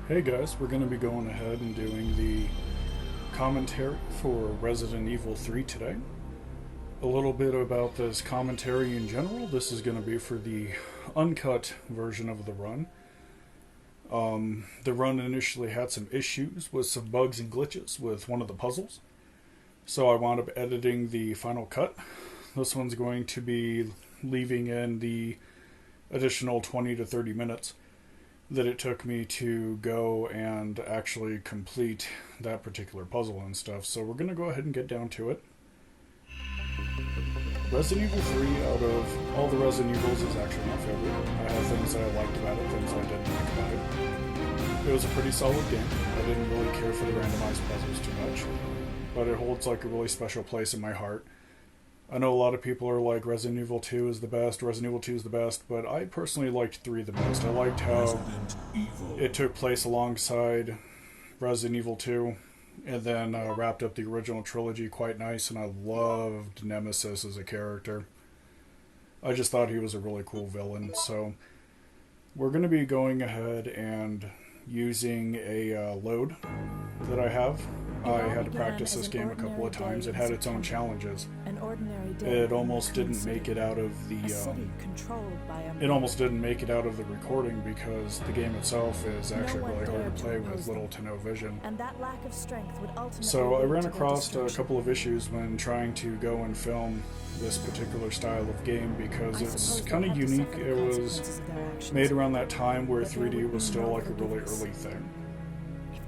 Hey guys, we're going to be going ahead and doing the commentary for Resident Evil 3 today. A little bit about this commentary in general. This is going to be for the uncut version of the run. The run initially had some issues with some bugs and glitches with one of the puzzles. So I wound up editing the final cut. This one's going to be leaving in the additional 20 to 30 minutes that it took me to go and actually complete that particular puzzle and stuff. So we're going to go ahead and get down to it. Resident Evil 3, out of all the Resident Evils, is actually my favorite. I have things that I liked about it, things I didn't like about it. It was a pretty solid game. I didn't really care for the randomized puzzles too much, but it holds like a really special place in my heart. I know a lot of people are like, Resident Evil 2 is the best, Resident Evil 2 is the best, but I personally liked 3 the most. I liked how it took place alongside Resident Evil 2, and then wrapped up the original trilogy quite nice, and I loved Nemesis as a character. I just thought he was a really cool villain, so we're going to be going ahead and using a load that I have. I had to practice this game a couple of times. It had its own challenges. It almost didn't make it out of the recording because the game itself is actually really hard to play with little to no vision. So I ran across a couple of issues when trying to go and film this particular style of game because it's kind of unique. It was made around that time where 3D was still like a really early thing.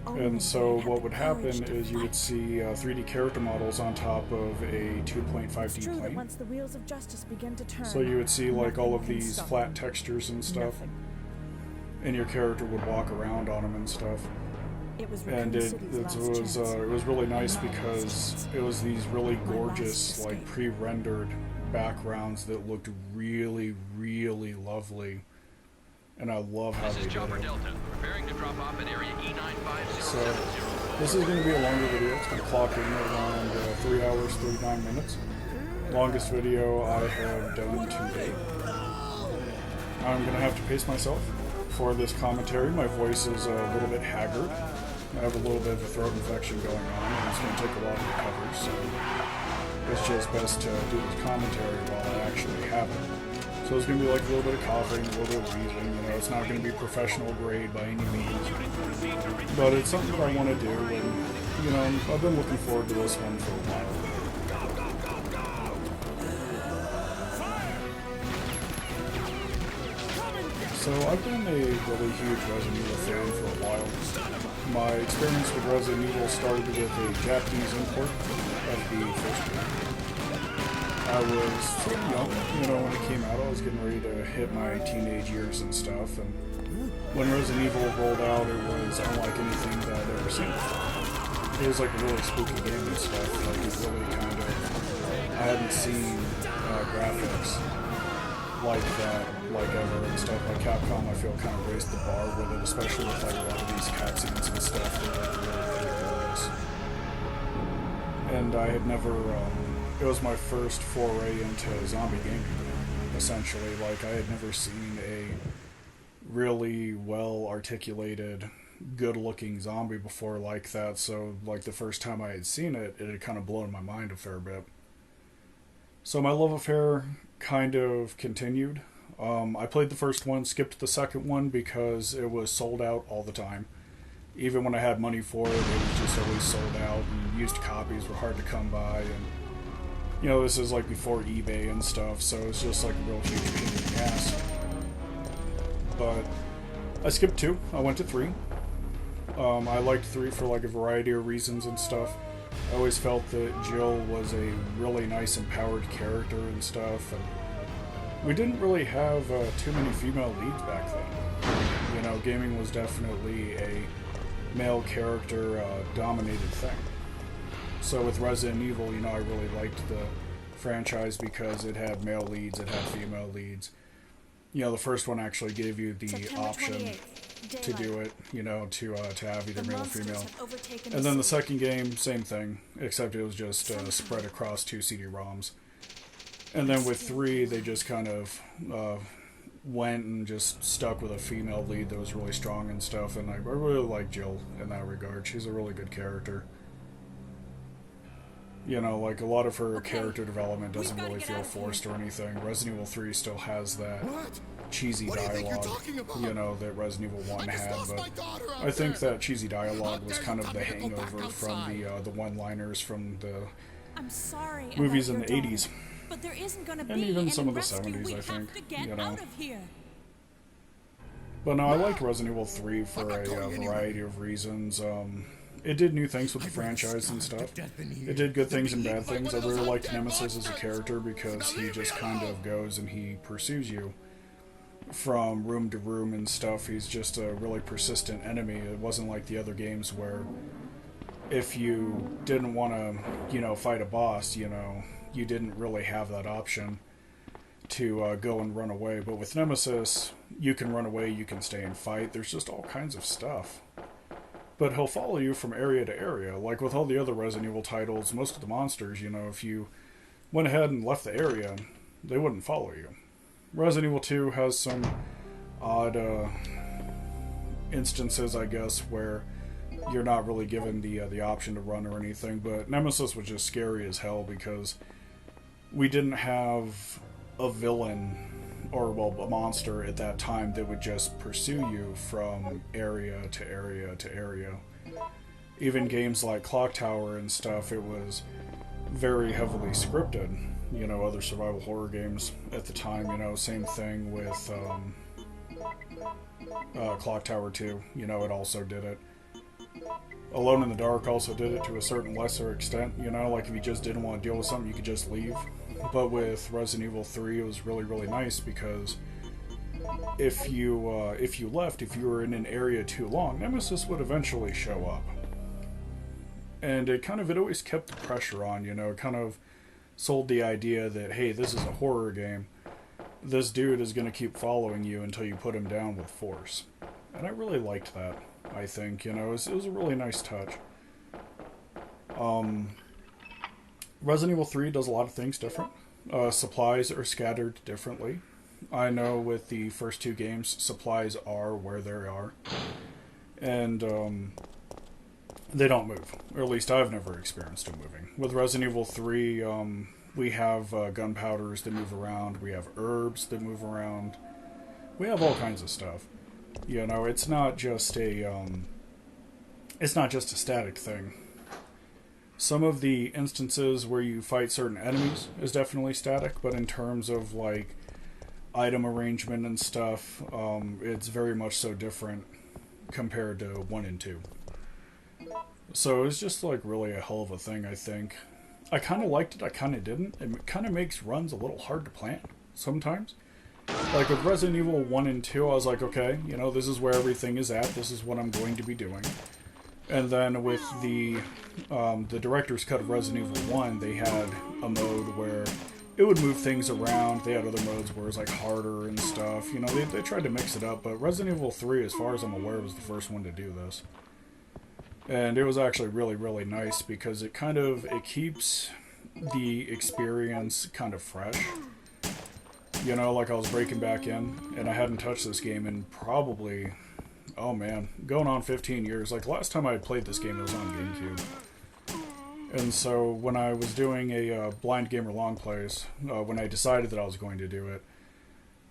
And so what would happen is you would see 3D character models on top of a 2.5D plane. So you would see like all of these flat textures and stuff, and your character would walk around on them and stuff. And it was really nice because it was these really gorgeous, like pre-rendered backgrounds that looked really, really lovely. And I love how they did it. So, this is going to be a longer video. It's going to clock in around 3 hours, 39 minutes. Longest video I have done to date. I'm going to have to pace myself for this commentary. My voice is a little bit haggard. I have a little bit of a throat infection going on, and it's going to take a while to recover, so it's just best to do this commentary while I actually have it. So there's going to be like a little bit of coughing, a little bit of wheezing, you know, it's not going to be professional grade by any means. But it's something that I want to do, and, you know, I've been looking forward to this one for a while. So I've been a really huge Resident Evil fan for a while. My experience with Resident Evil started with a Japanese import of the first game. I was pretty young, you know, when it came out. I was getting ready to hit my teenage years and stuff, and when Resident Evil rolled out, it was unlike anything that I'd ever seen before. It was like a really spooky game and stuff, like it really kind of, I hadn't seen graphics like that, like ever, and stuff. Like Capcom, I feel, kind of raised the bar with it, especially with like a lot of these cutscenes and stuff that are really ridiculous. And I had never, it was my first foray into zombie gaming, essentially. Like, I had never seen a really well-articulated, good-looking zombie before like that, so, like, the first time I had seen it, it had kind of blown my mind a fair bit. So my love affair kind of continued. I played the first one, skipped the second one because it was sold out all the time. Even when I had money for it, it was just always sold out, and used copies were hard to come by, and you know, this is like before eBay and stuff, so it's just like a real huge pain in the ass. But I skipped 2. I went to 3. I liked 3 for like a variety of reasons and stuff. I always felt that Jill was a really nice, empowered character and stuff. And we didn't really have too many female leads back then. You know, gaming was definitely a male character dominated thing. So with Resident Evil, you know, I really liked the franchise because it had male leads, it had female leads. You know, the first one actually gave you the option to do it, you know, to have either male or female. And then the second game, same thing, except it was just spread across 2 CD-ROMs. And then with 3, they just kind of went and just stuck with a female lead that was really strong and stuff, and I really like Jill in that regard. She's a really good character. You know, like, a lot of her character development doesn't really feel forced or anything. Resident Evil 3 still has that cheesy dialogue, you know, that Resident Evil 1 had, but I think that cheesy dialogue was kind of the hangover from the one-liners from the movies in the 80s. But there isn't gonna and even some of the 70s, I think, you know. But no, I liked Resident Evil 3 for a variety of reasons. It did new things with the franchise and stuff. It did good things and bad things. I really liked Nemesis as a character because he just kind of goes and he pursues you from room to room and stuff. He's just a really persistent enemy. It wasn't like the other games where if you didn't want to, you know, fight a boss, you know, you didn't really have that option to go and run away. But with Nemesis, you can run away, you can stay and fight. There's just all kinds of stuff. But he'll follow you from area to area. Like with all the other Resident Evil titles, most of the monsters, you know, if you went ahead and left the area, they wouldn't follow you. Resident Evil 2 has some odd instances, I guess, where you're not really given the option to run or anything. But Nemesis was just scary as hell because we didn't have a villain or, well, a monster at that time that would just pursue you from area to area to area. Even games like Clock Tower and stuff, it was very heavily scripted. You know, other survival horror games at the time, you know, same thing with Clock Tower 2, you know, it also did it. Alone in the Dark also did it to a certain lesser extent, you know, like if you just didn't want to deal with something, you could just leave. But with Resident Evil 3, it was really, really nice because if you left, if you were in an area too long, Nemesis would eventually show up. And it always kept the pressure on, you know, it kind of sold the idea that, hey, this is a horror game. This dude is going to keep following you until you put him down with force. And I really liked that, I think, you know, it was a really nice touch. Resident Evil 3 does a lot of things different. Supplies are scattered differently. I know with the first two games, supplies are where they are. And they don't move. Or at least I've never experienced them moving. With Resident Evil 3, we have gunpowders that move around. We have herbs that move around. We have all kinds of stuff. You know, it's not just a static thing. Some of the instances where you fight certain enemies is definitely static, but in terms of, like, item arrangement and stuff, it's very much so different compared to 1 and 2. So it's just, like, really a hell of a thing, I think. I kind of liked it, I kind of didn't. It kind of makes runs a little hard to plan, sometimes. Like, with Resident Evil 1 and 2, I was like, okay, you know, this is where everything is at, this is what I'm going to be doing. And then with the director's cut of Resident Evil 1, they had a mode where it would move things around. They had other modes where it was like harder and stuff. You know, they tried to mix it up, but Resident Evil 3, as far as I'm aware, was the first one to do this. And it was actually really, really nice because it keeps the experience kind of fresh. You know, like I was breaking back in, and I hadn't touched this game in probably, oh man, going on 15 years. Like, last time I had played this game, it was on GameCube. And so, when I was doing a Blind Gamer Longplays, when I decided that I was going to do it,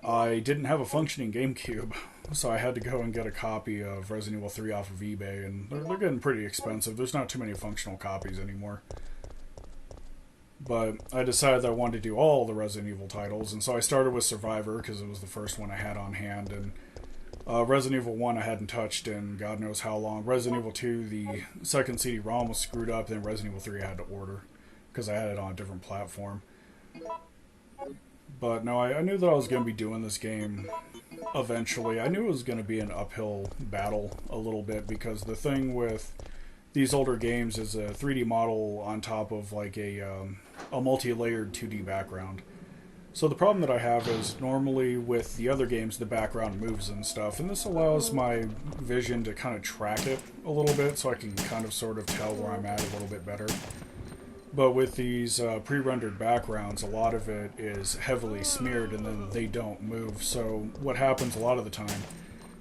I didn't have a functioning GameCube, so I had to go and get a copy of Resident Evil 3 off of eBay, and they're getting pretty expensive. There's not too many functional copies anymore. But I decided that I wanted to do all the Resident Evil titles, and so I started with Survivor, because it was the first one I had on hand, and Resident Evil 1 I hadn't touched in God knows how long. Resident Evil 2, the second CD-ROM was screwed up, then Resident Evil 3 I had to order, because I had it on a different platform. But no, I knew that I was going to be doing this game eventually. I knew it was going to be an uphill battle a little bit, because the thing with these older games is a 3D model on top of like a multi-layered 2D background. So the problem that I have is normally with the other games the background moves and stuff, and this allows my vision to kind of track it a little bit so I can kind of sort of tell where I'm at a little bit better. But with these pre-rendered backgrounds, a lot of it is heavily smeared and then they don't move. So what happens a lot of the time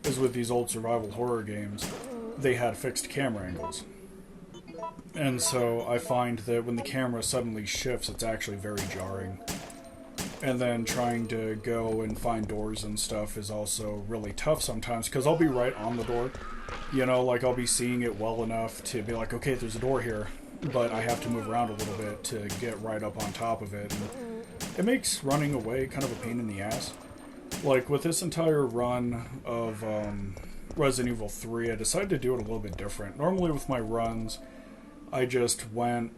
is with these old survival horror games, they had fixed camera angles. And so I find that when the camera suddenly shifts, it's actually very jarring. And then trying to go and find doors and stuff is also really tough sometimes, because I'll be right on the door. You know, like I'll be seeing it well enough to be like, okay, there's a door here, but I have to move around a little bit to get right up on top of it. And it makes running away kind of a pain in the ass. Like with this entire run of Resident Evil 3, I decided to do it a little bit different. Normally with my runs, I just went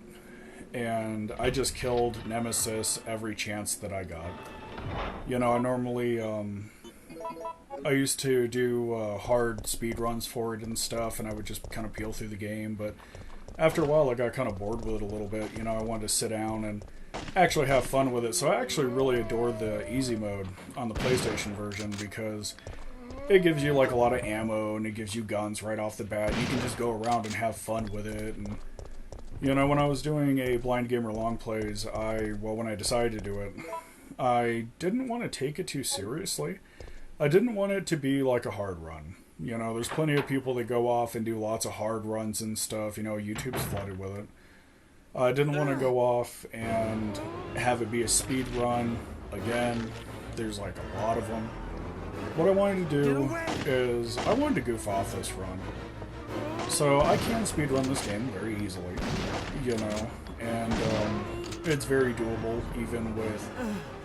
and I just killed Nemesis every chance that I got. You know, I normally, I used to do hard speed runs for it and stuff, and I would just kind of peel through the game, but after a while I got kind of bored with it a little bit. You know, I wanted to sit down and actually have fun with it, so I actually really adored the easy mode on the PlayStation version, because it gives you like a lot of ammo and it gives you guns right off the bat. You can just go around and have fun with it. And you know, when I was doing a Blind Gamer Longplays, when I decided to do it, I didn't want to take it too seriously. I didn't want it to be like a hard run. You know, there's plenty of people that go off and do lots of hard runs and stuff. You know, YouTube's flooded with it. I didn't want to go off and have it be a speed run. Again, there's like a lot of them. What I wanted to do is, I wanted to goof off this run. So I can speedrun this game very easily, you know, and it's very doable even with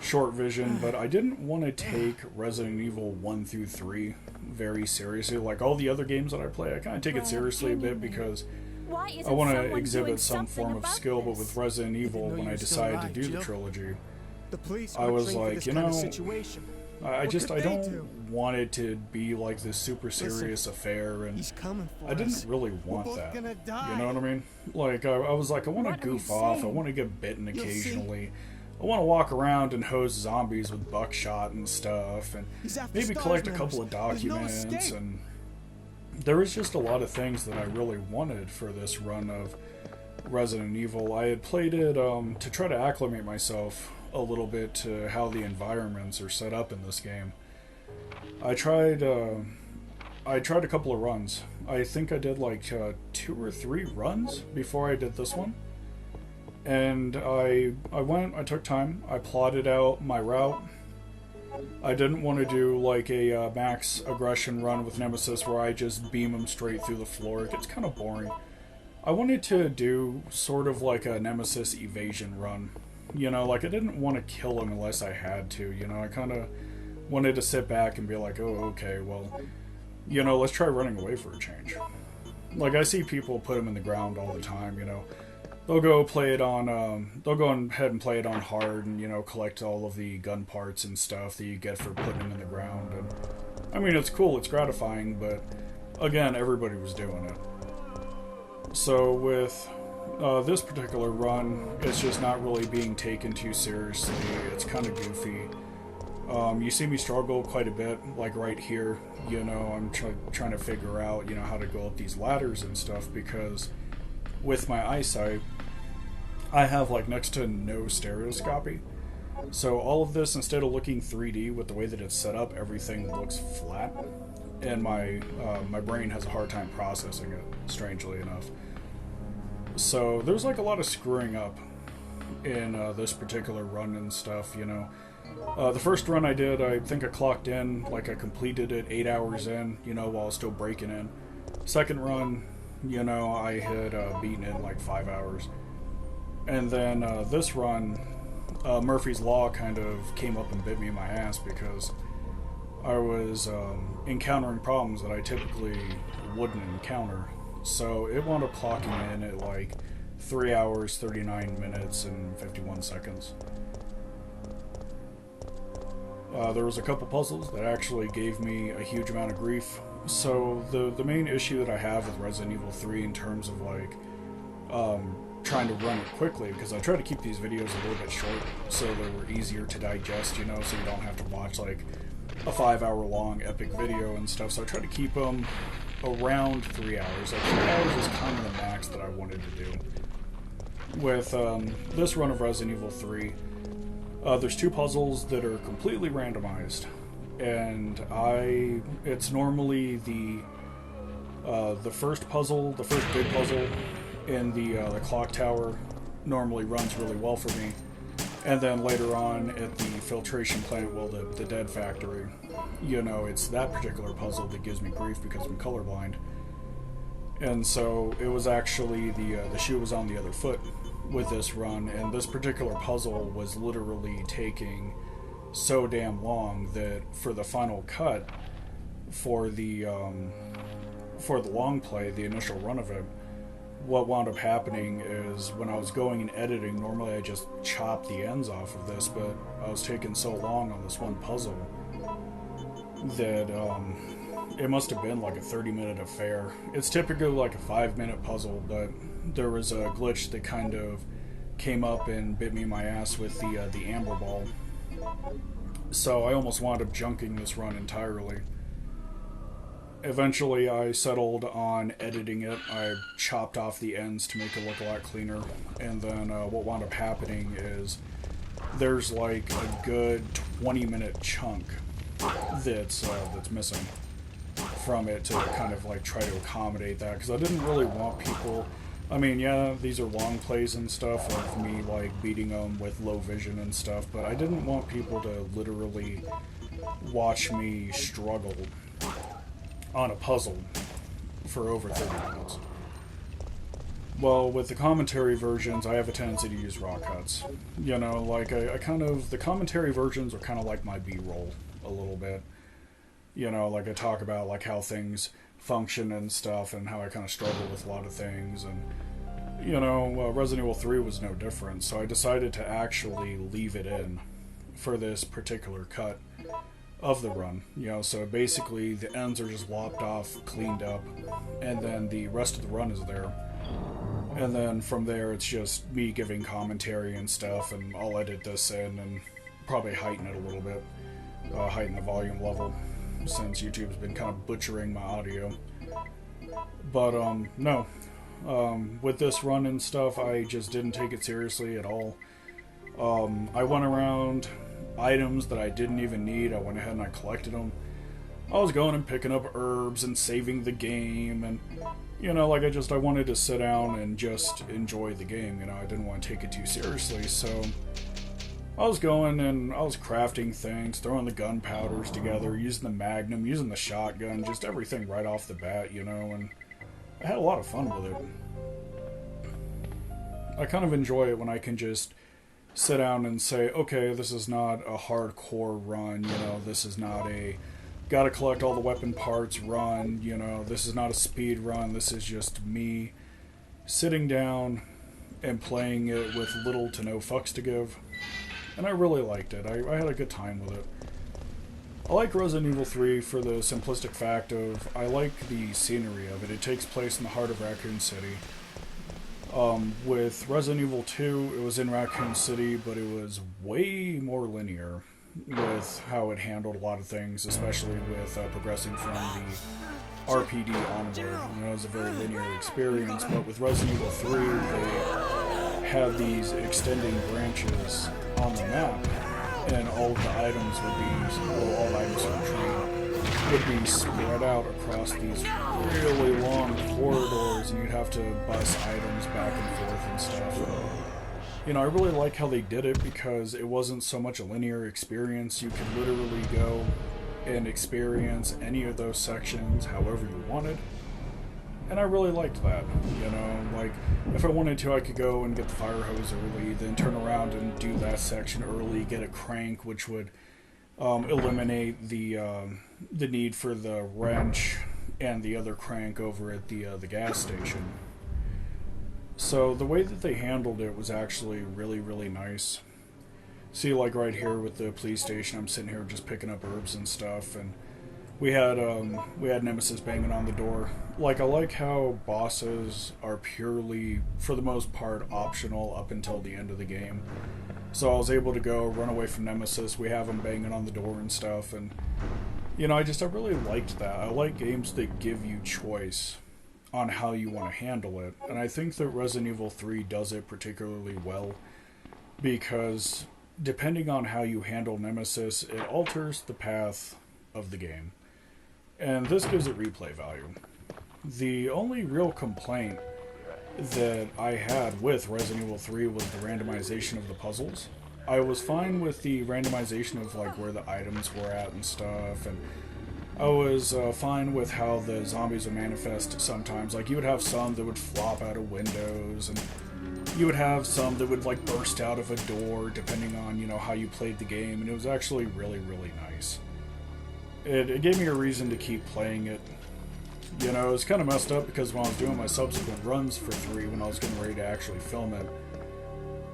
short vision, but I didn't want to take Resident Evil 1 through 3 very seriously. Like all the other games that I play, I kind of take it seriously a bit because I want to exhibit some form of skill, but with Resident Evil, when I decided to do the trilogy, I was like, you know, I don't want it to be like this super serious affair, and I didn't really want that. You know what I mean? Like, I was like, I want to goof off, I want to get bitten occasionally. I want to walk around and hose zombies with buckshot and stuff, and maybe collect a couple of documents, and there was just a lot of things that I really wanted for this run of Resident Evil. I had played it to try to acclimate myself a little bit to how the environments are set up in this game. I tried a couple of runs. I think I did like 2 or 3 runs before I did this one. And I took time, I plotted out my route. I didn't want to do like a max aggression run with Nemesis where I just beam him straight through the floor. It gets kind of boring. I wanted to do sort of like a Nemesis evasion run. You know, like I didn't want to kill him unless I had to, you know, I kind of wanted to sit back and be like, oh, okay, well, you know, let's try running away for a change. Like, I see people put him in the ground all the time, you know. They'll go play it on, they'll go ahead and play it on hard and, you know, collect all of the gun parts and stuff that you get for putting him in the ground. And I mean, it's cool, it's gratifying, but again, everybody was doing it. So with this particular run, it's just not really being taken too seriously. It's kind of goofy. You see me struggle quite a bit, like right here. You know, I'm trying to figure out, you know, how to go up these ladders and stuff, because with my eyesight, I have like next to no stereoscopy. So all of this, instead of looking 3D with the way that it's set up, everything looks flat. And my brain has a hard time processing it, strangely enough. So there's like a lot of screwing up in this particular run and stuff, you know. The first run I did, I think I clocked in, like I completed it 8 hours in, you know, while still breaking in. Second run, you know, I had beaten in like 5 hours. And then this run, Murphy's Law kind of came up and bit me in my ass, because I was encountering problems that I typically wouldn't encounter. So it wound up clocking in at like 3 hours, 39 minutes, and 51 seconds. There was a couple puzzles that actually gave me a huge amount of grief. So the main issue that I have with Resident Evil 3 in terms of like trying to run it quickly, because I try to keep these videos a little bit short so they were easier to digest, you know, so you don't have to watch like a 5-hour long epic video and stuff. So I try to keep them around 3 hours. Like 3 hours is kind of the max that I wanted to do. with this run of Resident Evil 3, there's two puzzles that are completely randomized, and it's normally the first puzzle, the first big puzzle in the clock tower normally runs really well for me. And then later on at the filtration plant, well, the dead factory, it's that particular puzzle that gives me grief because I'm colorblind. And so it was actually the shoe was on the other foot with this run, and this particular puzzle was literally taking so damn long that for the final cut, for the long play, the initial run of it, what wound up happening is when I was going and editing, normally I just chopped the ends off of this, but I was taking so long on this one puzzle that it must have been like a 30-minute affair. It's typically like a 5-minute puzzle, but there was a glitch that kind of came up and bit me in my ass with the amber ball. So I almost wound up junking this run entirely. Eventually I settled on editing it. I chopped off the ends to make it look a lot cleaner. And then what wound up happening is there's like a good 20-minute chunk that's missing from it to kind of like try to accommodate that, because I didn't really want people... I mean, yeah, these are long plays and stuff of me like beating them with low vision and stuff, but I didn't want people to literally watch me struggle on a puzzle for over 30 minutes. Well, with the commentary versions, I have a tendency to use raw cuts. Like I kind of... The commentary versions are kind of like my B-roll a little bit. Like I talk about like how things function and stuff, and how I kind of struggle with a lot of things, and Resident Evil 3 was no different, so I decided to actually leave it in for this particular cut of the run. So basically the ends are just lopped off, cleaned up, and then the rest of the run is there. And then from there it's just me giving commentary and stuff, and I'll edit this in and probably heighten it a little bit, heighten the volume level, since YouTube's been kind of butchering my audio. But no, with this run and stuff, I just didn't take it seriously at all. I went around items that I didn't even need. I went ahead and I collected them. I was going and picking up herbs and saving the game, and like I wanted to sit down and just enjoy the game. I didn't want to take it too seriously, so I was going and I was crafting things, throwing the gunpowders together, using the Magnum, using the shotgun, just everything right off the bat, and I had a lot of fun with it. I kind of enjoy it when I can just sit down and say, okay, this is not a hardcore run, this is not a gotta collect all the weapon parts run, this is not a speed run, this is just me sitting down and playing it with little to no fucks to give. And I really liked it. I had a good time with it. I like Resident Evil 3 for the simplistic fact of I like the scenery of it. It takes place in the heart of Raccoon City. With Resident Evil 2, it was in Raccoon City, but it was way more linear with how it handled a lot of things, especially with progressing from the RPD onward. It was a very linear experience, but with Resident Evil 3, they had these extending branches on the map, and all the items would be, all the items on the tree would be spread out across these really long corridors, and you'd have to bus items back and forth and stuff. I really like how they did it, because it wasn't so much a linear experience. You could literally go and experience any of those sections however you wanted. And I really liked that, like, if I wanted to, I could go and get the fire hose early, then turn around and do that section early, get a crank, which would eliminate the need for the wrench and the other crank over at the gas station. So the way that they handled it was actually really, really nice. See, like right here with the police station, I'm sitting here just picking up herbs and stuff, and we had Nemesis banging on the door. Like, I like how bosses are purely, for the most part, optional up until the end of the game. So I was able to go run away from Nemesis. We have him banging on the door and stuff, and I really liked that. I like games that give you choice on how you want to handle it. And I think that Resident Evil 3 does it particularly well because depending on how you handle Nemesis, it alters the path of the game. And this gives it replay value. The only real complaint that I had with Resident Evil 3 was the randomization of the puzzles. I was fine with the randomization of like where the items were at and stuff, and I was fine with how the zombies would manifest sometimes. Like, you would have some that would flop out of windows, and you would have some that would, like, burst out of a door, depending on, you know, how you played the game, and it was actually really, really nice. It gave me a reason to keep playing it. You know, it was kind of messed up because when I was doing my subsequent runs for 3, when I was getting ready to actually film it,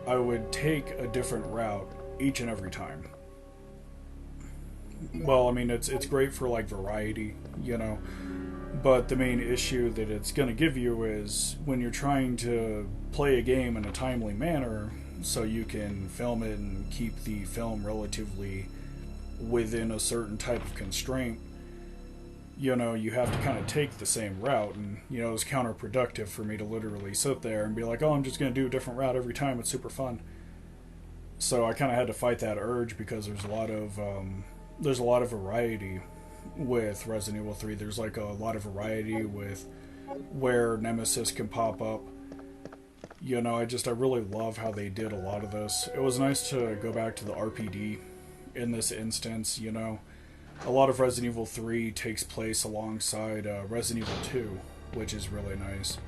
I would take a different route each and every time. Well, I mean, it's great for, like, variety, you know, but the main issue that it's going to give you is when you're trying to play a game in a timely manner so you can film it and keep the film relatively within a certain type of constraint, you know, you have to kind of take the same route, and, you know, it's counterproductive for me to literally sit there and be like, oh, I'm just going to do a different route every time, it's super fun. So I kind of had to fight that urge because there's a lot of variety with Resident Evil 3. There's like a lot of variety with where Nemesis can pop up. You know, I really love how they did a lot of this. It was nice to go back to the RPD in this instance, you know. A lot of Resident Evil 3 takes place alongside Resident Evil 2, which is really nice.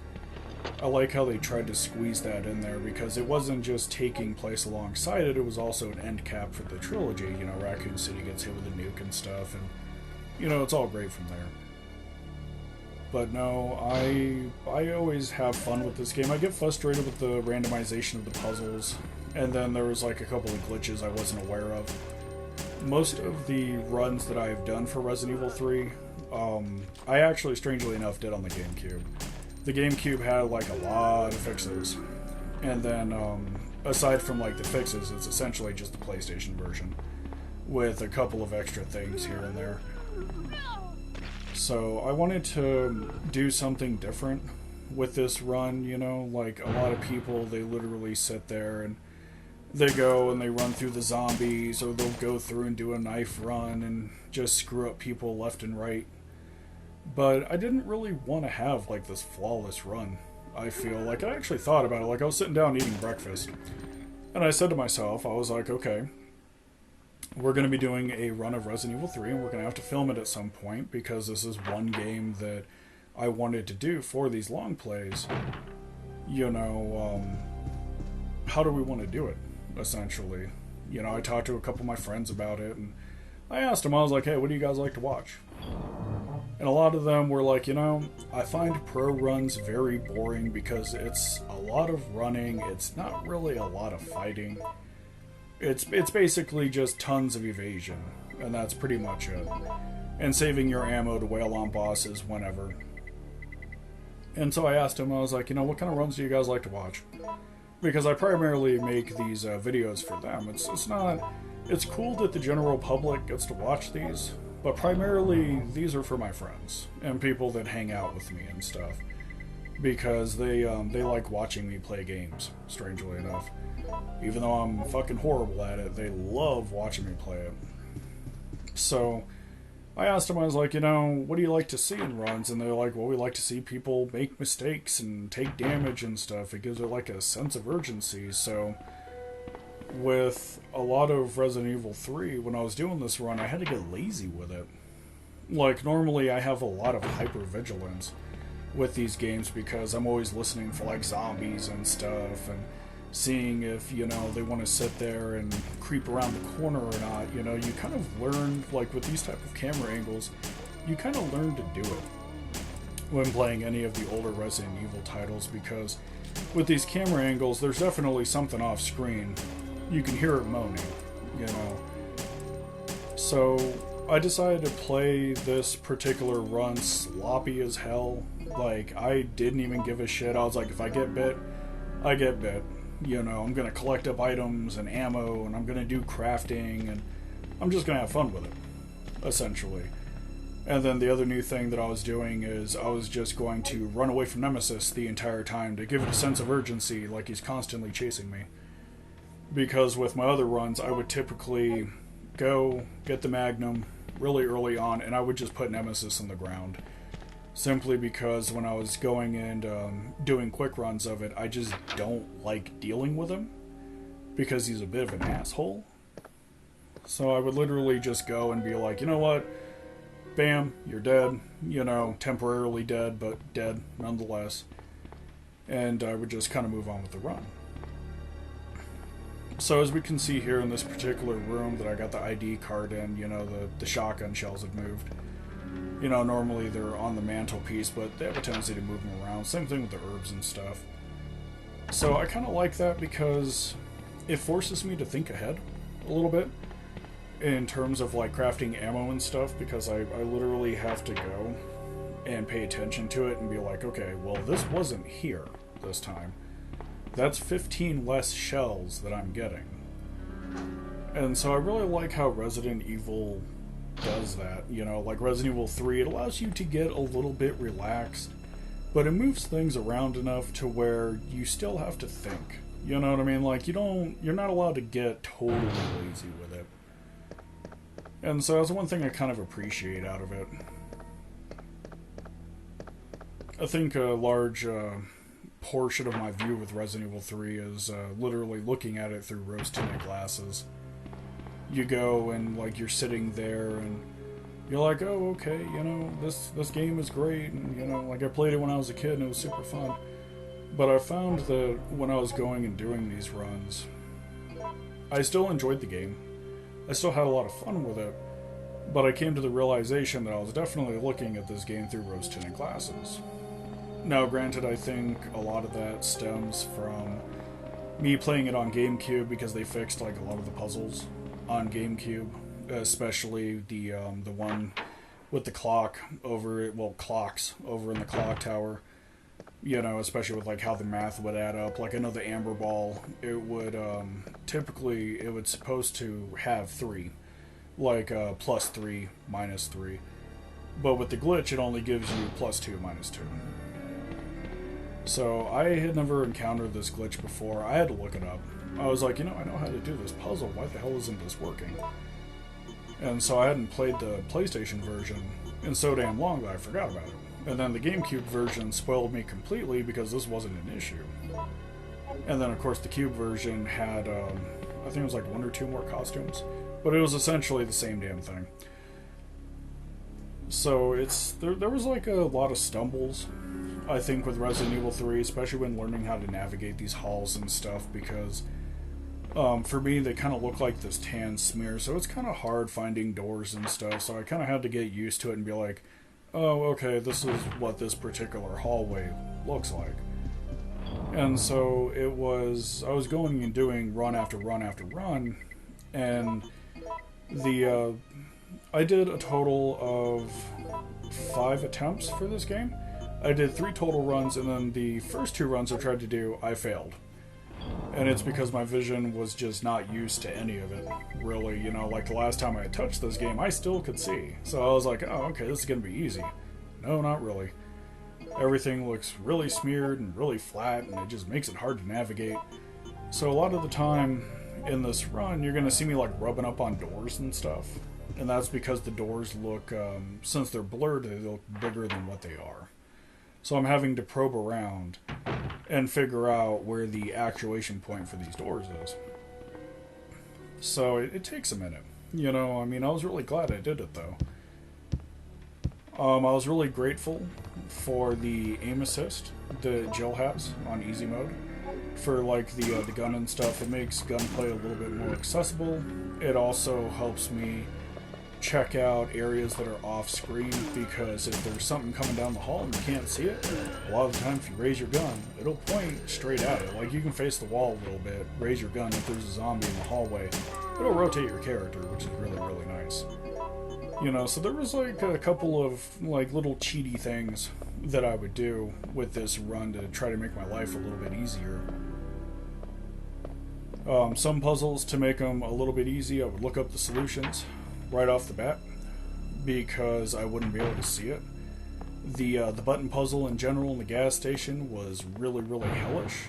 I like how they tried to squeeze that in there because it wasn't just taking place alongside it, it was also an end cap for the trilogy. You know, Raccoon City gets hit with a nuke and stuff, and, you know, it's all great from there. But no, I always have fun with this game. I get frustrated with the randomization of the puzzles, and then there was like a couple of glitches I wasn't aware of. Most of the runs that I've done for Resident Evil 3, I actually, strangely enough, did on the GameCube. The GameCube had like a lot of fixes, and then aside from like the fixes, it's essentially just the PlayStation version with a couple of extra things here and there. So I wanted to do something different with this run, you know, like a lot of people, they literally sit there and they go and they run through the zombies, or they'll go through and do a knife run and just screw up people left and right. But I didn't really want to have, like, this flawless run, I feel. Like, I actually thought about it. Like, I was sitting down eating breakfast, and I said to myself, I was like, okay, we're going to be doing a run of Resident Evil 3, and we're going to have to film it at some point, because this is one game that I wanted to do for these long plays. You know, how do we want to do it, essentially? You know, I talked to a couple of my friends about it, and I asked them, I was like, hey, what do you guys like to watch? And a lot of them were like, you know, I find pro runs very boring because it's a lot of running, it's not really a lot of fighting. It's basically just tons of evasion, and that's pretty much it. And saving your ammo to wail on bosses whenever. And so I asked him, I was like, you know, what kind of runs do you guys like to watch? Because I primarily make these videos for them. It's cool that the general public gets to watch these, but primarily these are for my friends and people that hang out with me and stuff, because they like watching me play games, strangely enough. Even though I'm fucking horrible at it, they love watching me play it. So I asked them, I was like, you know, what do you like to see in runs? And they're like, well, we like to see people make mistakes and take damage and stuff. It gives it like a sense of urgency. So with a lot of Resident Evil 3, when I was doing this run, I had to get lazy with it. Like, normally I have a lot of hypervigilance with these games because I'm always listening for, like, zombies and stuff, and seeing if, you know, they want to sit there and creep around the corner or not. You know, you kind of learn, like, with these type of camera angles, you kind of learn to do it when playing any of the older Resident Evil titles, because with these camera angles, there's definitely something off screen. You can hear it moaning, you know. So I decided to play this particular run sloppy as hell. Like, I didn't even give a shit. I was like, if I get bit, I get bit. You know, I'm going to collect up items and ammo, and I'm going to do crafting, and I'm just going to have fun with it, essentially. And then the other new thing that I was doing is I was just going to run away from Nemesis the entire time to give it a sense of urgency, like he's constantly chasing me. Because with my other runs, I would typically go get the Magnum really early on, and I would just put Nemesis in the ground. Simply because when I was going and doing quick runs of it, I just don't like dealing with him. Because he's a bit of an asshole. So I would literally just go and be like, you know what? Bam, you're dead. You know, temporarily dead, but dead nonetheless. And I would just kind of move on with the run. So as we can see here in this particular room that I got the ID card in, you know, the shotgun shells have moved. You know, normally they're on the mantelpiece, but they have a tendency to move them around. Same thing with the herbs and stuff. So I kind of like that because it forces me to think ahead a little bit in terms of like crafting ammo and stuff, because I literally have to go and pay attention to it and be like, okay, well, this wasn't here this time. That's 15 less shells that I'm getting. And so I really like how Resident Evil does that. You know, like Resident Evil 3, it allows you to get a little bit relaxed, but it moves things around enough to where you still have to think. You know what I mean? Like, you're not allowed to get totally lazy with it. And so that's one thing I kind of appreciate out of it. I think a large portion of my view with Resident Evil 3 is literally looking at it through rose-tinted glasses. You go and, like, you're sitting there and you're like, oh, okay, you know, this game is great, and, you know, like, I played it when I was a kid and it was super fun. But I found that when I was going and doing these runs, I still enjoyed the game. I still had a lot of fun with it, but I came to the realization that I was definitely looking at this game through rose-tinted glasses. Now, granted, I think a lot of that stems from me playing it on GameCube, because they fixed, like, a lot of the puzzles on GameCube, especially the one with the clock over it, well, clocks over in the clock tower. You know, especially with, like, how the math would add up. Like, I know the Amber Ball, it would, typically, it was supposed to have 3. Like, +3, -3. But with the glitch, it only gives you +2, -2. So, I had never encountered this glitch before. I had to look it up. I was like, you know, I know how to do this puzzle. Why the hell isn't this working? And so I hadn't played the PlayStation version in so damn long that I forgot about it. And then the GameCube version spoiled me completely because this wasn't an issue. And then, of course, the Cube version had, I think it was like 1 or 2 more costumes. But it was essentially the same damn thing. So there was like a lot of stumbles, I think, with Resident Evil 3, especially when learning how to navigate these halls and stuff, because for me, they kind of look like this tan smear, so it's kind of hard finding doors and stuff, so I kind of had to get used to it and be like, oh, okay, this is what this particular hallway looks like. And so I was going and doing run after run after run, and I did a total of 5 attempts for this game. I did 3 total runs, and then the first 2 runs I tried to do, I failed. And it's because my vision was just not used to any of it, really. You know, like the last time I touched this game, I still could see. So I was like, oh, okay, this is going to be easy. No, not really. Everything looks really smeared and really flat, and it just makes it hard to navigate. So a lot of the time in this run, you're going to see me like rubbing up on doors and stuff. And that's because the doors look, since they're blurred, they look bigger than what they are. So I'm having to probe around and figure out where the actuation point for these doors is. So it takes a minute. You know, I mean, I was really glad I did it, though. I was really grateful for the aim assist that Jill has on easy mode. For, like, the gun and stuff, it makes gunplay a little bit more accessible. It also helps me check out areas that are off screen, because if there's something coming down the hall and you can't see it, a lot of the time if you raise your gun, it'll point straight at it. Like, you can face the wall a little bit, raise your gun, if there's a zombie in the hallway, it'll rotate your character, which is really, really nice. You know, so there was like a couple of like little cheaty things that I would do with this run to try to make my life a little bit easier. Some puzzles, to make them a little bit easy, I would look up the solutions right off the bat. because I wouldn't be able to see it. The button puzzle in general in the gas station was really, really hellish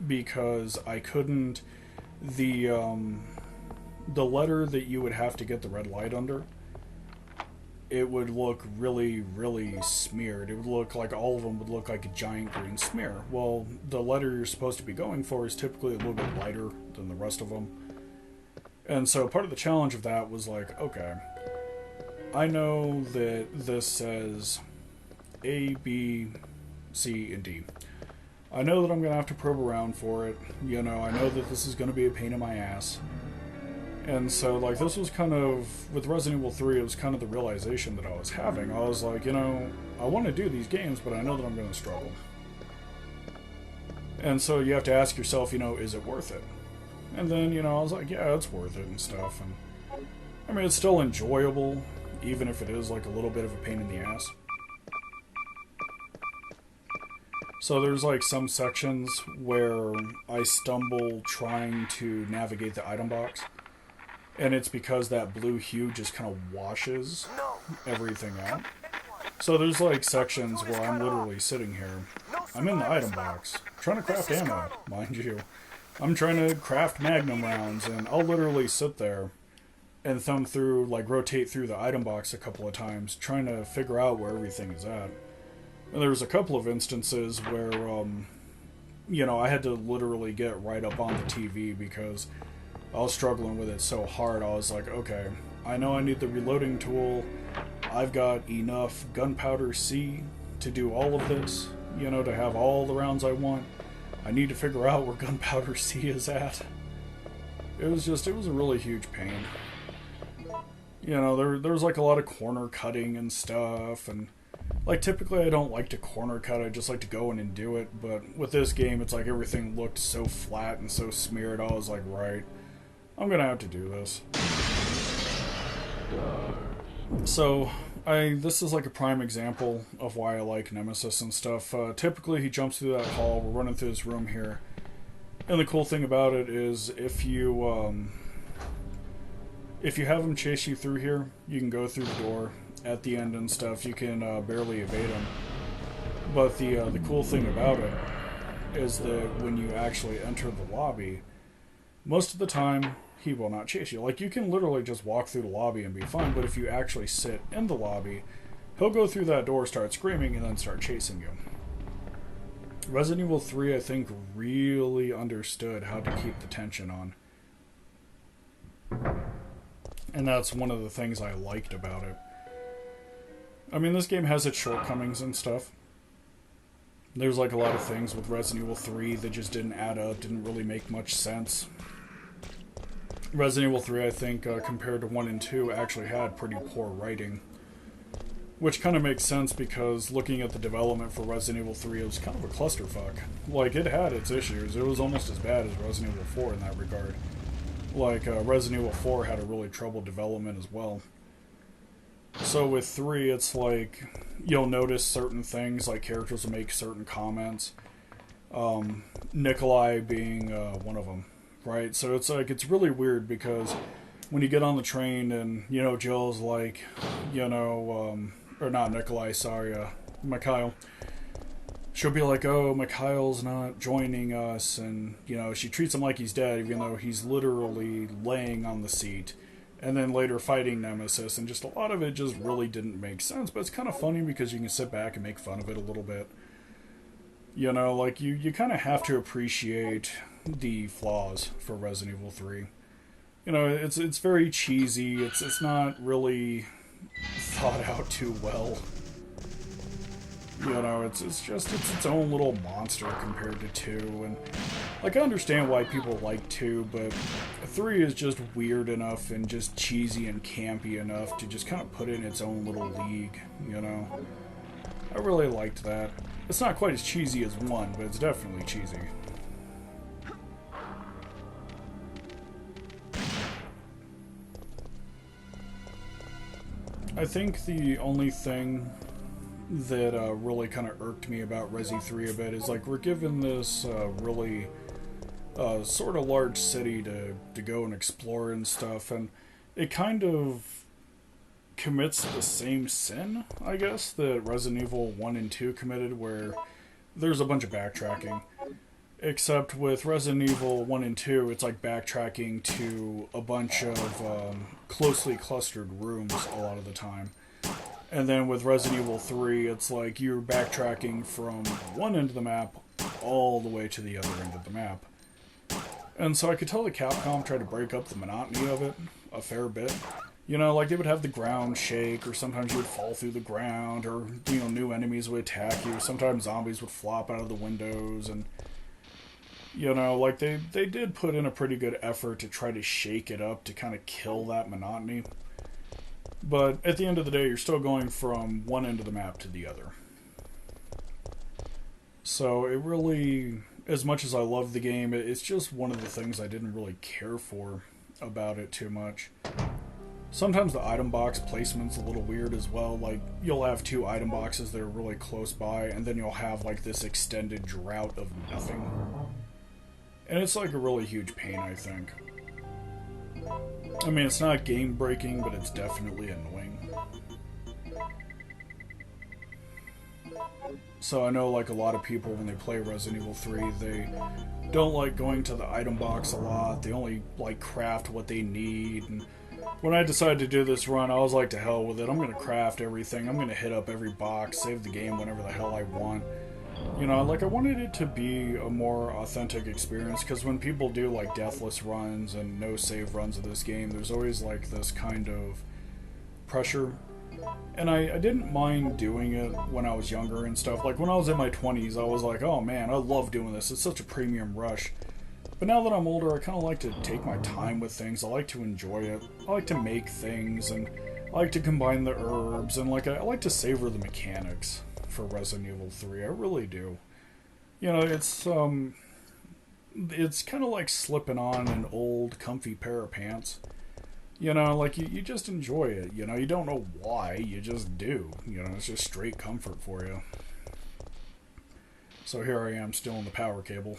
because I couldn't. The letter that you would have to get the red light under, it would look really, really smeared. It would look like all of them would look like a giant green smear. Well, the letter you're supposed to be going for is typically a little bit lighter than the rest of them. And so part of the challenge of that was like, okay, I know that this says A, B, C, and D. I know that I'm going to have to probe around for it. You know, I know that this is going to be a pain in my ass. And so, like, this was kind of, with Resident Evil 3, it was kind of the realization that I was having. I was like, you know, I want to do these games, but I know that I'm going to struggle. And so you have to ask yourself, you know, is it worth it? And then, you know, I was like, yeah, it's worth it and stuff. And I mean, it's still enjoyable, even if it is, like, a little bit of a pain in the ass. So there's, like, some sections where I stumble trying to navigate the item box. And it's because that blue hue just kind of washes everything out. So there's like sections where I'm literally sitting here. I'm in the item box, trying to craft ammo, mind you. I'm trying to craft magnum rounds, and I'll literally sit there and thumb through, like rotate through the item box a couple of times, trying to figure out where everything is at. And there was a couple of instances where, you know, I had to literally get right up on the TV because I was struggling with it so hard. I was like, okay, I know I need the reloading tool. I've got enough gunpowder C to do all of this, you know, to have all the rounds I want. I need to figure out where gunpowder C is at. It was a really huge pain. You know, there was like a lot of corner cutting and stuff, and like typically I don't like to corner cut, I just like to go in and do it, but with this game it's like everything looked so flat and so smeared. I was like, right, I'm gonna have to do this. So, this is like a prime example of why I like Nemesis and stuff. Typically, he jumps through that hall. We're running through this room here, and the cool thing about it is if you have him chase you through here, you can go through the door at the end and stuff. You can barely evade him. But the cool thing about it is that when you actually enter the lobby, most of the time he will not chase you. Like, you can literally just walk through the lobby and be fine, but if you actually sit in the lobby, he'll go through that door, start screaming, and then start chasing you. Resident Evil 3, I think, really understood how to keep the tension on. And that's one of the things I liked about it. I mean, this game has its shortcomings and stuff. There's like a lot of things with Resident Evil 3 that just didn't add up, didn't really make much sense. Resident Evil 3, I think, compared to 1 and 2, actually had pretty poor writing. Which kind of makes sense because looking at the development for Resident Evil 3, it was kind of a clusterfuck. Like, it had its issues. It was almost as bad as Resident Evil 4 in that regard. Like, Resident Evil 4 had a really troubled development as well. So with 3, it's like, you'll notice certain things, like characters will make certain comments. Nikolai being one of them. Right, so it's like, it's really weird because when you get on the train and, you know, Jill's like, you know, or not Nikolai, sorry, Mikhail. She'll be like, oh, Mikhail's not joining us, and, you know, she treats him like he's dead, even though he's literally laying on the seat, and then later fighting Nemesis, and just a lot of it just really didn't make sense, but it's kind of funny because you can sit back and make fun of it a little bit. You know, like, you kind of have to appreciate the flaws for Resident Evil 3. You know, it's very cheesy. It's not really thought out too well. You know, it's its own little monster compared to 2, and like, I understand why people like 2, but 3 is just weird enough and just cheesy and campy enough to just kind of put it in its own little league, you know. I really liked that. It's not quite as cheesy as 1, but it's definitely cheesy. I think the only thing that really kind of irked me about Resi 3 a bit is, like, we're given this really sort of large city to go and explore and stuff, and it kind of commits the same sin, I guess, that Resident Evil 1 and 2 committed, where there's a bunch of backtracking. Except with Resident Evil 1 and 2, it's like backtracking to a bunch of closely clustered rooms a lot of the time. And then with Resident Evil 3, it's like you're backtracking from one end of the map all the way to the other end of the map. And so I could tell that Capcom tried to break up the monotony of it a fair bit. You know, like they would have the ground shake, or sometimes you would fall through the ground, or, you know, new enemies would attack you. Sometimes zombies would flop out of the windows, and, you know, like they did put in a pretty good effort to try to shake it up to kind of kill that monotony. But at the end of the day, you're still going from one end of the map to the other. So it really, as much as I love the game, it's just one of the things I didn't really care for about it too much. Sometimes the item box placement's a little weird as well. Like, you'll have two item boxes that are really close by, and then you'll have like this extended drought of nothing. And it's like a really huge pain, I think. I mean, it's not game breaking, but it's definitely annoying. So I know like a lot of people, when they play Resident Evil 3, they don't like going to the item box a lot. They only like craft what they need. And when I decided to do this run, I was like, to hell with it. I'm going to craft everything. I'm going to hit up every box, save the game whenever the hell I want. You know, like I wanted it to be a more authentic experience, because when people do like deathless runs and no save runs of this game, there's always like this kind of pressure. And I didn't mind doing it when I was younger and stuff. Like when I was in my 20s, I was like, oh man, I love doing this. It's such a premium rush. But now that I'm older, I kind of like to take my time with things. I like to enjoy it. I like to make things, and I like to combine the herbs, and like I like to savor the mechanics for Resident Evil 3. I really do. You know, it's kind of like slipping on an old comfy pair of pants. You know, like you just enjoy it. You know, you don't know why, you just do. You know, it's just straight comfort for you. So here I am, still in the power cable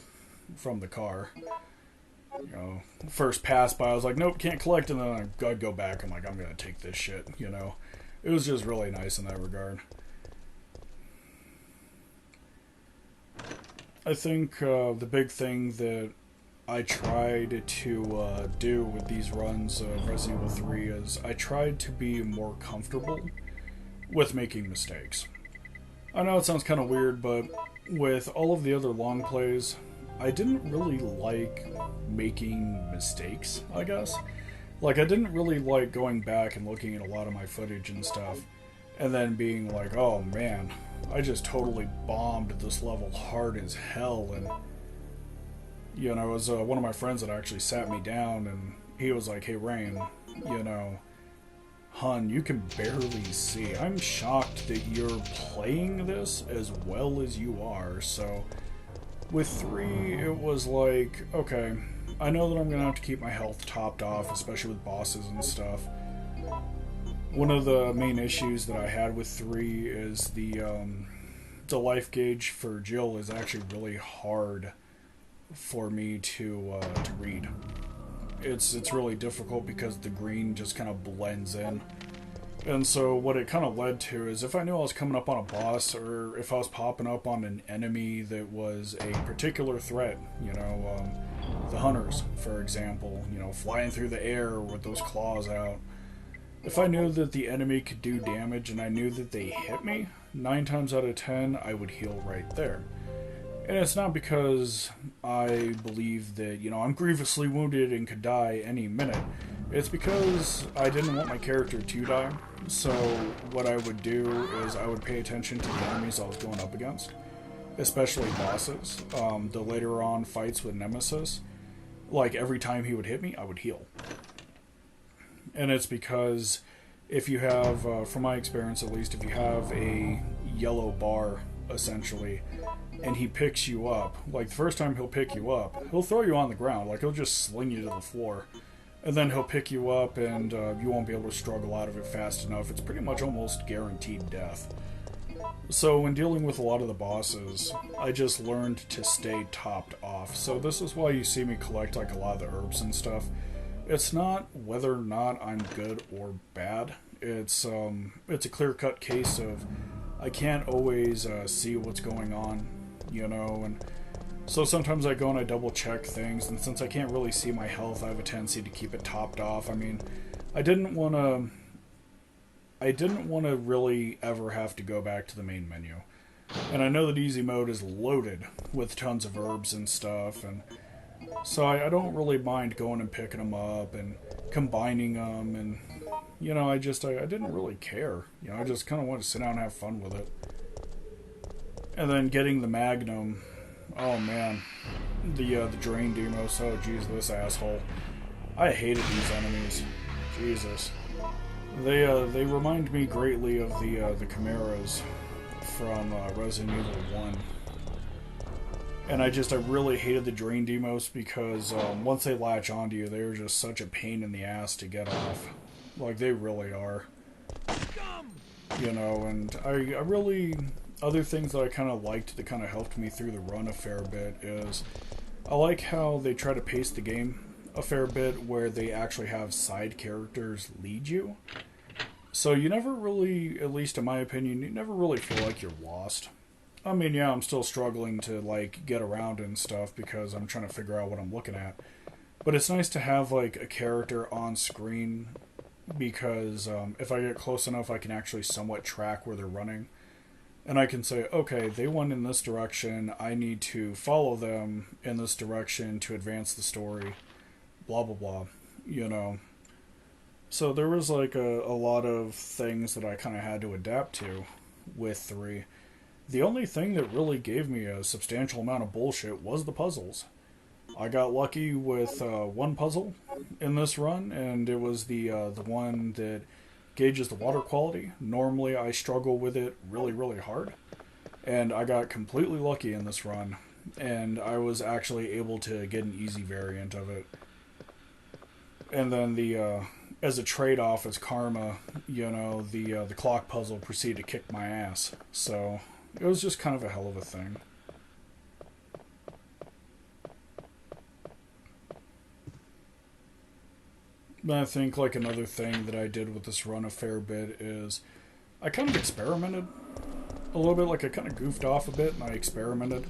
from the car. You know, first pass by, I was like, nope, can't collect, and then I'd go back. I'm like, I'm gonna take this shit. You know, it was just really nice in that regard. I think the big thing that I tried to do with these runs of Resident Evil 3 is I tried to be more comfortable with making mistakes. I know it sounds kind of weird, but with all of the other long plays, I didn't really like making mistakes, I guess. Like, I didn't really like going back and looking at a lot of my footage and stuff, and then being like, oh man, I just totally bombed this level hard as hell. And, you know, it was one of my friends that actually sat me down, and he was like, hey Rain, you know, hun, you can barely see. I'm shocked that you're playing this as well as you are. So with 3, it was like, okay, I know that I'm going to have to keep my health topped off, especially with bosses and stuff. One of the main issues that I had with 3 is the life gauge for Jill is actually really hard for me to read. It's really difficult because the green just kind of blends in. And so what it kind of led to is, if I knew I was coming up on a boss, or if I was popping up on an enemy that was a particular threat, you know, the hunters, for example, you know, flying through the air with those claws out. If I knew that the enemy could do damage and I knew that they hit me, 9 times out of 10, I would heal right there. And it's not because I believe that, you know, I'm grievously wounded and could die any minute. It's because I didn't want my character to die. So what I would do is I would pay attention to the enemies I was going up against, especially bosses. The later on fights with Nemesis, like every time he would hit me, I would heal. And it's because if you have, from my experience at least, if you have a yellow bar, essentially, and he picks you up, like the first time he'll pick you up, he'll throw you on the ground, like he'll just sling you to the floor, and then he'll pick you up and you won't be able to struggle out of it fast enough. It's pretty much almost guaranteed death. So when dealing with a lot of the bosses, I just learned to stay topped off. So this is why you see me collect like a lot of the herbs and stuff. It's not whether or not I'm good or bad. it's a clear-cut case of I can't always see what's going on, you know, and so sometimes I go and I double check things, and since I can't really see my health, I have a tendency to keep it topped off. I mean, I didn't want to really ever have to go back to the main menu. And I know that easy mode is loaded with tons of herbs and stuff, and so I don't really mind going and picking them up and combining them, and you know, I didn't really care. You know, I just kind of wanted to sit down and have fun with it. And then getting the Magnum, oh man, the Drain Demos. Oh geez, this asshole. I hated these enemies. Jesus, they remind me greatly of the Chimeras from Resident Evil 1. And I really hated the Drain Demos because once they latch onto you, they're just such a pain in the ass to get off. Like, they really are. You know, and I really... Other things that I kind of liked that kind of helped me through the run a fair bit is I like how they try to pace the game a fair bit where they actually have side characters lead you. So you never really, at least in my opinion, you never really feel like you're lost. I mean, yeah, I'm still struggling to, like, get around and stuff because I'm trying to figure out what I'm looking at. But it's nice to have, like, a character on screen because if I get close enough, I can actually somewhat track where they're running. And I can say, okay, they went in this direction, I need to follow them in this direction to advance the story, blah, blah, blah, you know. So there was, like, a lot of things that I kind of had to adapt to with 3. The only thing that really gave me a substantial amount of bullshit was the puzzles. I got lucky with one puzzle in this run, and it was the one that gauges the water quality. Normally I struggle with it really, really hard, and I got completely lucky in this run, and I was actually able to get an easy variant of it. And then the as a trade-off, as karma, you know, the clock puzzle proceeded to kick my ass. So it was just kind of a hell of a thing. But I think, like, another thing that I did with this run a fair bit is I kind of experimented a little bit. Like, I kind of goofed off a bit and I experimented.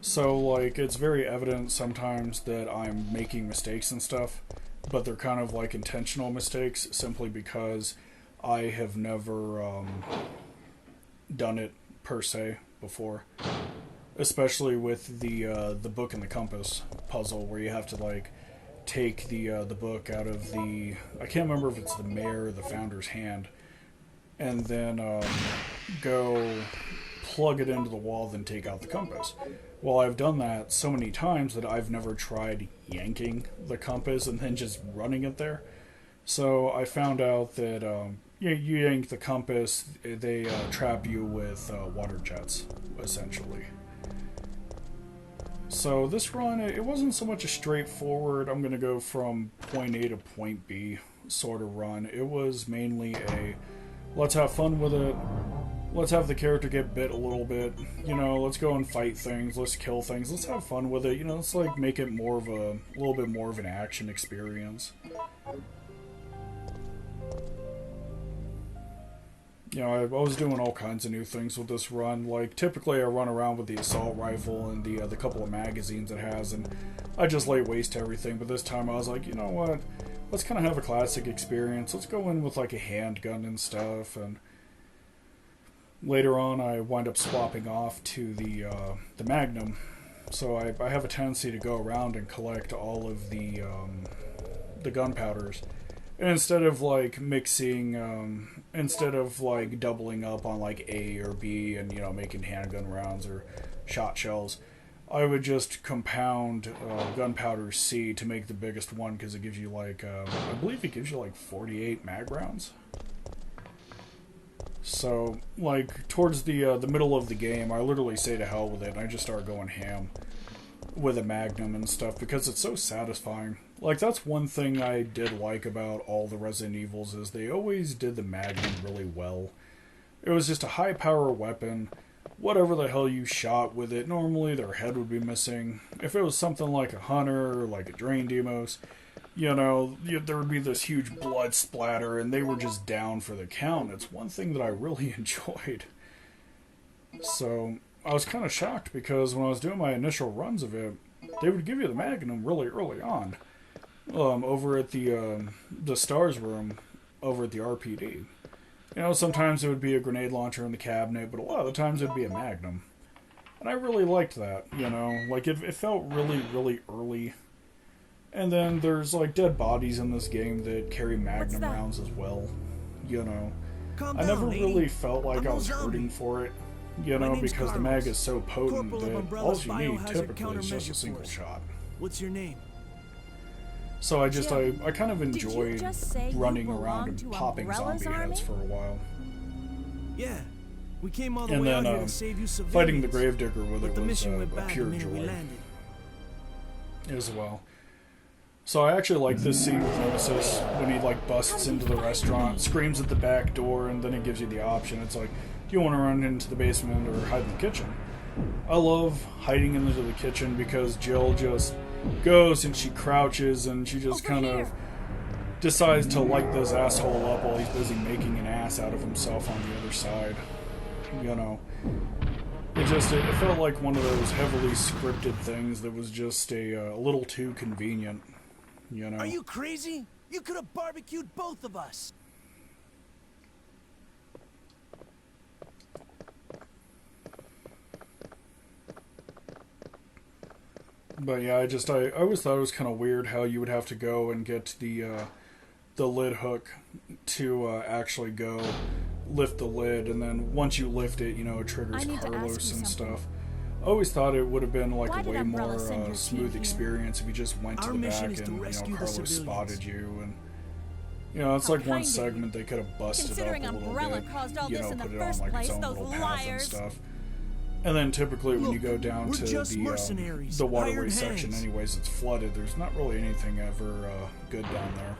So, like, it's very evident sometimes that I'm making mistakes and stuff, but they're kind of, like, intentional mistakes simply because I have never done it per se before. Especially with the book and the compass puzzle, where you have to, like, take the book out of the... I can't remember if it's the mayor or the founder's hand, and then go plug it into the wall, then take out the compass. Well, I've done that so many times that I've never tried yanking the compass and then just running it there. So I found out that you yank the compass, they trap you with water jets, essentially. So this run, it wasn't so much a straightforward, I'm going to go from point A to point B sort of run. It was mainly a, let's have fun with it, let's have the character get bit a little bit, you know, let's go and fight things, let's kill things, let's have fun with it, you know, let's, like, make it more of a little bit more of an action experience. You know, I was doing all kinds of new things with this run. Like, typically I run around with the assault rifle and the couple of magazines it has, and I just lay waste to everything. But this time I was like, you know what? Let's kind of have a classic experience. Let's go in with, like, a handgun and stuff. And later on I wind up swapping off to the Magnum. So I have a tendency to go around and collect all of the gunpowders. And instead of, like, mixing, instead of, like, doubling up on, like, A or B and, you know, making handgun rounds or shot shells, I would just compound gunpowder C to make the biggest one, because it gives you, like, I believe it gives you, like, 48 mag rounds. So, like, towards the middle of the game, I literally say to hell with it, and I just start going ham with a Magnum and stuff, because it's so satisfying. Like, that's one thing I did like about all the Resident Evils, is they always did the Magnum really well. It was just a high-power weapon. Whatever the hell you shot with it, normally their head would be missing. If it was something like a Hunter or like a Drain Demos, there would be this huge blood splatter, and they were just down for the count. It's one thing that I really enjoyed. So I was kind of shocked because when I was doing my initial runs of it, they would give you the Magnum really early on, over at the Stars room, over at the RPD. Sometimes it would be a grenade launcher in the cabinet, but a lot of the times it would be a Magnum. And I really liked that, like it felt really, really early. And then there's like dead bodies in this game that carry Magnum rounds as well, I never really felt like I was hurting for it, because the mag is so potent that all you need typically is just a single shot. What's your name? So I kind of enjoyed running around and popping zombie heads for a while. Yeah. We came all the way out here to save you civilians. Fighting the Gravedigger with it was a pure joy as well. So I actually like this scene with Nemesis when he like busts into the restaurant, screams at the back door, and then it gives you the option. It's like, do you want to run into the basement or hide in the kitchen? I love hiding into the kitchen because Jill just goes and she crouches and she just kind of decides to light this asshole up while he's busy making an ass out of himself on the other side. It felt like one of those heavily scripted things that was just a little too convenient. Are you crazy? You could have barbecued both of us. But yeah, I always thought it was kind of weird how you would have to go and get the lid hook to actually go lift the lid, and then once you lift it, it triggers Carlos and stuff. I always thought it would have been like a way more smooth experience if you just went to the back and Carlos spotted you, and it's like one segment they could have busted up a little bit, put it on like its own little path and stuff. And then typically when you go down to the waterway section anyways, it's flooded. There's not really anything ever good down there.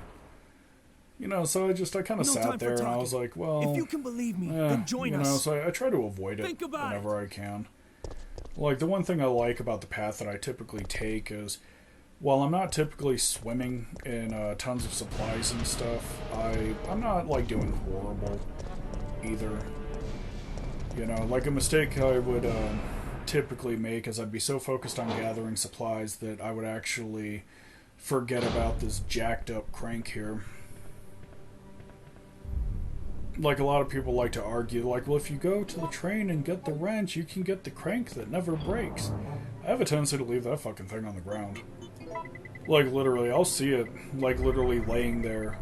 So I kind of sat there and I was like, well, if you can believe me, then join us. So I try to avoid it whenever I can. Like, the one thing I like about the path that I typically take is, while I'm not typically swimming in tons of supplies and stuff, I'm not, like, doing horrible either. Like, a mistake I would typically make is I'd be so focused on gathering supplies that I would actually forget about this jacked up crank here. Like, a lot of people like to argue, like, well, if you go to the train and get the wrench, you can get the crank that never breaks. I have a tendency to leave that fucking thing on the ground. Like, literally, I'll see it, like, literally laying there,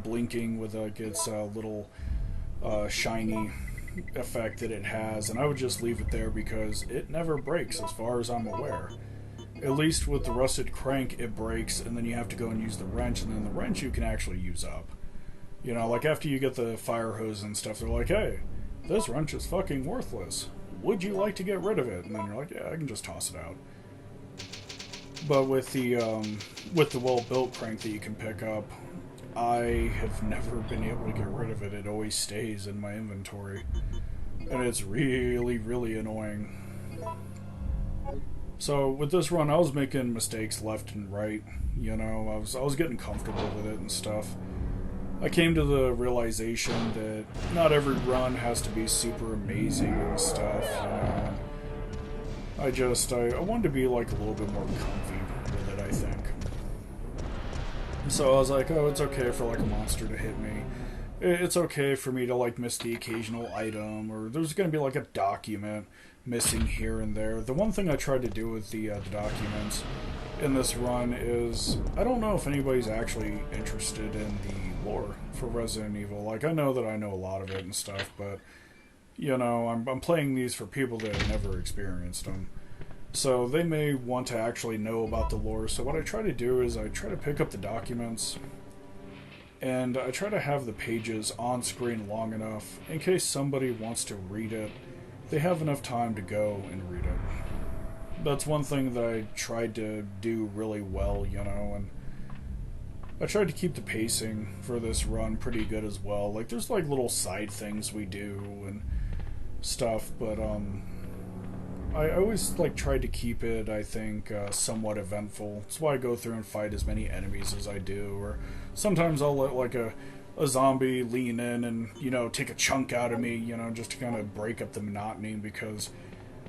blinking with, like, its little shiny effect that it has, and I would just leave it there because it never breaks as far as I'm aware. At least with the rusted crank, it breaks, and then you have to go and use the wrench, and then the wrench you can actually use up. Like after you get the fire hose and stuff, they're like, hey, this wrench is fucking worthless. Would you like to get rid of it? And then you're like, yeah, I can just toss it out. But with the well-built crank that you can pick up, I have never been able to get rid of it. It always stays in my inventory. And it's really, really annoying. So with this run, I was making mistakes left and right. I was getting comfortable with it and stuff. I came to the realization that not every run has to be super amazing and stuff, I wanted to be like a little bit more comfy with it, I think. So I was like, oh, it's okay for like a monster to hit me. It's okay for me to like miss the occasional item, or there's going to be like a document missing here and there. The one thing I tried to do with the documents in this run is, I don't know if anybody's actually interested in the lore for Resident Evil. Like, I know that I know a lot of it and stuff, but, I'm playing these for people that have never experienced them. So they may want to actually know about the lore. So what I try to do is I try to pick up the documents, and I try to have the pages on screen long enough in case somebody wants to read it. They have enough time to go and read it. That's one thing that I tried to do really well, and I tried to keep the pacing for this run pretty good as well. Like, there's like little side things we do and stuff, but I always like tried to keep it, I think, somewhat eventful. That's why I go through and fight as many enemies as I do. Or sometimes I'll let like a zombie lean in and, you know, take a chunk out of me, you know, just to kind of break up the monotony, because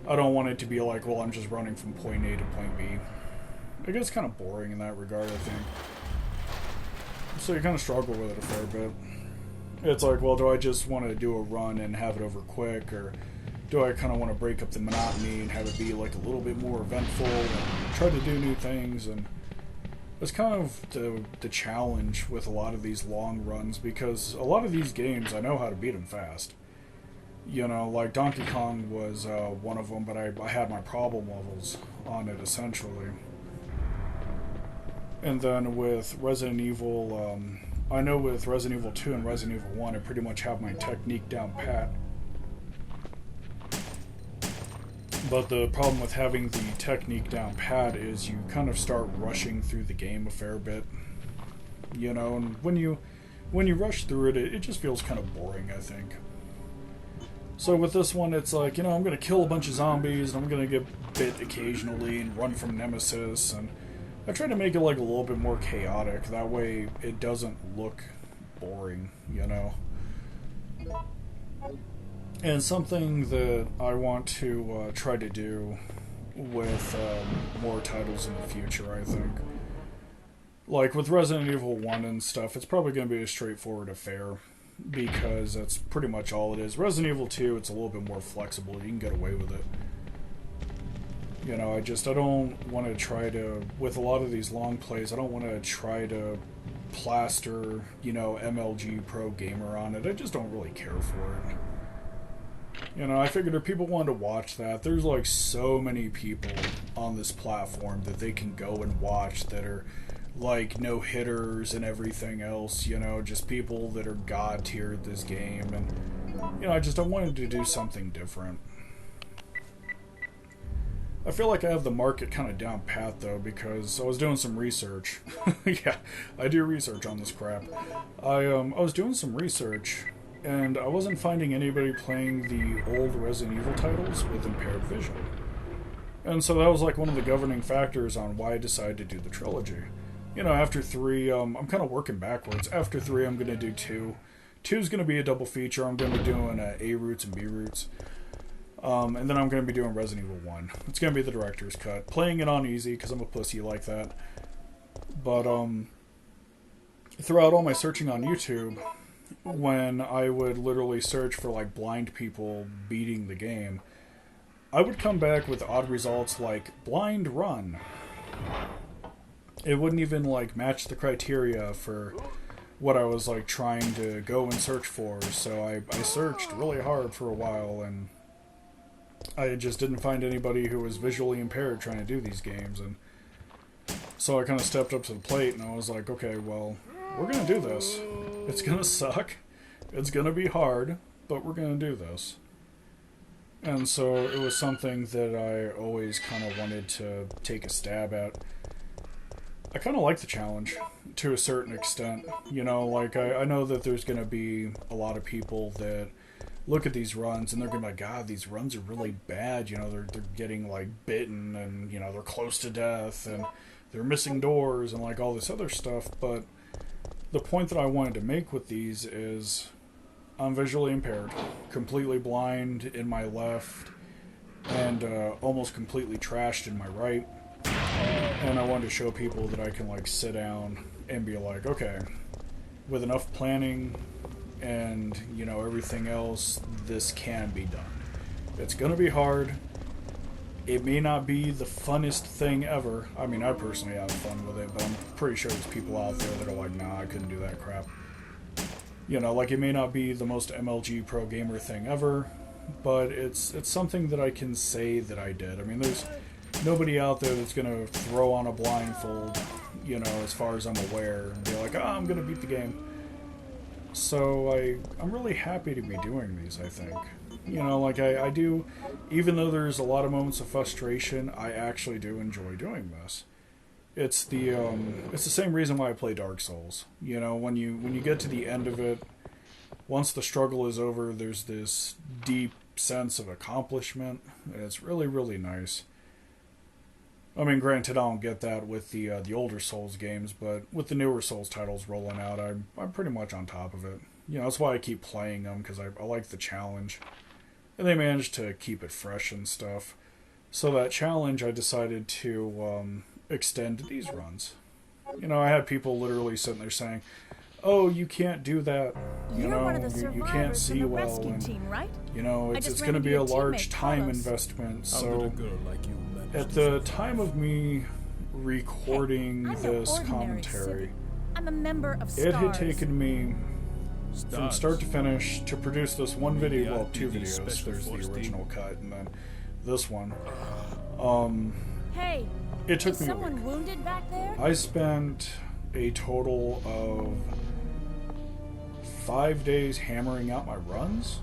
I don't want it to be like, well, I'm just running from point A to point B. It gets kind of boring in that regard, I think. So you kind of struggle with it a fair bit. It's like, well, do I just want to do a run and have it over quick, or do I kind of want to break up the monotony and have it be like a little bit more eventful and try to do new things? And it's kind of the challenge with a lot of these long runs, because a lot of these games I know how to beat them fast. You know, like Donkey Kong was one of them, but I had my problem levels on it essentially. And then with Resident Evil, I know with Resident Evil 2 and Resident Evil 1, I pretty much have my technique down pat. But the problem with having the technique down pat is you kind of start rushing through the game a fair bit. You know, and when you rush through it, it just feels kind of boring, I think. So with this one, it's like, you know, I'm going to kill a bunch of zombies, and I'm going to get bit occasionally and run from Nemesis, and I try to make it like a little bit more chaotic. That way it doesn't look boring, you know. And something that I want to try to do with more titles in the future, I think. Like with Resident Evil 1 and stuff, it's probably going to be a straightforward affair, because that's pretty much all it is. Resident Evil 2, it's a little bit more flexible. You can get away with it. You know, I don't want to try to, with a lot of these long plays, I don't want to try to plaster, you know, MLG Pro Gamer on it. I just don't really care for it. You know, I figured if people wanted to watch that, there's like so many people on this platform that they can go and watch that are like no hitters and everything else, you know, just people that are god tier at this game. And, you know, I wanted to do something different. I feel like I have the market kind of down pat, though, because I was doing some research. Yeah, I do research on this crap. I was doing some research, and I wasn't finding anybody playing the old Resident Evil titles with impaired vision. And so that was like one of the governing factors on why I decided to do the trilogy. You know, after 3, I'm kind of working backwards. After 3, I'm going to do 2. 2's going to be a double feature. I'm going to be doing A roots and B roots. And then I'm going to be doing Resident Evil 1. It's going to be the director's cut. Playing it on easy, because I'm a pussy like that. But, throughout all my searching on YouTube, when I would literally search for, like, blind people beating the game, I would come back with odd results like, blind run. It wouldn't even, like, match the criteria for what I was, like, trying to go and search for. So I searched really hard for a while, and I just didn't find anybody who was visually impaired trying to do these games. And so I kind of stepped up to the plate, and I was like, okay, well, we're going to do this. It's going to suck. It's going to be hard, but we're going to do this. And so it was something that I always kind of wanted to take a stab at. I kind of like the challenge to a certain extent. You know, like, I know that there's going to be a lot of people that look at these runs and they're going to be like, God, these runs are really bad. You know, they're getting, like, bitten, and, you know, they're close to death, and they're missing doors and, like, all this other stuff. But the point that I wanted to make with these is I'm visually impaired, completely blind in my left, and almost completely trashed in my right. And I wanted to show people that I can, like, sit down and be like, okay, with enough planning and, you know, everything else, this can be done. It's gonna be hard. It may not be the funnest thing ever. I mean, I personally have fun with it, but I'm pretty sure there's people out there that are like, nah, I couldn't do that crap. You know, like, it may not be the most MLG pro gamer thing ever, but it's something that I can say that I did. I mean, there's nobody out there that's gonna throw on a blindfold, you know, as far as I'm aware, and be like, oh, I'm gonna beat the game. So I'm really happy to be doing these, I think. You know, like, I do, even though there's a lot of moments of frustration, I actually do enjoy doing this. It's the same reason why I play Dark Souls. You know, when you get to the end of it, once the struggle is over, there's this deep sense of accomplishment. It's really, really nice. I mean, granted, I don't get that with the older Souls games, but with the newer Souls titles rolling out, I'm pretty much on top of it. You know, that's why I keep playing them, because I like the challenge. And they managed to keep it fresh and stuff. So that challenge, I decided to extend to these runs. You know, I had people literally sitting there saying, "Oh, you can't do that. You know, you can't see well, and team, right? you know, it's going to be a large time investment." So, at the time of me recording this commentary, I'm a member of Stars. it had taken me from start to finish to produce this one video. Well, two videos. There's the original cut, and then this one. Hey, it took me someone wounded back there? I spent a total of 5 days hammering out my runs,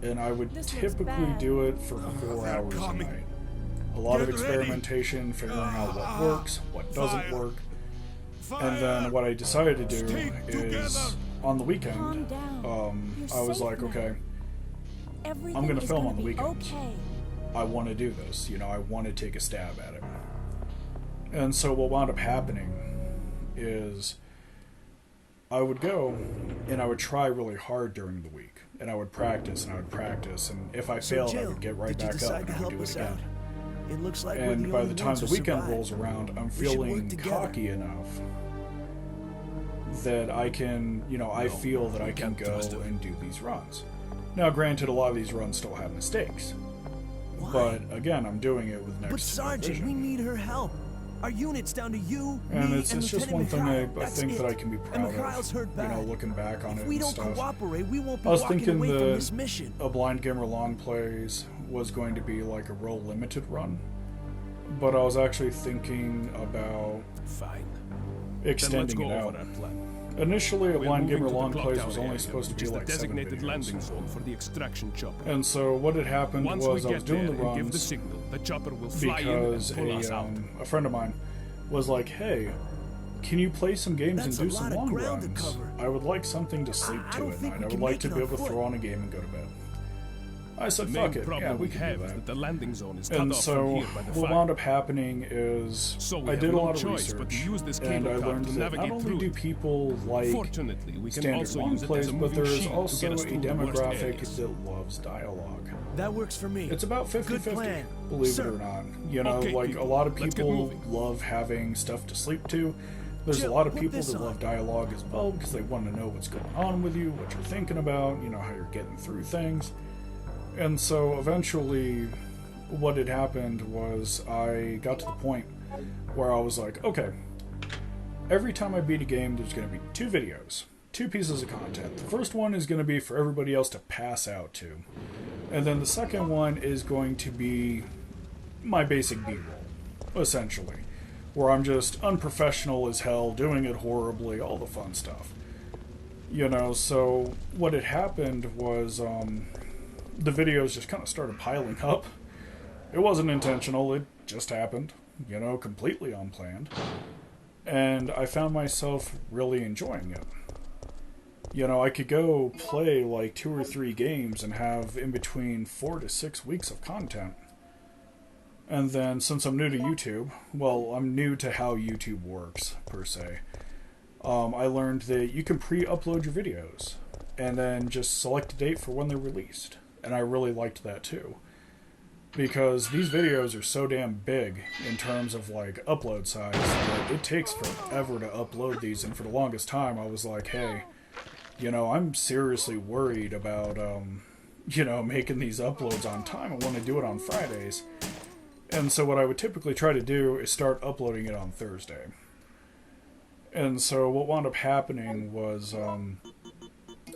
and I would typically do it for 4 hours a night. A lot of experimentation, figuring out what works, what doesn't work, and then what I decided to do is, on the weekend, I was like, okay, I'm going to film on the weekends. I want to do this, you know, I want to take a stab at it. And so what wound up happening is I would go and I would try really hard during the week, and I would practice and I would practice, and if I failed, I would get right back up and I would do it again. It looks like and by the time the weekend rolls around, I'm feeling cocky enough that I can, you know, I feel that I can go and do these runs. Now, granted, a lot of these runs still have mistakes. But again, I'm doing it with next to no Sergeant, vision. we need her help. Our unit's down to you, and me, it's and just one thing I think that I can be proud of, you know, looking back on it and stuff. If we don't cooperate, we won't be I was walking thinking away from that this mission. a Blind Gamer Longplays was going to be like a real limited run, but I was actually thinking about extending it out. Initially, a Blind Gamer Longplays was only supposed to be like 7 videos. For the extraction chopper. And so what had happened was I was doing the runs signal, the chopper will because a friend of mine was like, "Hey, can you play some games and do some long runs? I would like something to sleep to at night. I would like to be able to throw on a game and go to bed." I said, "Fuck it, yeah, we can do that." The landing zone is and so what wound up happening is I did a lot of research, and I learned that not only do people like standard long plays, but there's also a demographic that loves dialogue. That works for me. It's about 50-50, believe it or not. You know, like a lot of people love having stuff to sleep to. There's a lot of people that love dialogue as well because they want to know what's going on with you, what you're thinking about, you know, how you're getting through things. And so eventually what had happened was I got to the point where I was like, okay, every time I beat a game, there's going to be 2 videos, 2 pieces of content. The first one is going to be for everybody else to pass out to. And then the second one is going to be my basic B-roll, essentially, where I'm just unprofessional as hell, doing it horribly, all the fun stuff. You know, so what had happened was the videos just kind of started piling up. It wasn't intentional, it just happened, you know, completely unplanned. And I found myself really enjoying it. You know, I could go play like 2 or 3 games and have in between 4 to 6 weeks of content. And then, since I'm new to YouTube, well, I'm new to how YouTube works, per se, I learned that you can pre-upload your videos and then just select a date for when they're released. And I really liked that too, because these videos are so damn big in terms of like upload size that it takes forever to upload these. And for the longest time I was like, hey, you know, I'm seriously worried about you know, making these uploads on time. I want to do it on Fridays. And so what I would typically try to do is start uploading it on Thursday. And so what wound up happening was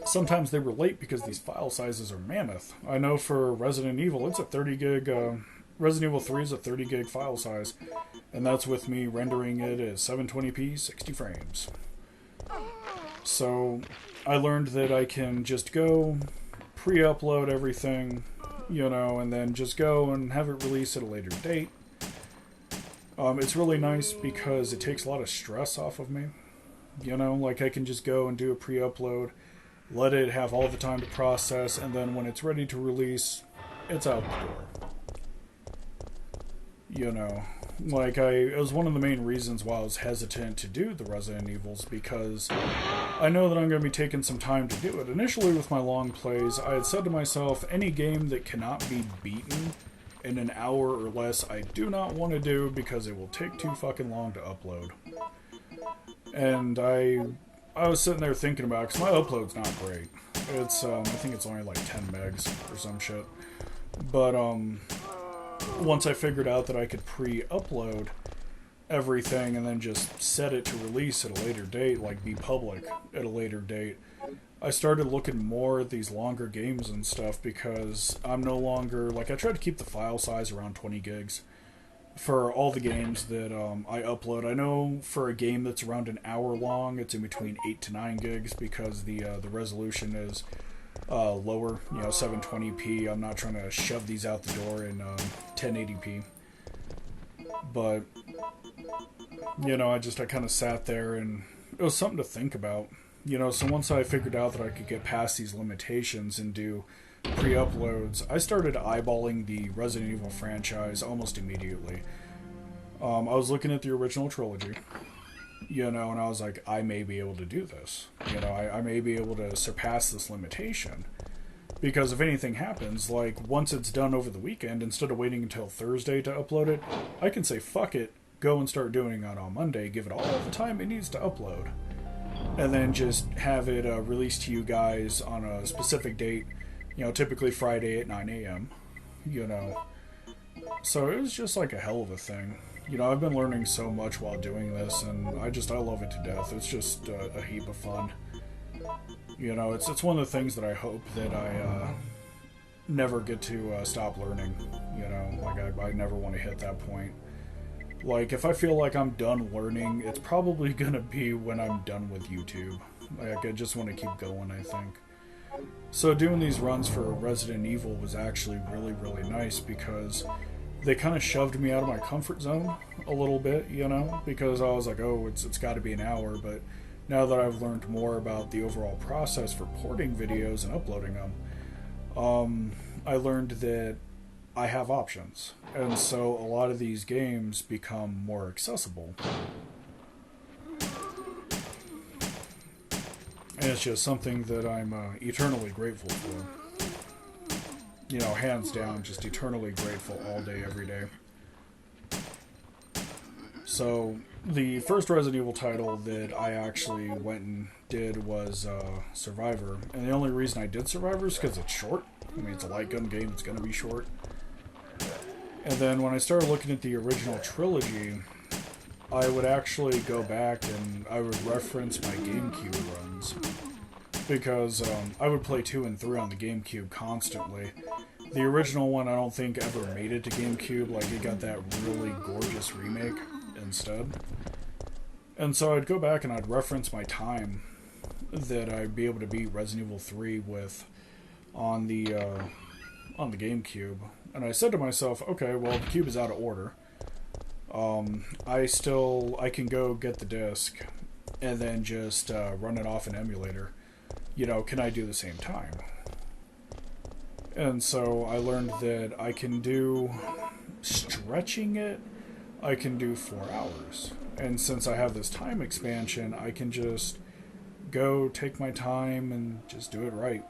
sometimes they were late because these file sizes are mammoth. I know for Resident Evil, it's a 30 gig, Resident Evil 3 is a 30 gig file size, and that's with me rendering it at 720p, 60 frames. So I learned that I can just go pre-upload everything, you know, and then just go and have it released at a later date. It's really nice because it takes a lot of stress off of me. You know, like I can just go and do a pre-upload, let it have all the time to process, and then when it's ready to release, it's out the door. You know, like, it was one of the main reasons why I was hesitant to do the Resident Evils, because I know that I'm going to be taking some time to do it. Initially with my long plays, I had said to myself, any game that cannot be beaten in an hour or less, I do not want to do, because it will take too fucking long to upload. And I was sitting there thinking about it, because my upload's not great. It's, I think it's only like 10 megs or some shit. But, once I figured out that I could pre-upload everything and then just set it to release at a later date, like be public at a later date, I started looking more at these longer games and stuff, because I'm no longer, like, I try to keep the file size around 20 gigs for all the games that I upload. I know for a game that's around an hour long, it's in between 8 to 9 gigs, because the resolution is lower, 720p. I'm not trying to shove these out the door in 1080p. But, I kind of sat there, and it was something to think about. So once I figured out that I could get past these limitations and do pre-uploads, I started eyeballing the Resident Evil franchise almost immediately. I was looking at the original trilogy, and I was like, I may be able to do this. I may be able to surpass this limitation. Because if anything happens, like, once it's done over the weekend, instead of waiting until Thursday to upload it, I can say, fuck it, go and start doing it on Monday, give it all the time it needs to upload, and then just have it released to you guys on a specific date, typically Friday at 9 a.m., So it was just like a hell of a thing. I've been learning so much while doing this, and I love it to death. It's just a heap of fun. It's one of the things that I hope that I never get to stop learning. Like, I never want to hit that point. Like, if I feel like I'm done learning, it's probably gonna be when I'm done with YouTube. Like, I just want to keep going, I think. So doing these runs for Resident Evil was actually really, really nice, because they kind of shoved me out of my comfort zone a little bit, because I was like, oh, it's got to be an hour, but now that I've learned more about the overall process for porting videos and uploading them, I learned that I have options, and so a lot of these games become more accessible. And it's just something that I'm eternally grateful for. Hands down, just eternally grateful all day, every day. So, the first Resident Evil title that I actually went and did was Survivor. And the only reason I did Survivor is because it's short. I mean, it's a light gun game, it's going to be short. And then when I started looking at the original trilogy, I would actually go back and I would reference my GameCube runs. Because I would play 2 and 3 on the GameCube constantly. The original one I don't think ever made it to GameCube, like it got that really gorgeous remake instead. And so I'd go back and I'd reference my time that I'd be able to beat Resident Evil 3 with on the GameCube. And I said to myself, okay, well, the cube is out of order. I can go get the disc and then just run it off an emulator. Can I do the same time? And so I learned that I can do, stretching it, I can do 4 hours. And since I have this time expansion, I can just go take my time and just do it right,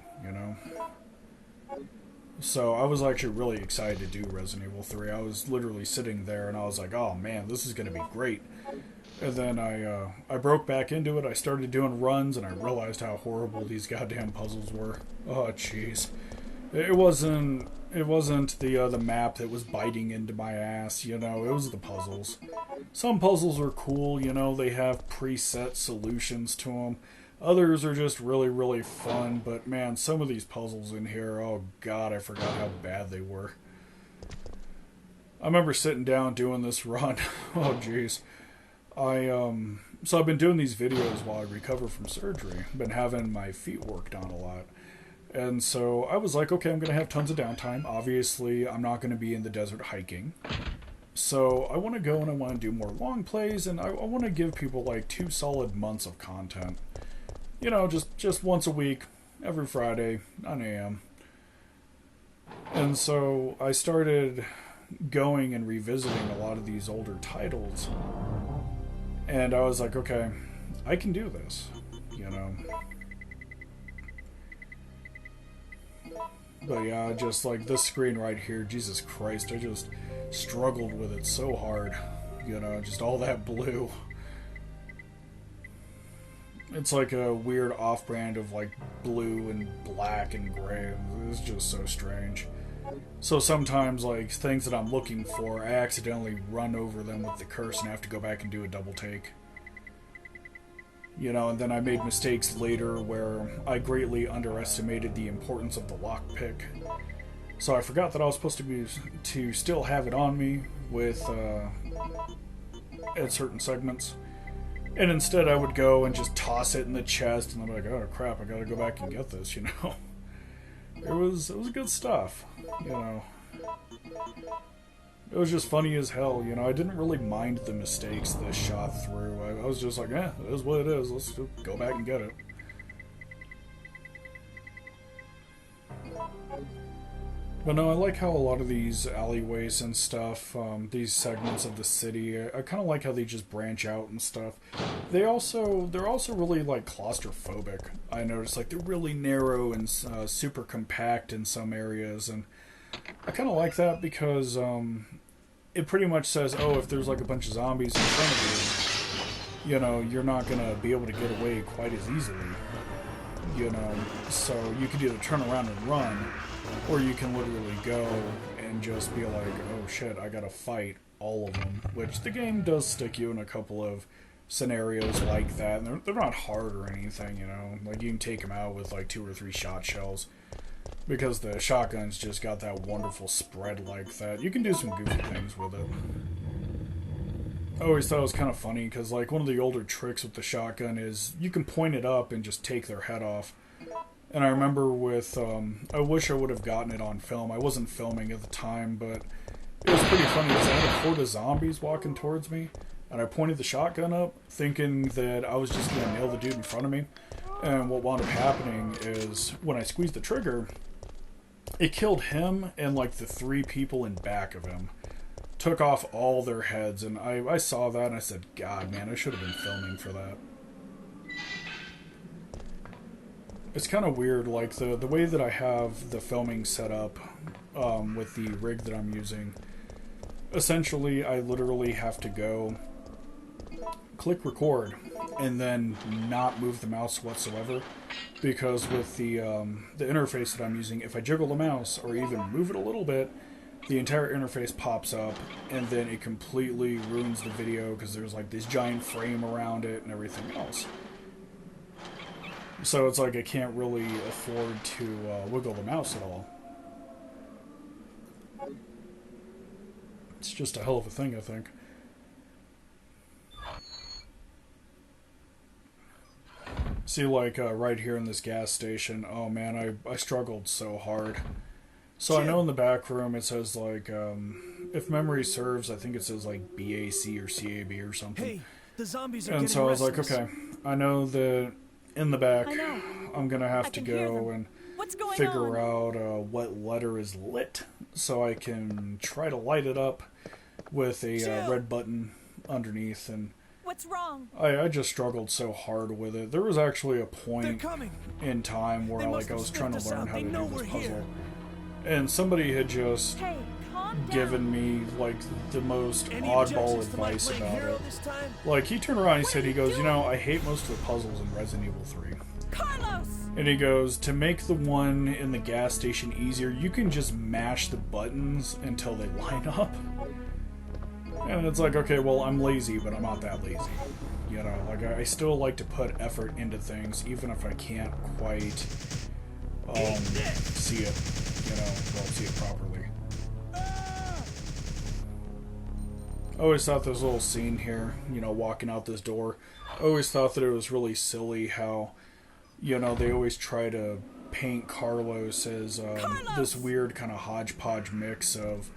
So I was actually really excited to do Resident Evil 3. I was literally sitting there and I was like, oh man, this is going to be great. And then I broke back into it. I started doing runs and I realized how horrible these goddamn puzzles were. Oh jeez. It wasn't the map that was biting into my ass, it was the puzzles. Some puzzles are cool, they have preset solutions to them. Others are just really, really fun, but man, some of these puzzles in here, oh god, I forgot how bad they were. I remember sitting down doing this run. Oh jeez. So I've been doing these videos while I recover from surgery. I've been having my feet worked on a lot. And so I was like, okay, I'm going to have tons of downtime. Obviously, I'm not going to be in the desert hiking. So I want to go and I want to do more long plays, and I want to give people like 2 solid months of content. Just once a week, every Friday, 9 a.m. And so I started going and revisiting a lot of these older titles. And I was like, okay, I can do this, you know. But yeah, just like this screen right here, Jesus Christ, I just struggled with it so hard. You know, just all that blue. It's like a weird off-brand of like blue and black and gray. It's just so strange. So sometimes like things that I'm looking for, I accidentally run over them with the cursor and have to go back and do a double take. You know, and then I made mistakes later where I greatly underestimated the importance of the lockpick. So I forgot that I was supposed to still have it on me with at certain segments. And instead I would go and just toss it in the chest, and I'm like, oh crap, I gotta go back and get this, you know. It was good stuff, you know. It was just funny as hell, you know. I didn't really mind the mistakes that shot through. I was just like, it is what it is. Let's go back and get it. But no, I like how a lot of these alleyways and stuff, these segments of the city, I kind of like how they just branch out and stuff. They're also really like claustrophobic. I noticed like they're really narrow and super compact in some areas, and I kind of like that because it pretty much says, oh, if there's like a bunch of zombies in front of you, you know, you're not gonna be able to get away quite as easily. You know, so you could either turn around and run, or you can literally go and just be like, oh shit, I gotta fight all of them. Which the game does stick you in a couple of scenarios like that. And they're not hard or anything, you know. Like, you can take them out with like 2 or 3 shot shells. Because the shotgun's just got that wonderful spread like that. You can do some goofy things with it. I always thought it was kind of funny, because like one of the older tricks with the shotgun is you can point it up and just take their head off. And I remember with, I wish I would have gotten it on film. I wasn't filming at the time, but it was pretty funny because I had a horde of zombies walking towards me, and I pointed the shotgun up, thinking that I was just going to nail the dude in front of me. And what wound up happening is, when I squeezed the trigger, it killed him and like the 3 people in back of him. Took off all their heads, and I saw that and I said, God, man, I should have been filming for that. It's kind of weird, like the way that I have the filming set up with the rig that I'm using. Essentially, I literally have to go click record and then not move the mouse whatsoever, because with the interface that I'm using, if I jiggle the mouse or even move it a little bit, the entire interface pops up, and then it completely ruins the video because there's like this giant frame around it and everything else. So it's like I can't really afford to wiggle the mouse at all. It's just a hell of a thing, I think. See, like right here in this gas station, oh man, I struggled so hard. So I know in the back room it says like, if memory serves, I think it says like BAC or CAB or something. Hey, the zombies are and getting so I was like, restless. okay, I know that in the back I know. I'm gonna have I to can hear go them. and What's going figure on? out what letter is lit, so I can try to light it up with a Chill. red button underneath. And What's wrong? I just struggled so hard with it. There was actually a They're point coming. in time where They must like I have was trying to sniffed us learn out. how They to know do this we're puzzle, here. and somebody had just Hey, calm down. given me like the most Any oddball objections to my advice playing about hero it. this time? Like, he turned around and he What said, are he you goes, you know, doing? I hate most of the puzzles in Resident Evil 3. Carlos! And he goes, to make the one in the gas station easier, you can just mash the buttons until they line up. And it's like, okay, well, I'm lazy, but I'm not that lazy. You know, like, I still like to put effort into things, even if I can't quite see it, you know, well, see it properly. I always thought this little scene here, you know, walking out this door, I always thought that it was really silly how, you know, they always try to paint Carlos as this weird kind of hodgepodge mix of,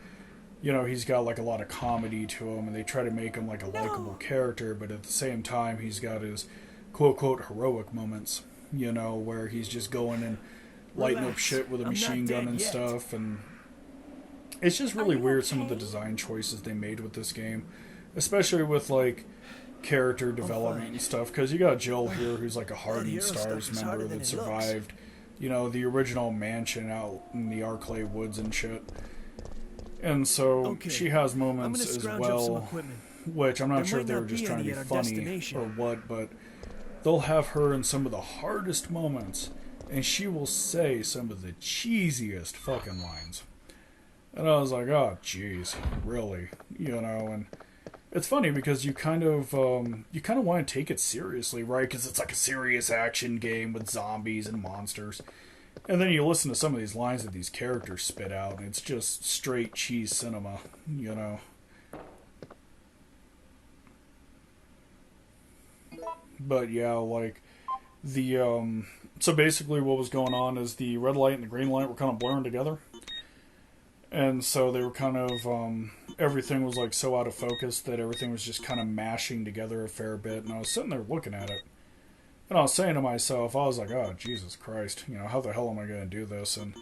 you know, he's got like a lot of comedy to him, and they try to make him like a likable character, but at the same time he's got his quote-unquote heroic moments, you know, where he's just going and lighting up Relax. shit with a I'm machine not gun dead and yet. stuff, and it's just really Are you weird some of the okay? design choices they made with this game, especially with like character development fine. and stuff. Because you got Jill here, who's like a hardened hero Stars stuff is harder member than that it looks. survived, you know, the original mansion out in the Arclay Woods and shit. And so Okay, she has I'm moments gonna as scrounge up some well, equipment. which I'm not There sure might if they were not just be trying to any be at our funny destination. or what, but they'll have her in some of the hardest moments, and she will say some of the cheesiest fucking lines. And I was like, oh, jeez, really? You know, and it's funny because you kind of want to take it seriously, right? Because it's like a serious action game with zombies and monsters. And then you listen to some of these lines that these characters spit out, and it's just straight cheese cinema, you know. But yeah, like the so basically what was going on is the red light and the green light were kind of blurring together. And so they were kind of everything was like so out of focus that everything was just kind of mashing together a fair bit, and I was sitting there looking at it. And I was saying to myself, I was like, oh, Jesus Christ, you know, how the hell am I going to do this? And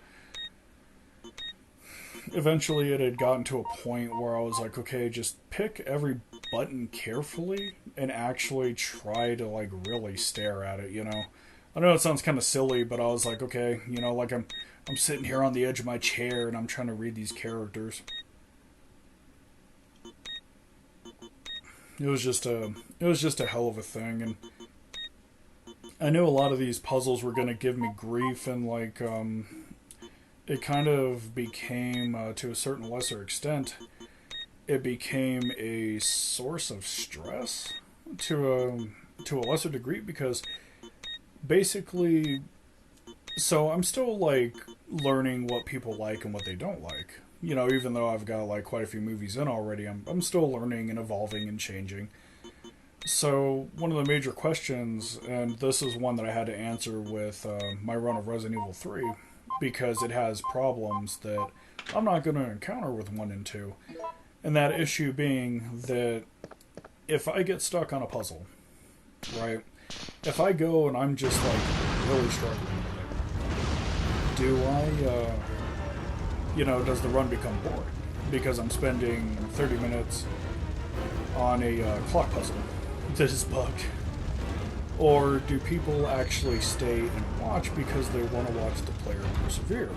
eventually it had gotten to a point where I was like, okay, just pick every button carefully and actually try to, like, really stare at it, you know? I know it sounds kind of silly, but I was like, okay, you know, like I'm sitting here on the edge of my chair and I'm trying to read these characters. It was just a hell of a thing, and I knew a lot of these puzzles were going to give me grief, and like it kind of became to a certain lesser extent, it became a source of stress to a lesser degree, because basically, so I'm still like learning what people like and what they don't like. You know, even though I've got like quite a few movies in already, I'm still learning and evolving and changing. So one of the major questions, and this is one that I had to answer with my run of Resident Evil 3, because it has problems that I'm not going to encounter with 1 and 2. And that issue being that if I get stuck on a puzzle, right, if I go and I'm just like really struggling with it, do I, you know, does the run become boring? Because I'm spending 30 minutes on a clock puzzle that is bugged. Or do people actually stay and watch because they want to watch the player persevere?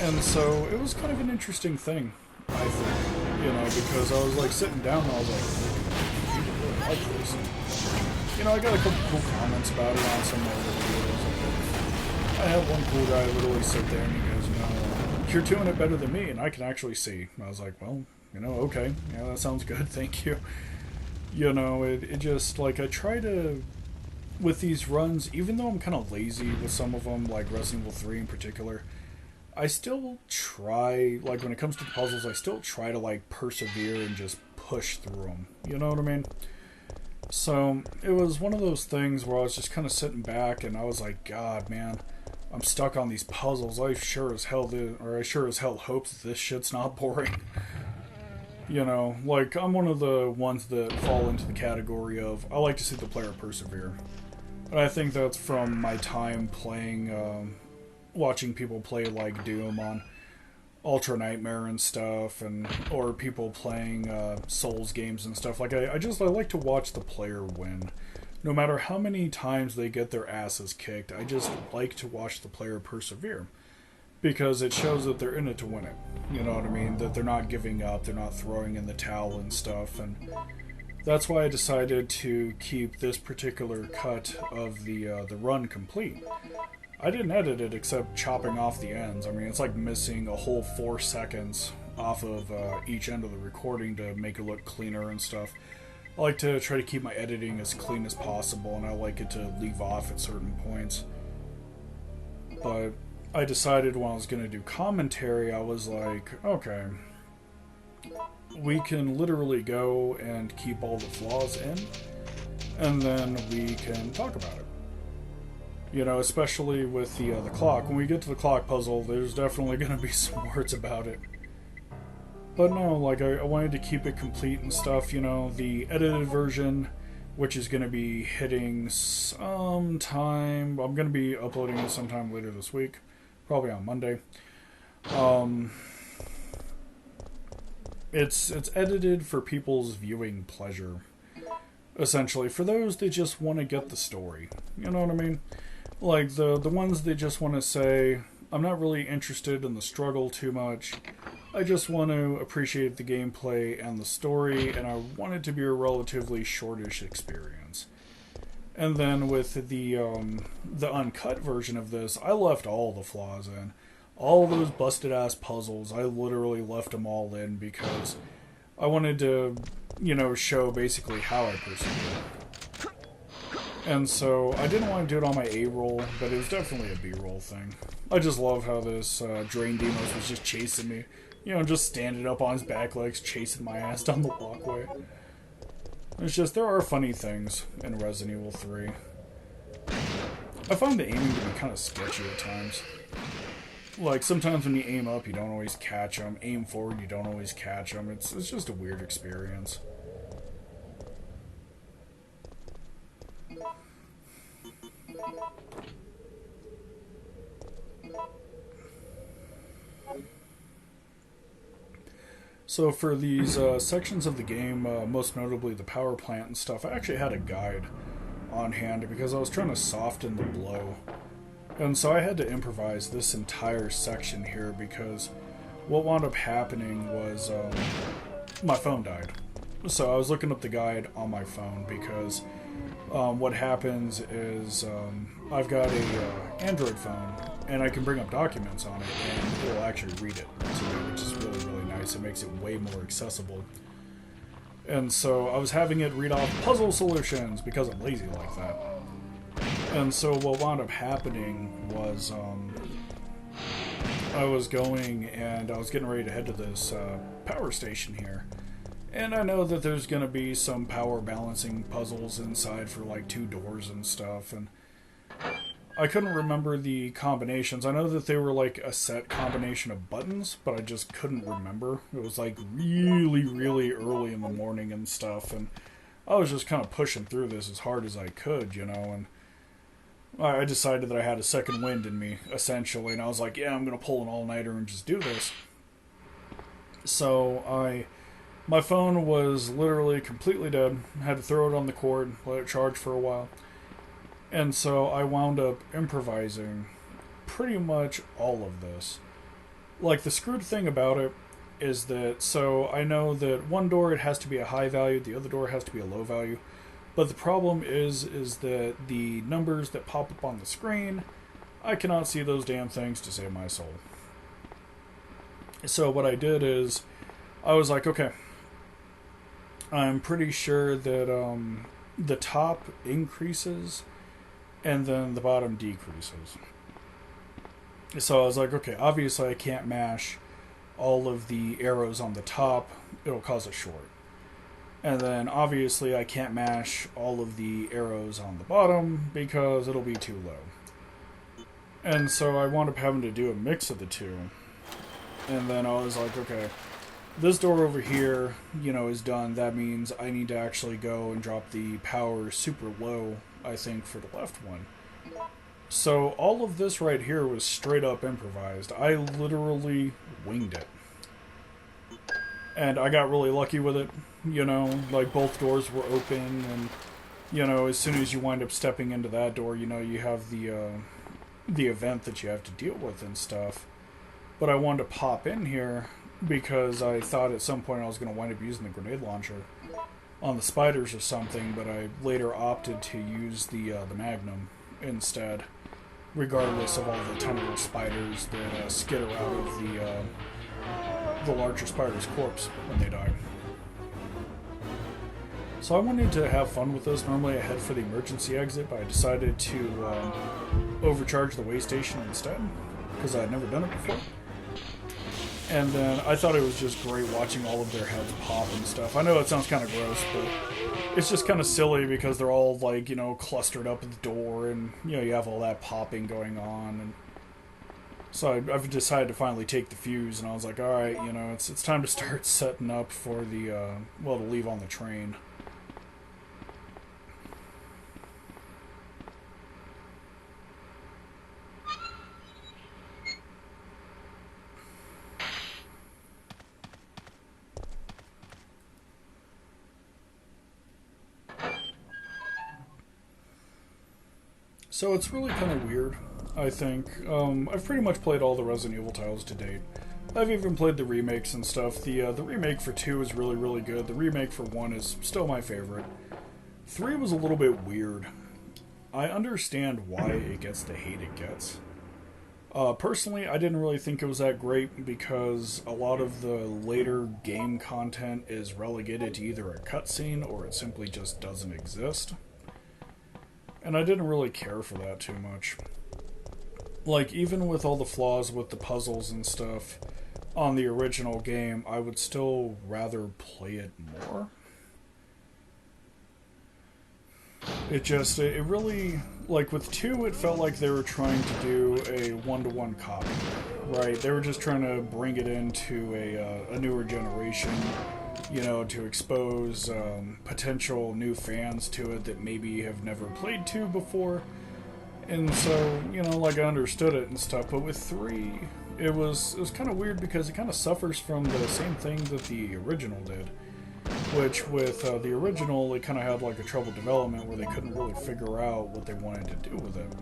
And so it was kind of an interesting thing, I think, you know, because I was like sitting down and I was like, people really like this. You know, I got a couple cool comments about it on some of the videos. I had one cool guy literally sit there and he goes, you know, you're doing it better than me and I can actually see. And I was like, well, you know, okay, yeah, that sounds good, thank you. You know, it just, like, I try to, with these runs, even though I'm kind of lazy with some of them, like Resident Evil 3 in particular, I still try, like, when it comes to the puzzles, I still try to, like, persevere and just push through them. You know what I mean? So, it was one of those things where I was just kind of sitting back and I was like, God, man, I'm stuck on these puzzles. I sure as hell hope that this shit's not boring. You know, like, I'm one of the ones that fall into the category of, I like to see the player persevere. And I think that's from my time playing, watching people play, like, Doom on Ultra Nightmare and stuff, and or people playing Souls games and stuff. Like, I like to watch the player win. No matter how many times they get their asses kicked, I just like to watch the player persevere. Because it shows that they're in it to win it. You know what I mean? That they're not giving up, they're not throwing in the towel and stuff. And that's why I decided to keep this particular cut of the run complete. I didn't edit it except chopping off the ends. I mean, it's like missing a whole 4 seconds off of each end of the recording to make it look cleaner and stuff. I like to try to keep my editing as clean as possible, and I like it to leave off at certain points. But I decided when I was going to do commentary, I was like, okay, we can literally go and keep all the flaws in, and then we can talk about it. You know, especially with the clock. When we get to the clock puzzle, there's definitely going to be some words about it. But no, like, I wanted to keep it complete and stuff, you know. The edited version which is going to be hitting sometime. I'm going to be uploading this sometime later this week, probably on Monday. It's edited for people's viewing pleasure, essentially, for those that just want to get the story. You know what I mean? Like the ones that just want to say, I'm not really interested in the struggle too much. I just want to appreciate the gameplay and the story, and I want it to be a relatively shortish experience. And then with the uncut version of this, I left all the flaws in. All those busted ass puzzles, I literally left them all in because I wanted to, show basically how I perceive it. And so I didn't want to do it on my A roll, but it was definitely a B roll thing. I just love how this Drain Demos was just chasing me. Just standing up on his back legs, chasing my ass down the walkway. It's just, there are funny things in Resident Evil 3. I find the aiming to be kind of sketchy at times. Like, sometimes when you aim up, you don't always catch them. Aim forward, you don't always catch them. It's just a weird experience. So for these sections of the game, most notably the power plant and stuff, I actually had a guide on hand because I was trying to soften the blow. And so I had to improvise this entire section here because what wound up happening was my phone died. So I was looking up the guide on my phone because what happens is I've got a Android phone and I can bring up documents on it and it will actually read it to me, which is really, really nice. It makes it way more accessible. And so I was having it read off puzzle solutions because I'm lazy like that. And so what wound up happening was I was going and I was getting ready to head to this power station here. And I know that there's going to be some power balancing puzzles inside for like 2 doors and stuff. And I couldn't remember the combinations. I know that they were like a set combination of buttons, but I just couldn't remember. It was like really, really early in the morning and stuff. And I was just kind of pushing through this as hard as I could, and I decided that I had a second wind in me, essentially, and I was like, yeah, I'm going to pull an all-nighter and just do this. So my phone was literally completely dead. I had to throw it on the cord, let it charge for a while. And so I wound up improvising pretty much all of this. Like, the screwed thing about it is that, so I know that one door it has to be a high value, the other door has to be a low value. But the problem is that the numbers that pop up on the screen, I cannot see those damn things to save my soul. So what I did is, I was like, okay, I'm pretty sure that the top increases and then the bottom decreases. So I was like, okay, obviously I can't mash all of the arrows on the top, it'll cause a short. And then obviously I can't mash all of the arrows on the bottom because it'll be too low. And so I wound up having to do a mix of the two. And then I was like, okay, this door over here, is done. That means I need to actually go and drop the power super low, I think, for the left one. So all of this right here was straight up improvised. I literally winged it. And I got really lucky with it. Like both doors were open, and as soon as you wind up stepping into that door, you have the event that you have to deal with and stuff. But I wanted to pop in here because I thought at some point I was going to wind up using the grenade launcher on the spiders or something, but I later opted to use the Magnum instead, regardless of all the tentacle spiders that skitter out of the larger spider's corpse when they die. So I wanted to have fun with this. Normally I head for the emergency exit, but I decided to overcharge the way station instead, because I had never done it before. And then I thought it was just great watching all of their heads pop and stuff. I know it sounds kind of gross, but it's just kind of silly because they're all like, clustered up at the door, and you have all that popping going on. And so I've decided to finally take the fuse, and I was like, all right, it's time to start setting up for the to leave on the train. So it's really kind of weird, I think. I've pretty much played all the Resident Evil titles to date. I've even played the remakes and stuff. The remake for 2 is really, really good. The remake for 1 is still my favorite. 3 was a little bit weird. I understand why it gets the hate it gets. Personally, I didn't really think it was that great because a lot of the later game content is relegated to either a cutscene or it simply just doesn't exist. And I didn't really care for that too much. Like, even with all the flaws with the puzzles and stuff on the original game, I would still rather play it more. It really, like with 2, it felt like they were trying to do a one-to-one copy, right? They were just trying to bring it into a newer generation, you know, to expose potential new fans to it that maybe have never played 2 before. And so, you know, like I understood it and stuff, but with 3, it was kind of weird because it kind of suffers from the same thing that the original did. Which, with the original, they kind of had like a troubled development where they couldn't really figure out what they wanted to do with it.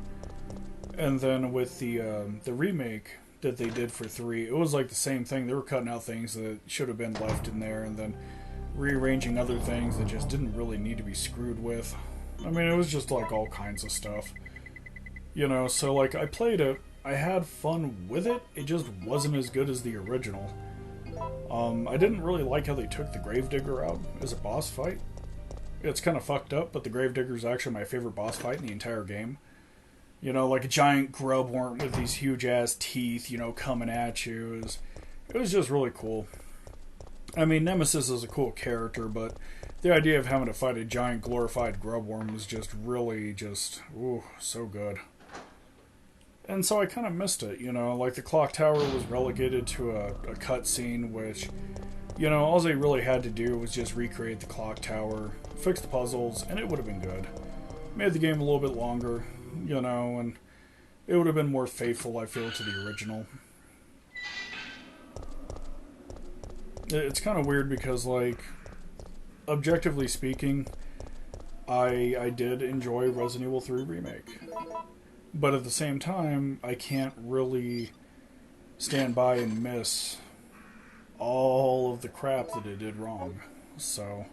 And then with the remake that they did for 3, it was like the same thing. They were cutting out things that should have been left in there and then rearranging other things that just didn't really need to be screwed with. I mean, it was just like all kinds of stuff. You know, so like I played it, I had fun with it, it just wasn't as good as the original. I didn't really like how they took the Gravedigger out as a boss fight. It's kind of fucked up, but the Gravedigger is actually my favorite boss fight in the entire game. You know, like a giant grub worm with these huge-ass teeth, you know, coming at you. It was just really cool. I mean, Nemesis is a cool character, but the idea of having to fight a giant glorified grub worm was just really ooh, so good. And so I kind of missed it, you know, like the clock tower was relegated to a cutscene, which, you know, all they really had to do was just recreate the clock tower, fix the puzzles, and it would have been good. Made the game a little bit longer, you know, and it would have been more faithful, I feel, to the original. It's kind of weird because, like, objectively speaking, I did enjoy Resident Evil 3 Remake. But at the same time, I can't really stand by and miss all of the crap that it did wrong. So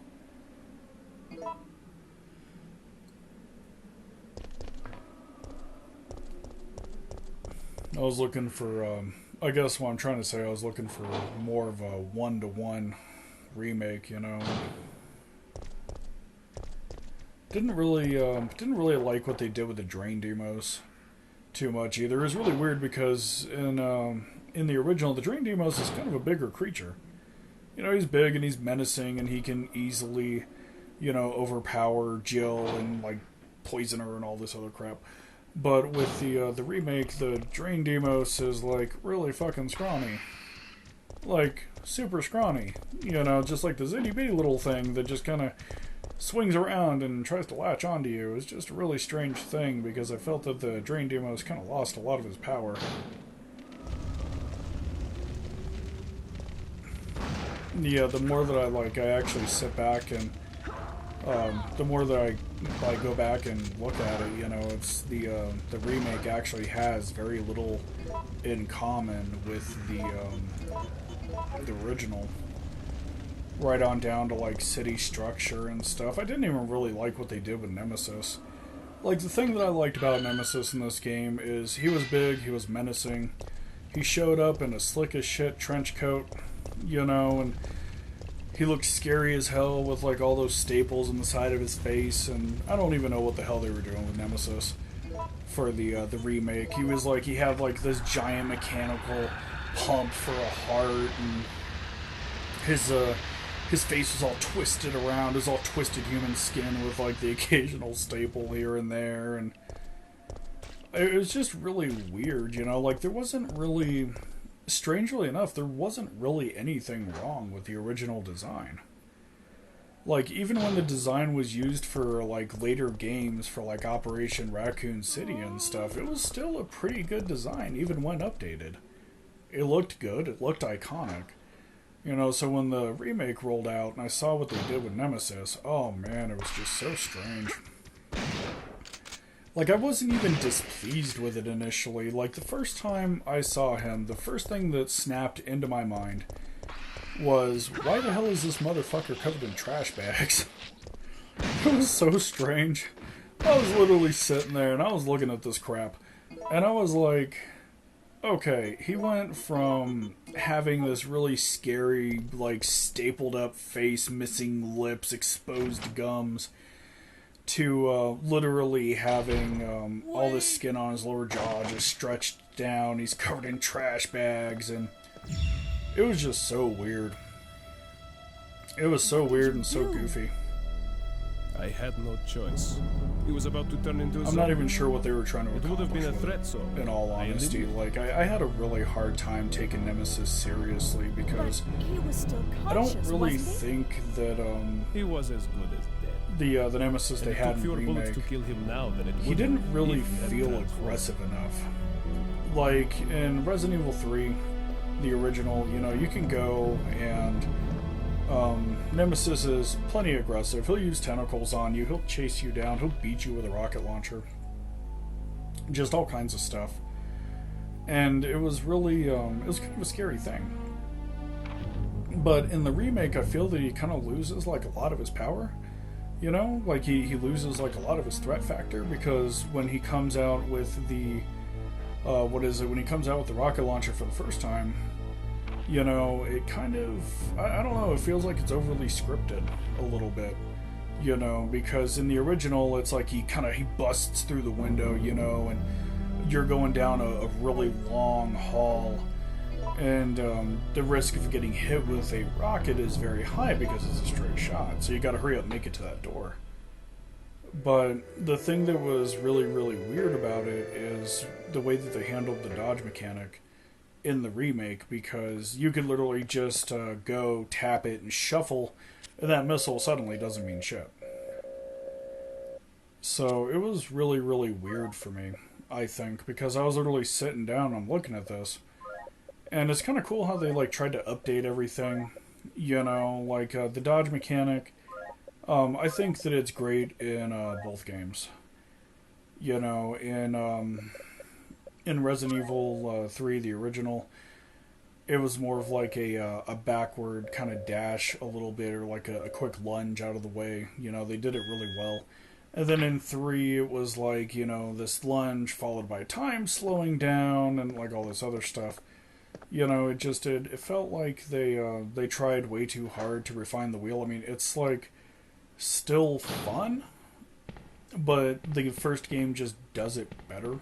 I was looking for, I guess what I'm trying to say, I was looking for more of a one-to-one remake, you know. Didn't really like what they did with the drain demos too much either. It was really weird because in the original, the Drain Demos is kind of a bigger creature. You know, he's big and he's menacing and he can easily, you know, overpower Jill and like poison her and all this other crap. But with the remake, the Drain Demos is like really fucking scrawny, like super scrawny. You know, just like this itty bitty little thing that just kind of swings around and tries to latch onto you. Is just a really strange thing because I felt that the Drain Demos kind of lost a lot of his power. Yeah, the more that I actually sit back and the more that I go back and look at it, you know, it's the remake actually has very little in common with the original. Right on down to like city structure and stuff. I didn't even really like what they did with Nemesis. Like, the thing that I liked about Nemesis in this game is he was big, he was menacing. He showed up in a slick as shit trench coat, you know, and he looked scary as hell with like all those staples on the side of his face, and I don't even know what the hell they were doing with Nemesis for the remake. He was like, he had like this giant mechanical pump for a heart, and his face was all twisted around, his all twisted human skin with like the occasional staple here and there, and it was just really weird, you know, like there wasn't really, strangely enough, there wasn't really anything wrong with the original design. Like, even when the design was used for like later games for like Operation Raccoon City and stuff, it was still a pretty good design, even when updated. It looked good, it looked iconic. You know, so when the remake rolled out and I saw what they did with Nemesis, oh man, it was just so strange. Like, I wasn't even displeased with it initially. Like, the first time I saw him, the first thing that snapped into my mind was, why the hell is this motherfucker covered in trash bags? It was so strange. I was literally sitting there and I was looking at this crap. And I was like, okay, he went from having this really scary, like, stapled up face, missing lips, exposed gums, to literally having all this skin on his lower jaw just stretched down. He's covered in trash bags, and it was just so weird. It was so weird and so goofy. I had no choice. He was about to turn into a I'm not even sure what they were trying to It accomplish. would have been a threat, so In all honesty, like, I had a really hard time taking Nemesis seriously because But he was still I don't conscious, really wasn't he? think that he was as good as dead. the Nemesis they It had took in fewer bullets remake, to kill him now than it he would didn't have really if he had feel transformed. aggressive enough. Like in Resident Evil 3, the original, you know, you can go and Nemesis is plenty aggressive. He'll use tentacles on you. He'll chase you down. He'll beat you with a rocket launcher. Just all kinds of stuff. And it was really, it was kind of a scary thing. But in the remake, I feel that he kind of loses, like, a lot of his power. You know? Like, he loses, like, a lot of his threat factor, because when he comes out with the, when he comes out with the rocket launcher for the first time, you know, it kind of, I don't know, it feels like it's overly scripted a little bit, you know, because in the original, it's like he busts through the window, you know, and you're going down a really long hall, and the risk of getting hit with a rocket is very high because it's a straight shot, so you gotta hurry up and make it to that door. But the thing that was really, really weird about it is the way that they handled the dodge mechanic in the remake, because you could literally just go tap it and shuffle, and that missile suddenly doesn't mean shit. So it was really, really weird for me, I think, because I was literally sitting down and I'm looking at this, and it's kind of cool how they like tried to update everything, you know, like the dodge mechanic. I think that it's great in both games. You know, in Resident Evil 3, the original, it was more of like a backward kind of dash a little bit, or like a quick lunge out of the way. You know, they did it really well. And then in 3, it was like, you know, this lunge followed by time slowing down and like all this other stuff. You know, it felt like they tried way too hard to refine the wheel. I mean, it's like still fun, but the first game just does it better.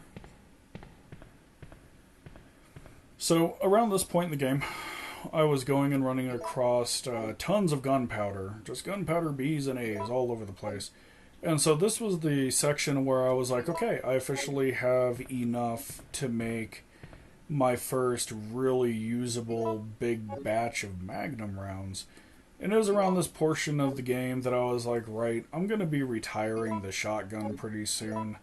So, around this point in the game, I was going and running across tons of gunpowder. Just gunpowder B's and A's all over the place. And so this was the section where I was like, okay, I officially have enough to make my first really usable big batch of Magnum rounds. And it was around this portion of the game that I was like, right, I'm going to be retiring the shotgun pretty soon.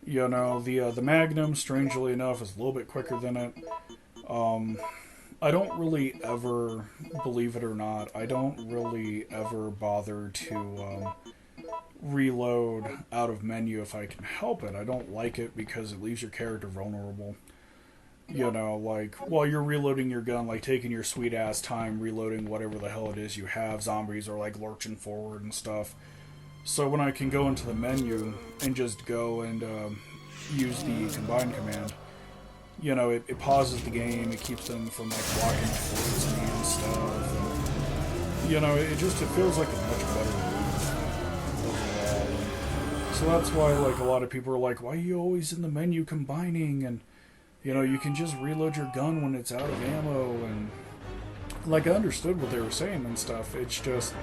You know, the Magnum, strangely enough, is a little bit quicker than it. I don't really ever, believe it or not, I don't really ever bother to reload out of menu if I can help it. I don't like it because it leaves your character vulnerable. You know, like, while you're reloading your gun, like, taking your sweet-ass time reloading whatever the hell it is you have, zombies are, like, lurching forward and stuff. So when I can go into the menu and just go and use the combine command, you know, it pauses the game, it keeps them from, like, walking towards me and stuff. And, you know, it feels like a much better move overall. So that's why, like, a lot of people are like, why are you always in the menu combining? And, you know, you can just reload your gun when it's out of ammo. And, like, I understood what they were saying and stuff. It's just,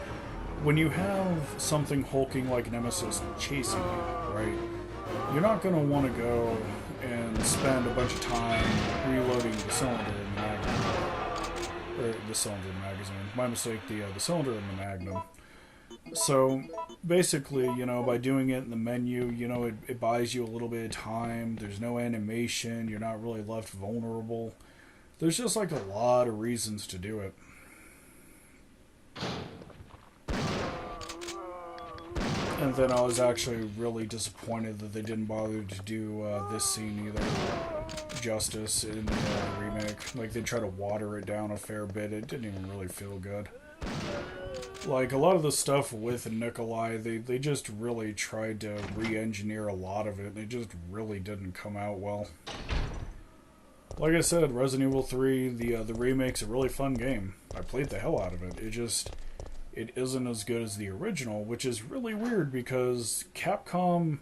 when you have something hulking like Nemesis chasing you, right, you're not going to want to go and spend a bunch of time reloading the cylinder in the Magnum. Or the cylinder in the magazine. My mistake, the cylinder in the Magnum. So, basically, you know, by doing it in the menu, you know, it buys you a little bit of time. There's no animation. You're not really left vulnerable. There's just, like, a lot of reasons to do it. And And then I was actually really disappointed that they didn't bother to do this scene either justice in the remake. Like, they try to water it down a fair bit. It didn't even really feel good. Like, a lot of the stuff with Nikolai, they just really tried to re-engineer a lot of it, and it just really didn't come out well. Like I said, Resident Evil 3, the remake's a really fun game. I played the hell out of it. It isn't as good as the original, which is really weird because Capcom,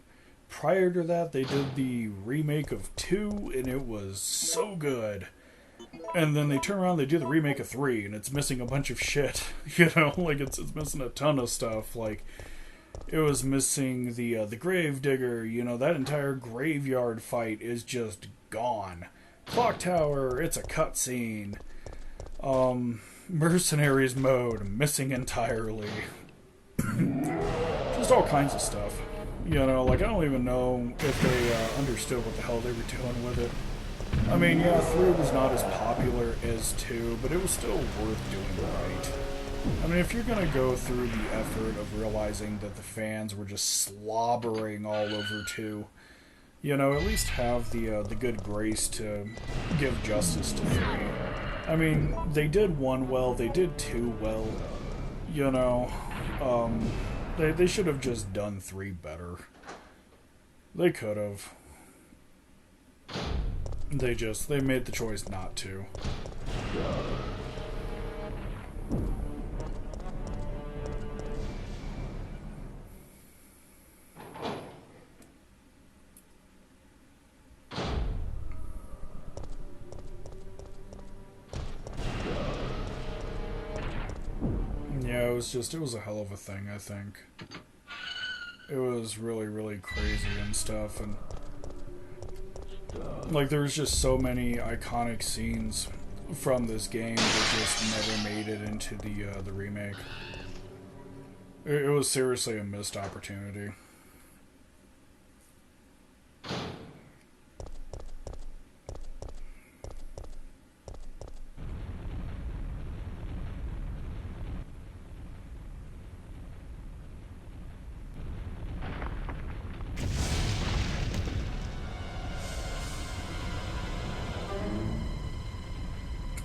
prior to that, they did the remake of 2, and it was so good. And then they turn around, they do the remake of 3, and it's missing a bunch of shit. You know, like, it's missing a ton of stuff. Like, it was missing the grave digger, you know, that entire graveyard fight is just gone. Clock tower, it's a cutscene. Mercenaries mode, missing entirely. Just all kinds of stuff. You know, like, I don't even know if they understood what the hell they were doing with it. I mean, yeah, 3 was not as popular as 2, but it was still worth doing right. I mean, if you're gonna go through the effort of realizing that the fans were just slobbering all over 2, you know, at least have the good grace to give justice to 3. I mean, they did 1 well, they did 2 well, you know, they should have just done 3 better. They could have. They made the choice not to. Yeah, it was a hell of a thing, I think. It was really, really crazy and stuff, and like, there was just so many iconic scenes from this game that just never made it into the remake. It was seriously a missed opportunity.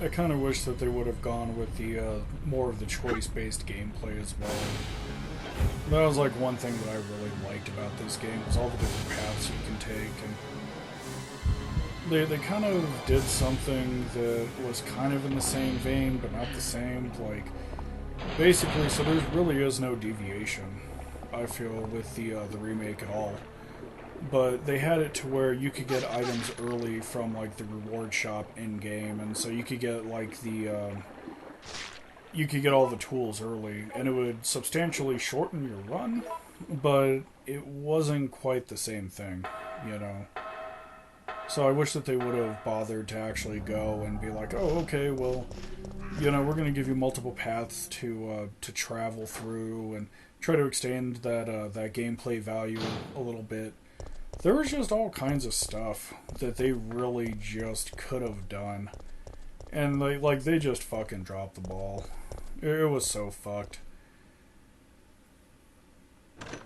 I kind of wish that they would have gone with the more of the choice-based gameplay as well. That was like one thing that I really liked about this game, was all the different paths you can take, and they kind of did something that was kind of in the same vein, but not the same. Like, basically, so there really is no deviation, I feel, with the remake at all. But they had it to where you could get items early from, like, the reward shop in-game, and so you could get, like, you could get all the tools early, and it would substantially shorten your run, but it wasn't quite the same thing, you know? So I wish that they would have bothered to actually go and be like, oh, okay, well, you know, we're going to give you multiple paths to travel through, and try to extend that gameplay value a little bit. There was just all kinds of stuff that they really just could have done. And they just fucking dropped the ball. It was so fucked.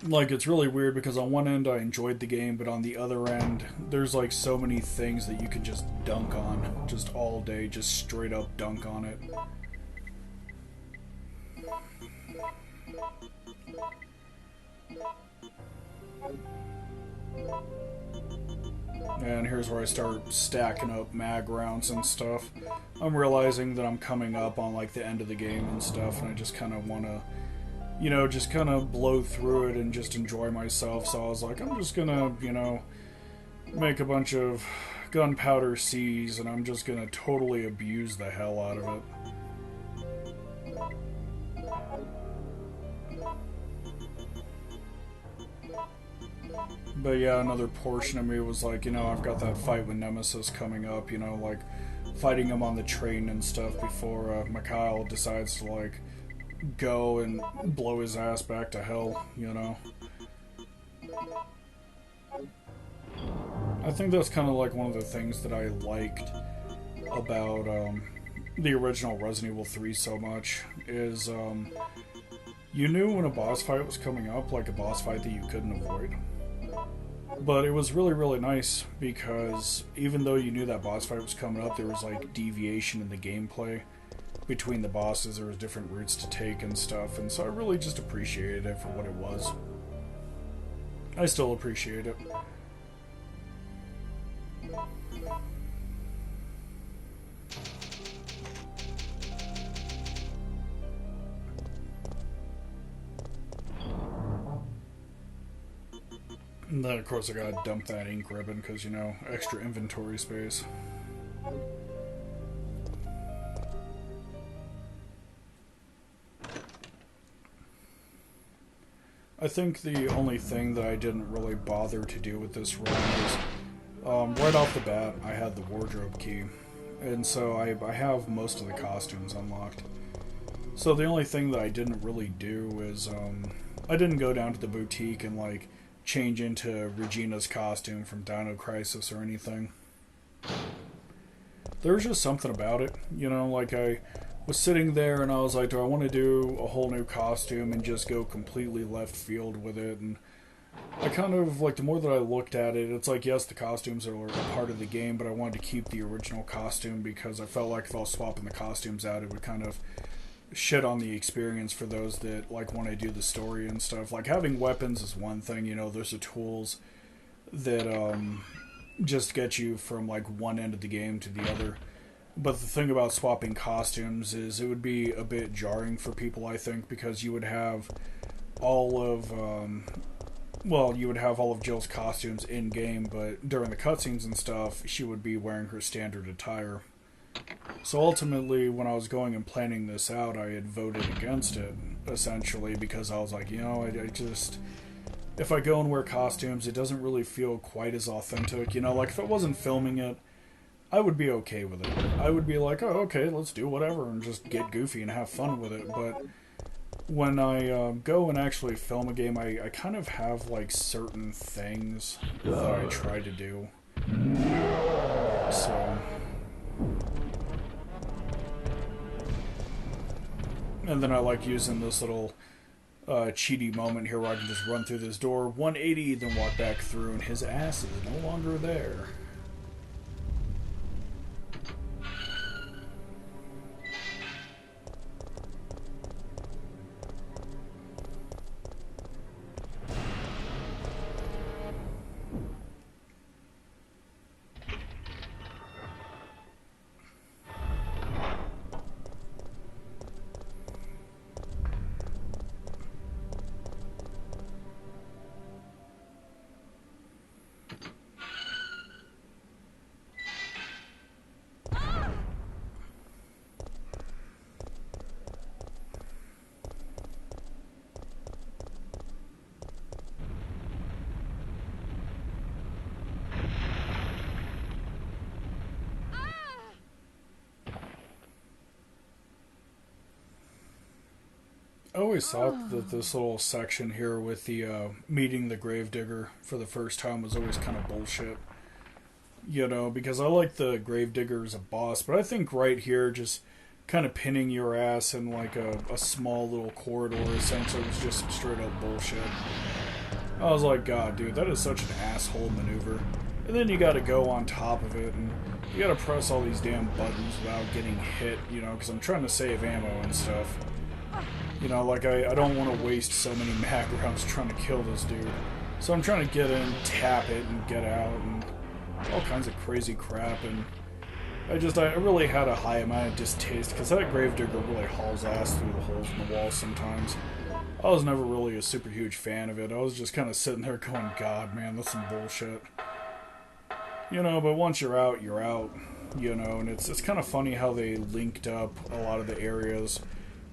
Like, it's really weird because on one end I enjoyed the game, but on the other end, there's like so many things that you can just dunk on. Just all day, just straight up dunk on it. And here's where I start stacking up mag rounds and stuff. I'm realizing that I'm coming up on like the end of the game and stuff, and I just kind of want to, you know, just kind of blow through it and just enjoy myself. So I was like, I'm just gonna, you know, make a bunch of gunpowder C's, and I'm just gonna totally abuse the hell out of it. But yeah, another portion of me was like, you know, I've got that fight with Nemesis coming up, you know, like fighting him on the train and stuff before Mikhail decides to like go and blow his ass back to hell, you know. I think that's kind of like one of the things that I liked about the original Resident Evil 3 so much is you knew when a boss fight was coming up, like a boss fight that you couldn't avoid. But it was really, really nice because even though you knew that boss fight was coming up, there was like deviation in the gameplay between the bosses. There was different routes to take and stuff, and so I really just appreciated it for what it was. I still appreciate it. And then, of course, I gotta dump that ink ribbon because, you know, extra inventory space. I think the only thing that I didn't really bother to do with this run is, right off the bat, I had the wardrobe key. And so I have most of the costumes unlocked. So the only thing that I didn't really do is, I didn't go down to the boutique and, like, change into Regina's costume from Dino Crisis or anything. There's just something about it, you know, like I was sitting there and I was like, do I want to do a whole new costume and just go completely left field with it? And I kind of, like, the more that I looked at it, it's like, yes, the costumes are a part of the game, but I wanted to keep the original costume because I felt like if I was swapping the costumes out, it would kind of shit on the experience for those that, like, want to do the story and stuff. Like, having weapons is one thing, you know, there's the tools that just get you from, like, one end of the game to the other. But the thing about swapping costumes is it would be a bit jarring for people, I think, because you would have all of, you would have all of Jill's costumes in-game, but during the cutscenes and stuff, she would be wearing her standard attire. So ultimately, when I was going and planning this out, I had voted against it, essentially, because I was like, you know, I just... If I go and wear costumes, it doesn't really feel quite as authentic. You know, like, if I wasn't filming it, I would be okay with it. I would be like, oh, okay, let's do whatever and just get goofy and have fun with it. But when I go and actually film a game, I kind of have, like, certain things that I try to do. So... And then I like using this little cheaty moment here where I can just run through this door 180, then walk back through, and his ass is no longer there. I always thought that this little section here with the meeting the gravedigger for the first time was always kind of bullshit. You know, because I like the gravedigger as a boss, but I think right here, just kind of pinning your ass in like a small little corridor essentially was just straight up bullshit. I was like, God, dude, that is such an asshole maneuver. And then you gotta go on top of it, and you gotta press all these damn buttons without getting hit, you know, because I'm trying to save ammo and stuff. You know, like, I don't want to waste so many mag rounds trying to kill this dude. So I'm trying to get in, tap it, and get out, and all kinds of crazy crap, and I really had a high amount of distaste, because that gravedigger really hauls ass through the holes in the wall sometimes. I was never really a super huge fan of it. I was just kind of sitting there going, God, man, that's some bullshit. You know, but once you're out, you know, and it's kind of funny how they linked up a lot of the areas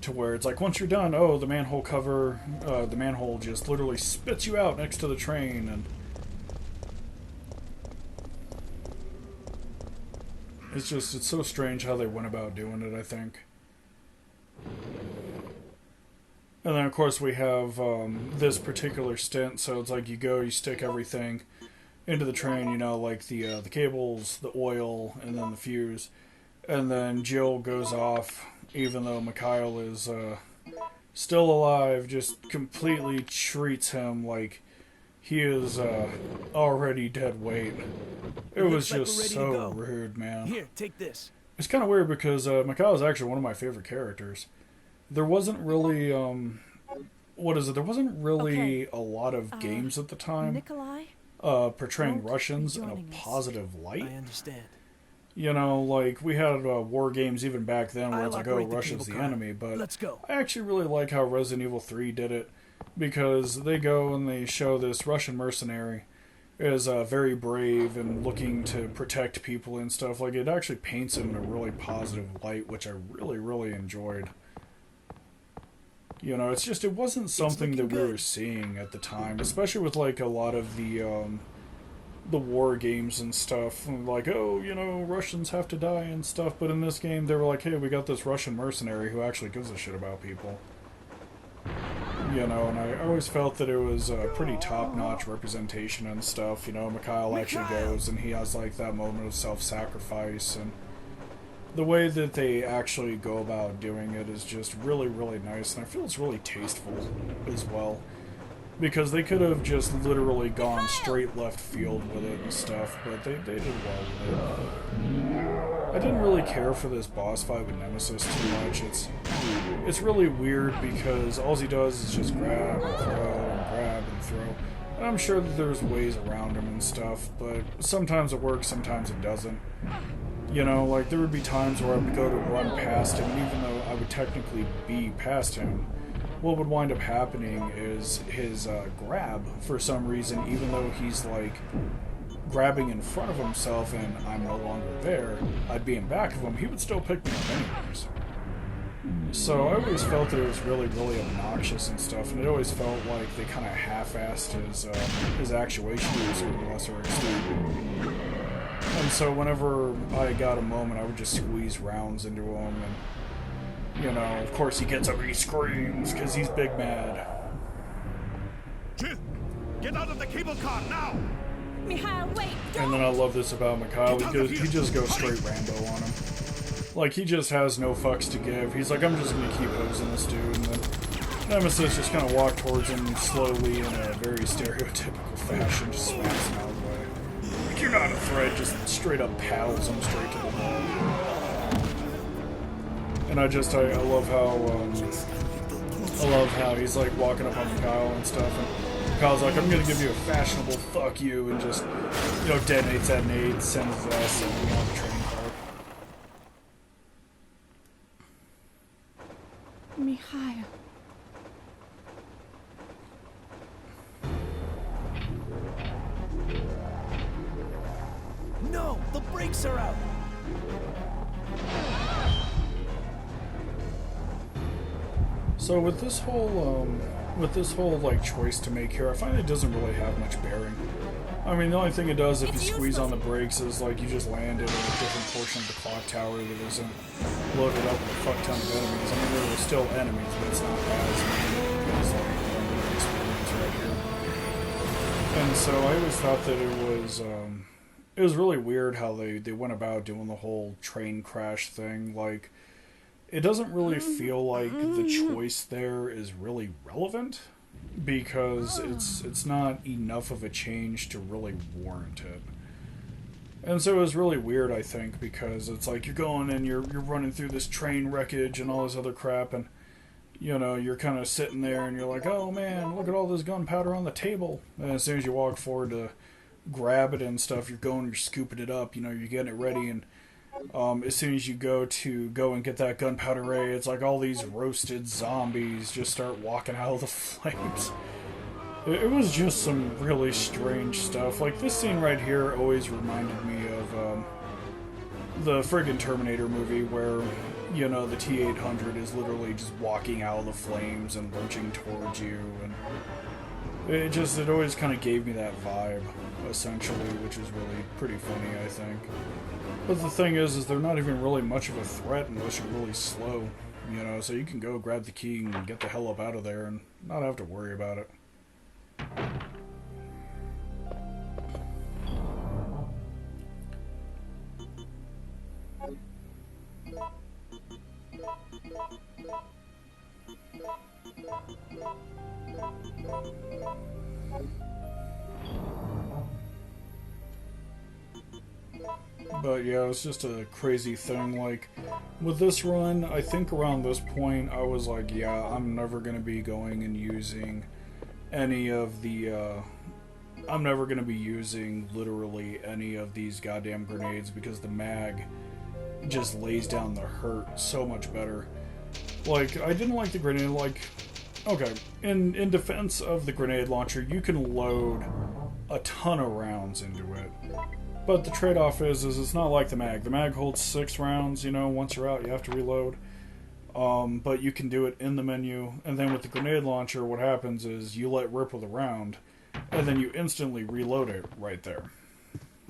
to where it's like, once you're done, oh, the manhole cover, the manhole just literally spits you out next to the train, and it's so strange how they went about doing it, I think. And then, of course, we have this particular stint, so it's like you stick everything into the train, you know, like the cables, the oil, and then the fuse. And then Jill goes off, even though Mikhail is still alive, just completely treats him like he is already dead weight. It was Looks like just we're ready to so go. rude, man. Here, take this. It's kind of weird because Mikhail is actually one of my favorite characters. There wasn't really, what is it? There wasn't really Okay. a lot of games at the time Nikolai? portraying won't be Russians in a joining us. positive light. I understand. You know, like, we had war games even back then where I'll it's like, oh, operate the Russia's the cable car. enemy, but Let's go. I actually really like how Resident Evil 3 did it, because they go and they show this Russian mercenary is very brave and looking to protect people and stuff. Like, it actually paints him in a really positive light, which I really, really enjoyed. You know, it's just, it wasn't something that we were seeing at the time, especially with, like, a lot of the war games and stuff. Like, oh, you know, Russians have to die and stuff, but in this game, they were like, hey, we got this Russian mercenary who actually gives a shit about people. You know, and I always felt that it was a pretty top-notch representation and stuff. You know, Mikhail actually goes and he has, like, that moment of self-sacrifice, and the way that they actually go about doing it is just really, really nice, and I feel it's really tasteful as well. Because they could have just literally gone straight left field with it and stuff, but they did well with it. I didn't really care for this boss fight with Nemesis too much. It's really weird because all he does is just grab and throw and grab and throw. And I'm sure that there's ways around him and stuff, but sometimes it works, sometimes it doesn't. You know, like, there would be times where I would go to run past him, and even though I would technically be past him, what would wind up happening is his grab, for some reason, even though he's, like, grabbing in front of himself and I'm no longer there, I'd be in back of him, he would still pick me up anyways. So I always felt that it was really, really obnoxious and stuff, and it always felt like they kind of half-assed his actuation to a certain lesser extent. And so whenever I got a moment, I would just squeeze rounds into him, and, you know, of course he gets up and he screams, because he's big mad. Jill, get out of the cable car now! Mikhail, wait! Don't! And then I love this about Mikhail, he just goes straight Rambo on him. Like, he just has no fucks to give. He's like, I'm just gonna keep hosing this dude, and then Nemesis just kind of walked towards him slowly in a very stereotypical fashion, just slaps him out of the way. Like, you're not a threat, just straight up paddles him straight to the wall. And I love how he's like walking up on Kyle and stuff, and Kyle's like, I'm gonna give you a fashionable fuck you, and just, you know, detonates that nade, sends his ass on the training park. Mikhail. No, the brakes are out! So with this whole like choice to make here, I find it doesn't really have much bearing. I mean, the only thing it does if you squeeze on the brakes is like you just land in a different portion of the clock tower that isn't loaded up with a fuck ton of enemies. I mean, there are still enemies, but it's not as as like the experience right here. And so I always thought that it was really weird how they went about doing the whole train crash thing. Like, it doesn't really feel like the choice there is really relevant, because it's not enough of a change to really warrant it. And so it was really weird, I think, because it's like you're going and you're running through this train wreckage and all this other crap, and, you know, you're kind of sitting there and you're like, oh man, look at all this gunpowder on the table. And as soon as you walk forward to grab it and stuff, you're scooping it up, you know, you're getting it ready, and as soon as you go and get that gunpowder ray, it's like all these roasted zombies just start walking out of the flames. It was just some really strange stuff. Like, this scene right here always reminded me of the friggin' Terminator movie where, you know, the T-800 is literally just walking out of the flames and lurching towards you, and it always kind of gave me that vibe, essentially, which is really pretty funny, I think. But the thing is they're not even really much of a threat unless you're really slow, you know, so you can go grab the key and get the hell up out of there and not have to worry about it. But yeah, it was just a crazy thing. Like, with this run, I think around this point, I was like, yeah, I'm never going to be going and using any of the, I'm never going to be using literally any of these goddamn grenades because the mag just lays down the hurt so much better. Like, I didn't like the grenade, like, okay, in defense of the grenade launcher, you can load a ton of rounds into it. But the trade-off is it's not like the mag. The mag holds 6 rounds, you know, once you're out you have to reload. But you can do it in the menu. And then with the grenade launcher, what happens is you let rip with a round, and then you instantly reload it right there.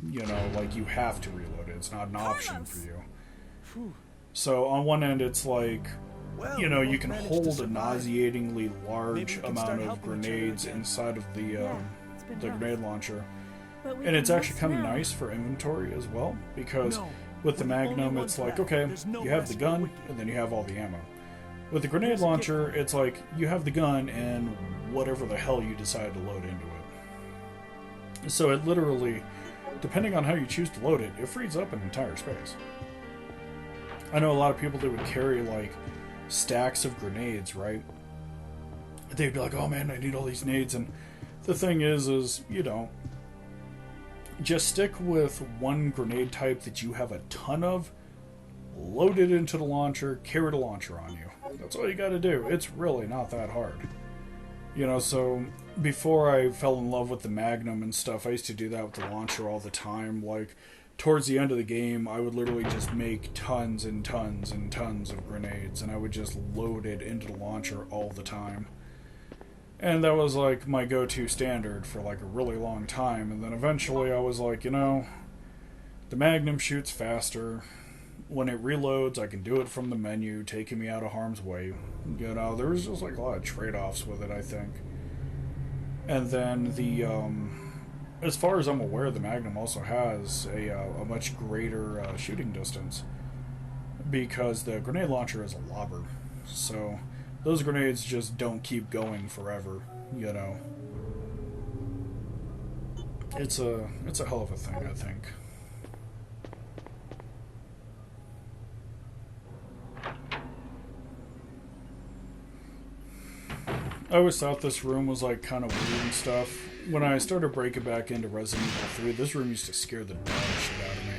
You know, like you have to reload it. It's not an option for you. So on one end it's like, you know, you can hold a nauseatingly large amount of grenades inside of the grenade launcher. And it's actually kind of nice for inventory as well, because with the Magnum, it's like, okay, you have the gun, and then you have all the ammo. With the grenade launcher, it's like, you have the gun, and whatever the hell you decide to load into it. So it literally, depending on how you choose to load it, it frees up an entire space. I know a lot of people that would carry, like, stacks of grenades, right? They'd be like, oh man, I need all these nades, and the thing is, you don't. Just stick with one grenade type that you have a ton of, load it into the launcher, carry the launcher on you. That's all you gotta do. It's really not that hard. You know, so before I fell in love with the Magnum and stuff, I used to do that with the launcher all the time. Like, towards the end of the game, I would literally just make tons and tons and tons of grenades, and I would just load it into the launcher all the time. And that was like my go-to standard for like a really long time. And then eventually I was like, you know, the Magnum shoots faster. When it reloads, I can do it from the menu, taking me out of harm's way. You know, there was just like a lot of trade-offs with it, I think. And then the, as far as I'm aware, the Magnum also has a much greater shooting distance, because the grenade launcher is a lobber. So those grenades just don't keep going forever, you know. It's a hell of a thing, I think. I always thought this room was like kind of weird and stuff. When I started breaking back into Resident Evil 3, this room used to scare the dog shit out of me.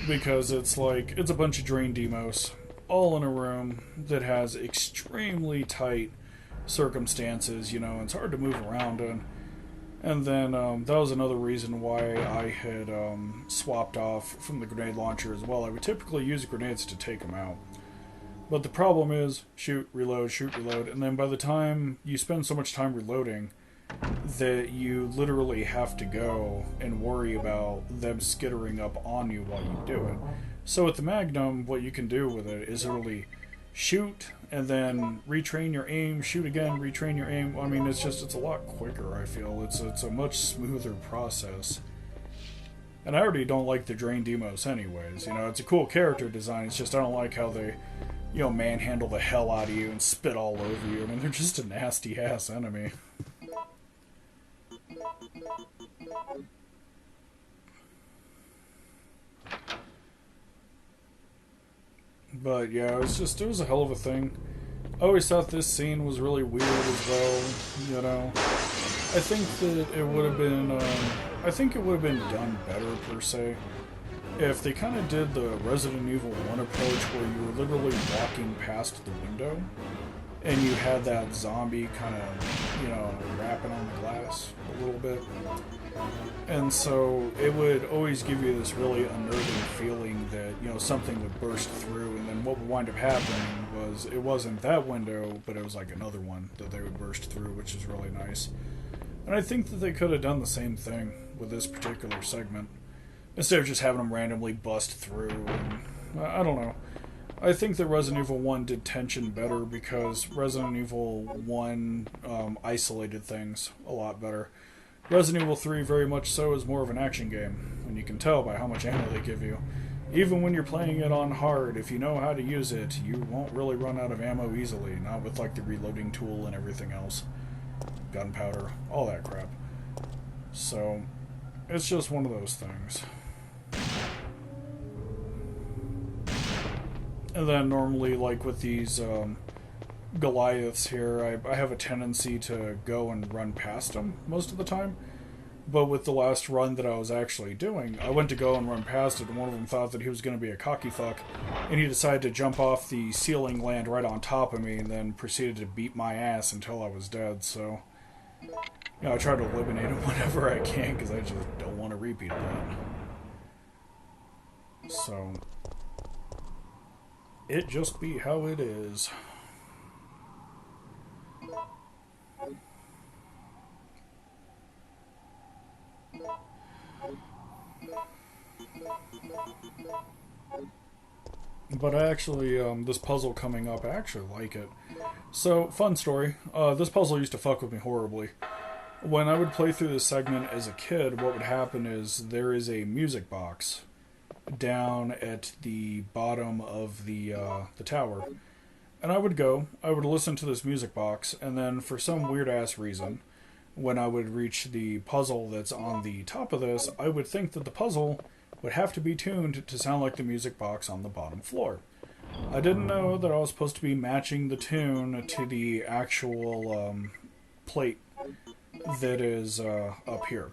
Because it's like, it's a bunch of drain demos all in a room that has extremely tight circumstances, you know, and it's hard to move around in. And then that was another reason why I had swapped off from the grenade launcher as well. I would typically use grenades to take them out. But the problem is, shoot, reload, and then by the time you spend so much time reloading that you literally have to go and worry about them skittering up on you while you do it. So with the Magnum, what you can do with it is literally shoot and then retrain your aim, shoot again, retrain your aim. I mean, it's a lot quicker, I feel. It's a much smoother process. And I already don't like the drain demos anyways. You know, it's a cool character design, it's just I don't like how they, you know, manhandle the hell out of you and spit all over you. I mean, they're just a nasty-ass enemy. But yeah, it was a hell of a thing. I always thought this scene was really weird as well, you know. I think that it would have been, done better, per se, if they kind of did the Resident Evil 1 approach where you were literally walking past the window and you had that zombie kind of, you know, rapping on the glass a little bit. And so it would always give you this really unnerving feeling that, you know, something would burst through, and then what would wind up happening was it wasn't that window, but it was like another one that they would burst through, which is really nice. And I think that they could have done the same thing with this particular segment, instead of just having them randomly bust through. And, I don't know. I think that Resident Evil 1 did tension better because Resident Evil 1 isolated things a lot better. Resident Evil 3 very much so is more of an action game, and you can tell by how much ammo they give you. even when you're playing it on hard, if you know how to use it, you won't really run out of ammo easily, not with like the reloading tool and everything else. Gunpowder, all that crap. So, it's just one of those things. And then normally, like with these Goliaths here, I have a tendency to go and run past them most of the time. But with the last run that I was actually doing, I went to go and run past it, and one of them thought that he was going to be a cocky fuck, and he decided to jump off the ceiling, land right on top of me, and then proceeded to beat my ass until I was dead. So, you know, I try to eliminate him whenever I can, because I just don't want to repeat that. So, it just be how it is. But I actually, this puzzle coming up, I actually like it. So, fun story. This puzzle used to fuck with me horribly. When I would play through this segment as a kid, what would happen is there is a music box down at the bottom of the tower. And I would listen to this music box, and then for some weird-ass reason, when I would reach the puzzle that's on the top of this, I would think that the puzzle would have to be tuned to sound like the music box on the bottom floor. I didn't know that I was supposed to be matching the tune to the actual plate that is up here.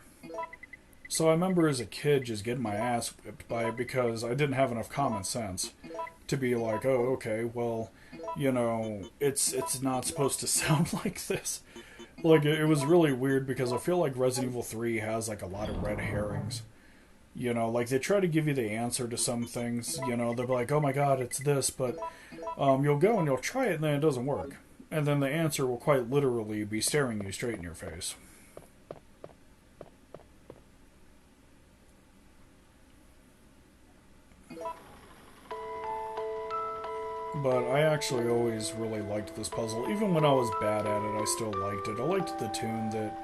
So I remember as a kid just getting my ass whipped by it because I didn't have enough common sense to be like, oh, okay, well, you know, it's not supposed to sound like this. Like, it was really weird because I feel like Resident Evil 3 has, like, a lot of red herrings. You know, like, they try to give you the answer to some things, you know, they'll be like, oh my god, it's this, but you'll go and you'll try it and then it doesn't work. And then the answer will quite literally be staring you straight in your face. But I actually always really liked this puzzle. Even when I was bad at it, I still liked it. I liked the tune that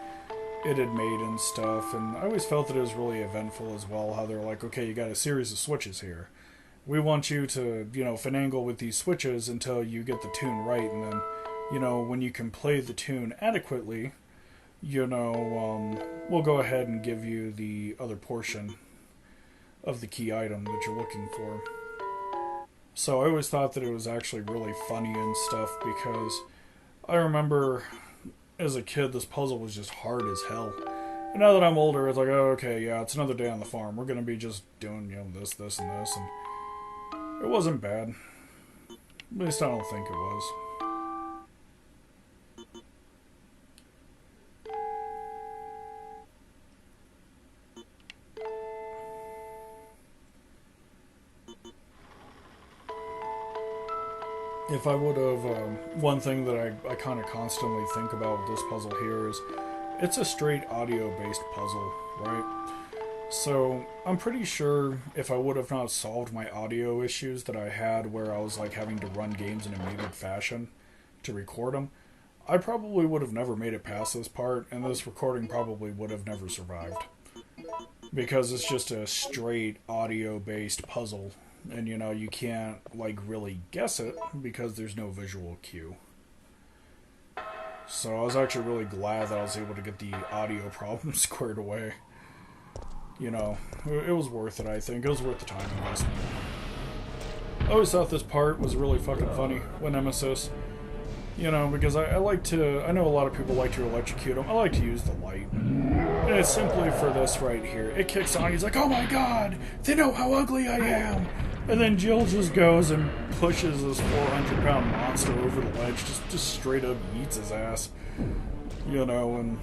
it had made and stuff, and I always felt that it was really eventful as well, how they're like, okay, you got a series of switches here. We want you to, you know, finagle with these switches until you get the tune right, and then, you know, when you can play the tune adequately, you know, we'll go ahead and give you the other portion of the key item that you're looking for. So I always thought that it was actually really funny and stuff, because I remember as a kid this puzzle was just hard as hell. And now that I'm older, it's like, oh, okay, yeah, it's another day on the farm. We're going to be just doing, you know, this, and this. And it wasn't bad. At least I don't think it was. If I would have, one thing that I kind of constantly think about with this puzzle here is, it's a straight audio-based puzzle, right? So, I'm pretty sure if I would have not solved my audio issues that I had where I was like having to run games in a muted fashion to record them, I probably would have never made it past this part, and this recording probably would have never survived. Because it's just a straight audio-based puzzle. And, you know, you can't, like, really guess it because there's no visual cue. So I was actually really glad that I was able to get the audio problem squared away. You know, it was worth it, I think. It was worth the time investment. I always thought this part was really fucking funny when Nemesis. You know, because I like to... I know a lot of people like to electrocute him. I like to use the light. And it's simply for this right here. It kicks on, he's like, oh my god! They know how ugly I am! And then Jill just goes and pushes this 400-pound monster over the ledge, just straight up eats his ass. You know, and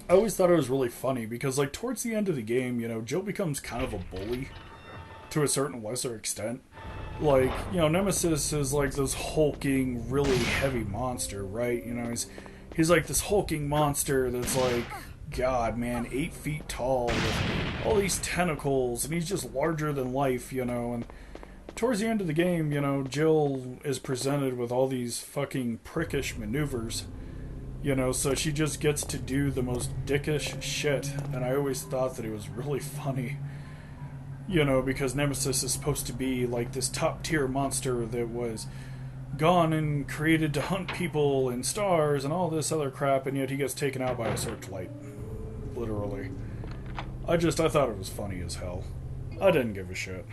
I always thought it was really funny, because, like, towards the end of the game, you know, Jill becomes kind of a bully, to a certain lesser extent. Like, you know, Nemesis is like this hulking, really heavy monster, right? You know, he's like this hulking monster that's like, God, man, 8 feet tall with all these tentacles, and he's just larger than life, you know, and towards the end of the game, you know, Jill is presented with all these fucking prickish maneuvers, you know, so she just gets to do the most dickish shit, and I always thought that it was really funny. You know, because Nemesis is supposed to be like this top tier monster that was gone and created to hunt people and stars and all this other crap, and yet he gets taken out by a searchlight. Literally. I thought it was funny as hell. I didn't give a shit.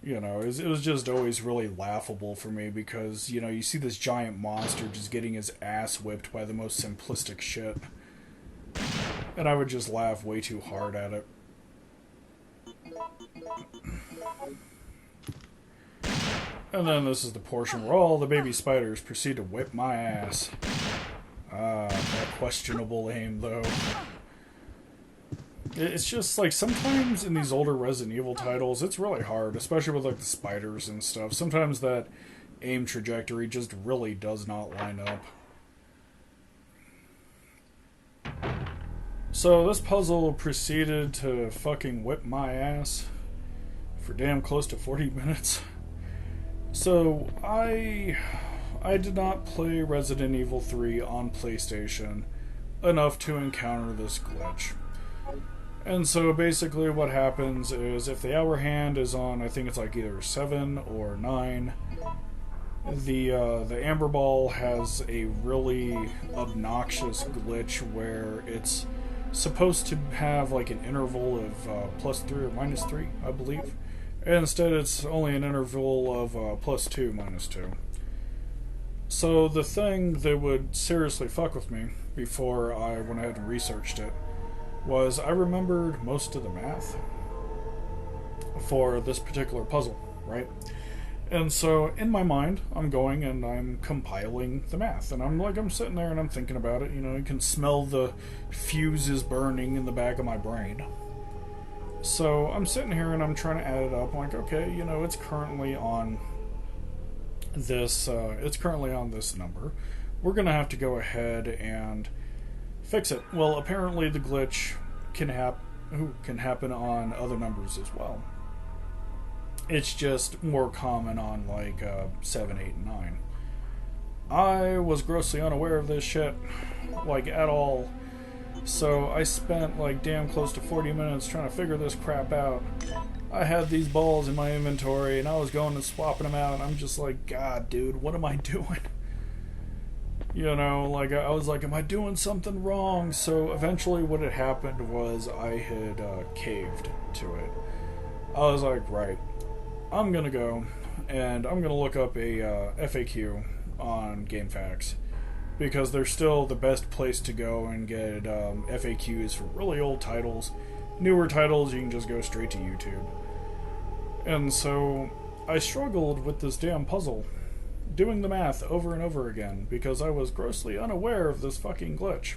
You know, it was just always really laughable for me because, you know, you see this giant monster just getting his ass whipped by the most simplistic shit. And I would just laugh way too hard at it. And then this is the portion where all the baby spiders proceed to whip my ass. Ah, that questionable aim, though. It's just, like, sometimes in these older Resident Evil titles, it's really hard, especially with, like, the spiders and stuff. Sometimes that aim trajectory just really does not line up. So this puzzle proceeded to fucking whip my ass for damn close to 40 minutes. So I did not play Resident Evil 3 on PlayStation enough to encounter this glitch. And so basically what happens is if the hour hand is on, I think it's like either 7 or 9, the Amber Ball has a really obnoxious glitch where it's supposed to have like an interval of +3 or -3, I believe. And instead it's only an interval of +2, -2. So the thing that would seriously fuck with me before I went ahead and researched it was I remembered most of the math for this particular puzzle, right? And so in my mind, I'm going and I'm compiling the math. And I'm sitting there and I'm thinking about it. You know, you can smell the fuses burning in the back of my brain. So I'm sitting here and I'm trying to add it up. I'm like, okay, you know, it's currently on this number. We're going to have to go ahead and fix it. Well, apparently the glitch can happen on other numbers as well. It's just more common on like 7, 8, and 9. I was grossly unaware of this shit, like at all. So I spent like damn close to 40 minutes trying to figure this crap out. I had these balls in my inventory and I was going and swapping them out and I'm just like, God, dude, what am I doing? You know, like I was like, am I doing something wrong? So eventually what had happened was I had caved to it. I was like, right, I'm gonna go and I'm gonna look up a FAQ on GameFAQs because they're still the best place to go and get FAQs for really old titles. Newer titles, you can just go straight to YouTube. And so I struggled with this damn puzzle, doing the math over and over again because I was grossly unaware of this fucking glitch.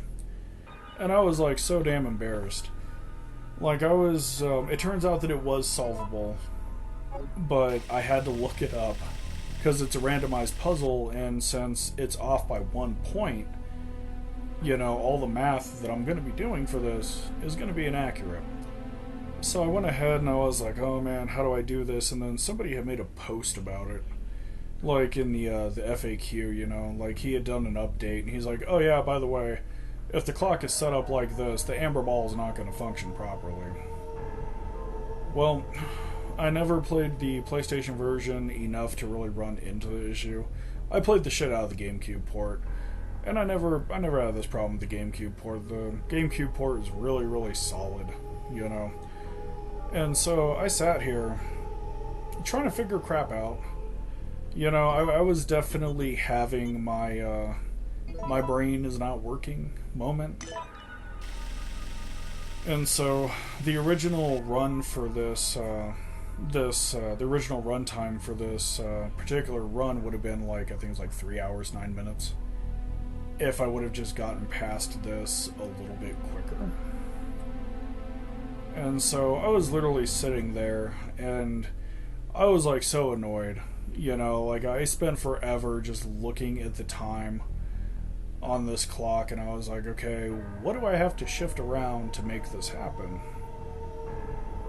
And I was like so damn embarrassed. Like I was, it turns out that it was solvable, but I had to look it up because it's a randomized puzzle, and since it's off by 1 point, you know, all the math that I'm going to be doing for this is going to be inaccurate. So I went ahead and I was like, oh man, how do I do this? And then somebody had made a post about it, like in the FAQ, you know, like he had done an update, and he's like, oh yeah, by the way, if the clock is set up like this, the Amber Ball is not going to function properly. Well, I never played the PlayStation version enough to really run into the issue. I played the shit out of the GameCube port, and I never had this problem with the GameCube port. The GameCube port is really, really solid, you know. And so I sat here trying to figure crap out. You know, I was definitely having my my brain is not working moment. And so the original run for this the original runtime for this particular run would have been like, I think it was like 3 hours, 9 minutes. If I would have just gotten past this a little bit quicker. And so I was literally sitting there and I was like so annoyed. You know, like I spent forever just looking at the time on this clock and I was like, okay, what do I have to shift around to make this happen?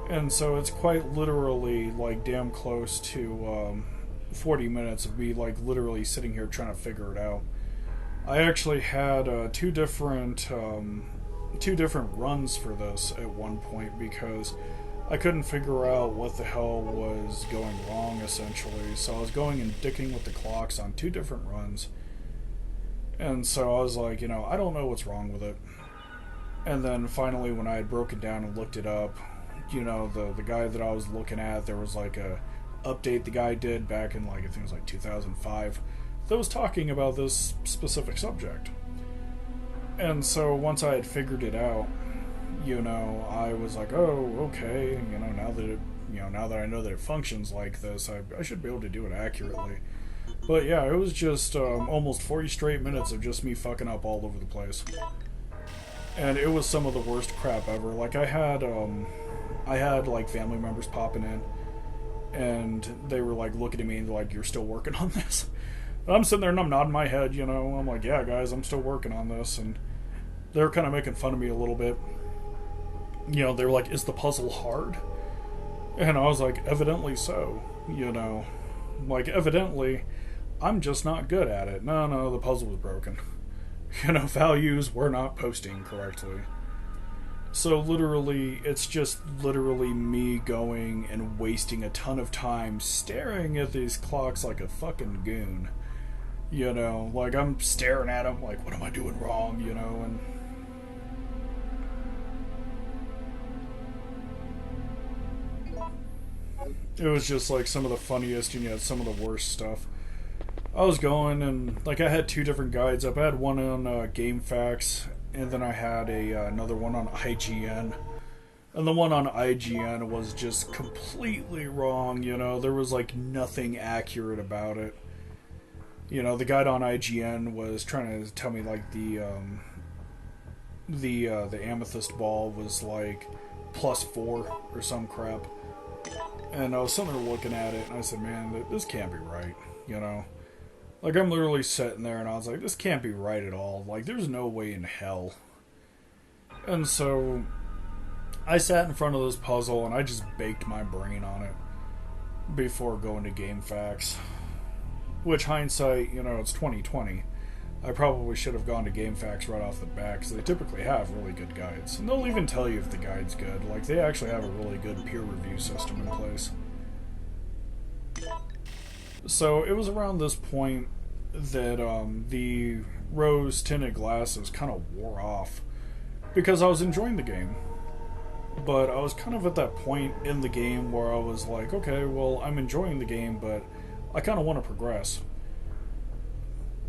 And so it's quite literally like damn close to 40 minutes of me like literally sitting here trying to figure it out. I actually had two different runs for this at one point because I couldn't figure out what the hell was going wrong, essentially. So I was going and dicking with the clocks on 2 different runs. And so I was like, I don't know what's wrong with it. And then finally, when I had broken down and looked it up, the guy that I was looking at, there was like a update the guy did back in, like, I think it was like 2005, that was talking about this specific subject. And so once I had figured it out, I was like, oh, okay, now that I know that it functions like this, I should be able to do it accurately. But yeah, it was just almost 40 straight minutes of just me fucking up all over the place. And it was some of the worst crap ever. Like, I had like family members popping in, and they were like looking at me and they're like, "You're still working on this?" And I'm sitting there and I'm nodding my head, I'm like, "Yeah, guys, I'm still working on this." And they were kind of making fun of me a little bit. They were like, "Is the puzzle hard?" And I was like, "Evidently so." Like, evidently, I'm just not good at it. No, the puzzle was broken. Values were not posting correctly. So literally, it's just literally me going and wasting a ton of time staring at these clocks like a fucking goon. Like, I'm staring at them like, what am I doing wrong, and... It was just like some of the funniest and yet some of the worst stuff. I was going and, like, I had 2 different guides up. I had one on GameFAQs, and then I had another one on IGN. And the one on IGN was just completely wrong, there was like nothing accurate about it. The guide on IGN was trying to tell me like the amethyst ball was like +4 or some crap. And I was sitting there looking at it and I said, man, this can't be right, Like, I'm literally sitting there and I was like, this can't be right at all. Like, there's no way in hell. And so I sat in front of this puzzle and I just baked my brain on it before going to GameFAQs. Which, hindsight, it's 2020. I probably should have gone to GameFAQs right off the bat, because they typically have really good guides. And they'll even tell you if the guide's good. Like, they actually have a really good peer review system in place. So it was around this point that the rose-tinted glasses kind of wore off, because I was enjoying the game. But I was kind of at that point in the game where I was like, okay, well, I'm enjoying the game, but I kind of want to progress.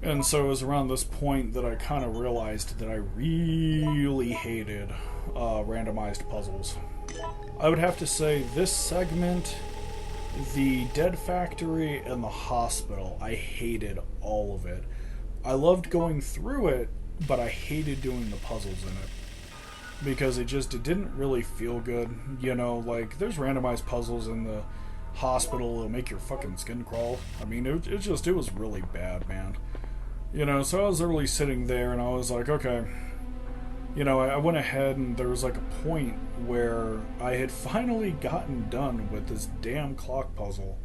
And so it was around this point that I kind of realized that I really hated randomized puzzles. I would have to say this segment, the Dead Factory, and the hospital, I hated all of it. I loved going through it, but I hated doing the puzzles in it. Because it didn't really feel good. Like, there's randomized puzzles in the hospital that'll make your fucking skin crawl. I mean, it was really bad, man. So I was literally sitting there and I was like, okay. I went ahead and there was like a point where I had finally gotten done with this damn clock puzzle.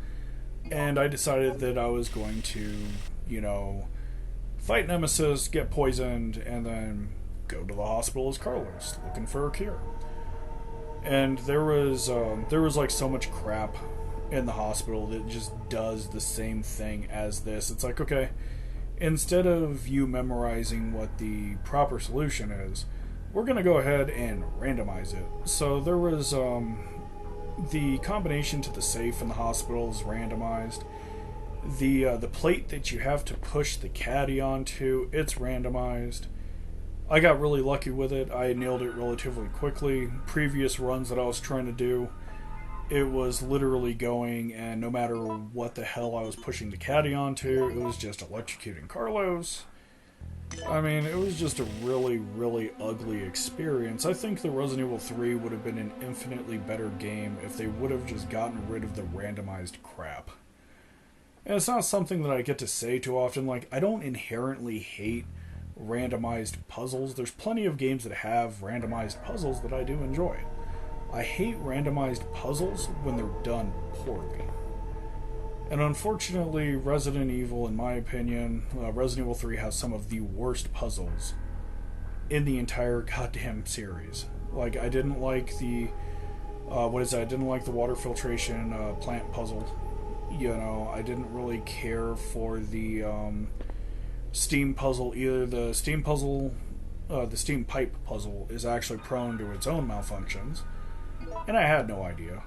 And I decided that I was going to, fight Nemesis, get poisoned, and then go to the hospital as Carlos, looking for a cure. And there was like so much crap in the hospital that just does the same thing as this. It's like, okay, instead of you memorizing what the proper solution is, we're going to go ahead and randomize it. So there was the combination to the safe in the hospital is randomized. The plate that you have to push the caddy onto, it's randomized. I got really lucky with it. I nailed it relatively quickly. Previous runs that I was trying to do, it was literally going, and no matter what the hell I was pushing the caddy onto, it was just electrocuting Carlos. I mean, it was just a really, really ugly experience. I think the Resident Evil 3 would have been an infinitely better game if they would have just gotten rid of the randomized crap. And it's not something that I get to say too often. Like, I don't inherently hate randomized puzzles. There's plenty of games that have randomized puzzles that I do enjoy. I hate randomized puzzles when they're done poorly. And unfortunately, Resident Evil, in my opinion, Resident Evil 3 has some of the worst puzzles in the entire goddamn series. Like, I didn't like the What is that? I didn't like the water filtration plant puzzle. You know, I didn't really care for the steam puzzle either. The steam puzzle, the steam pipe puzzle, is actually prone to its own malfunctions, and I had no idea.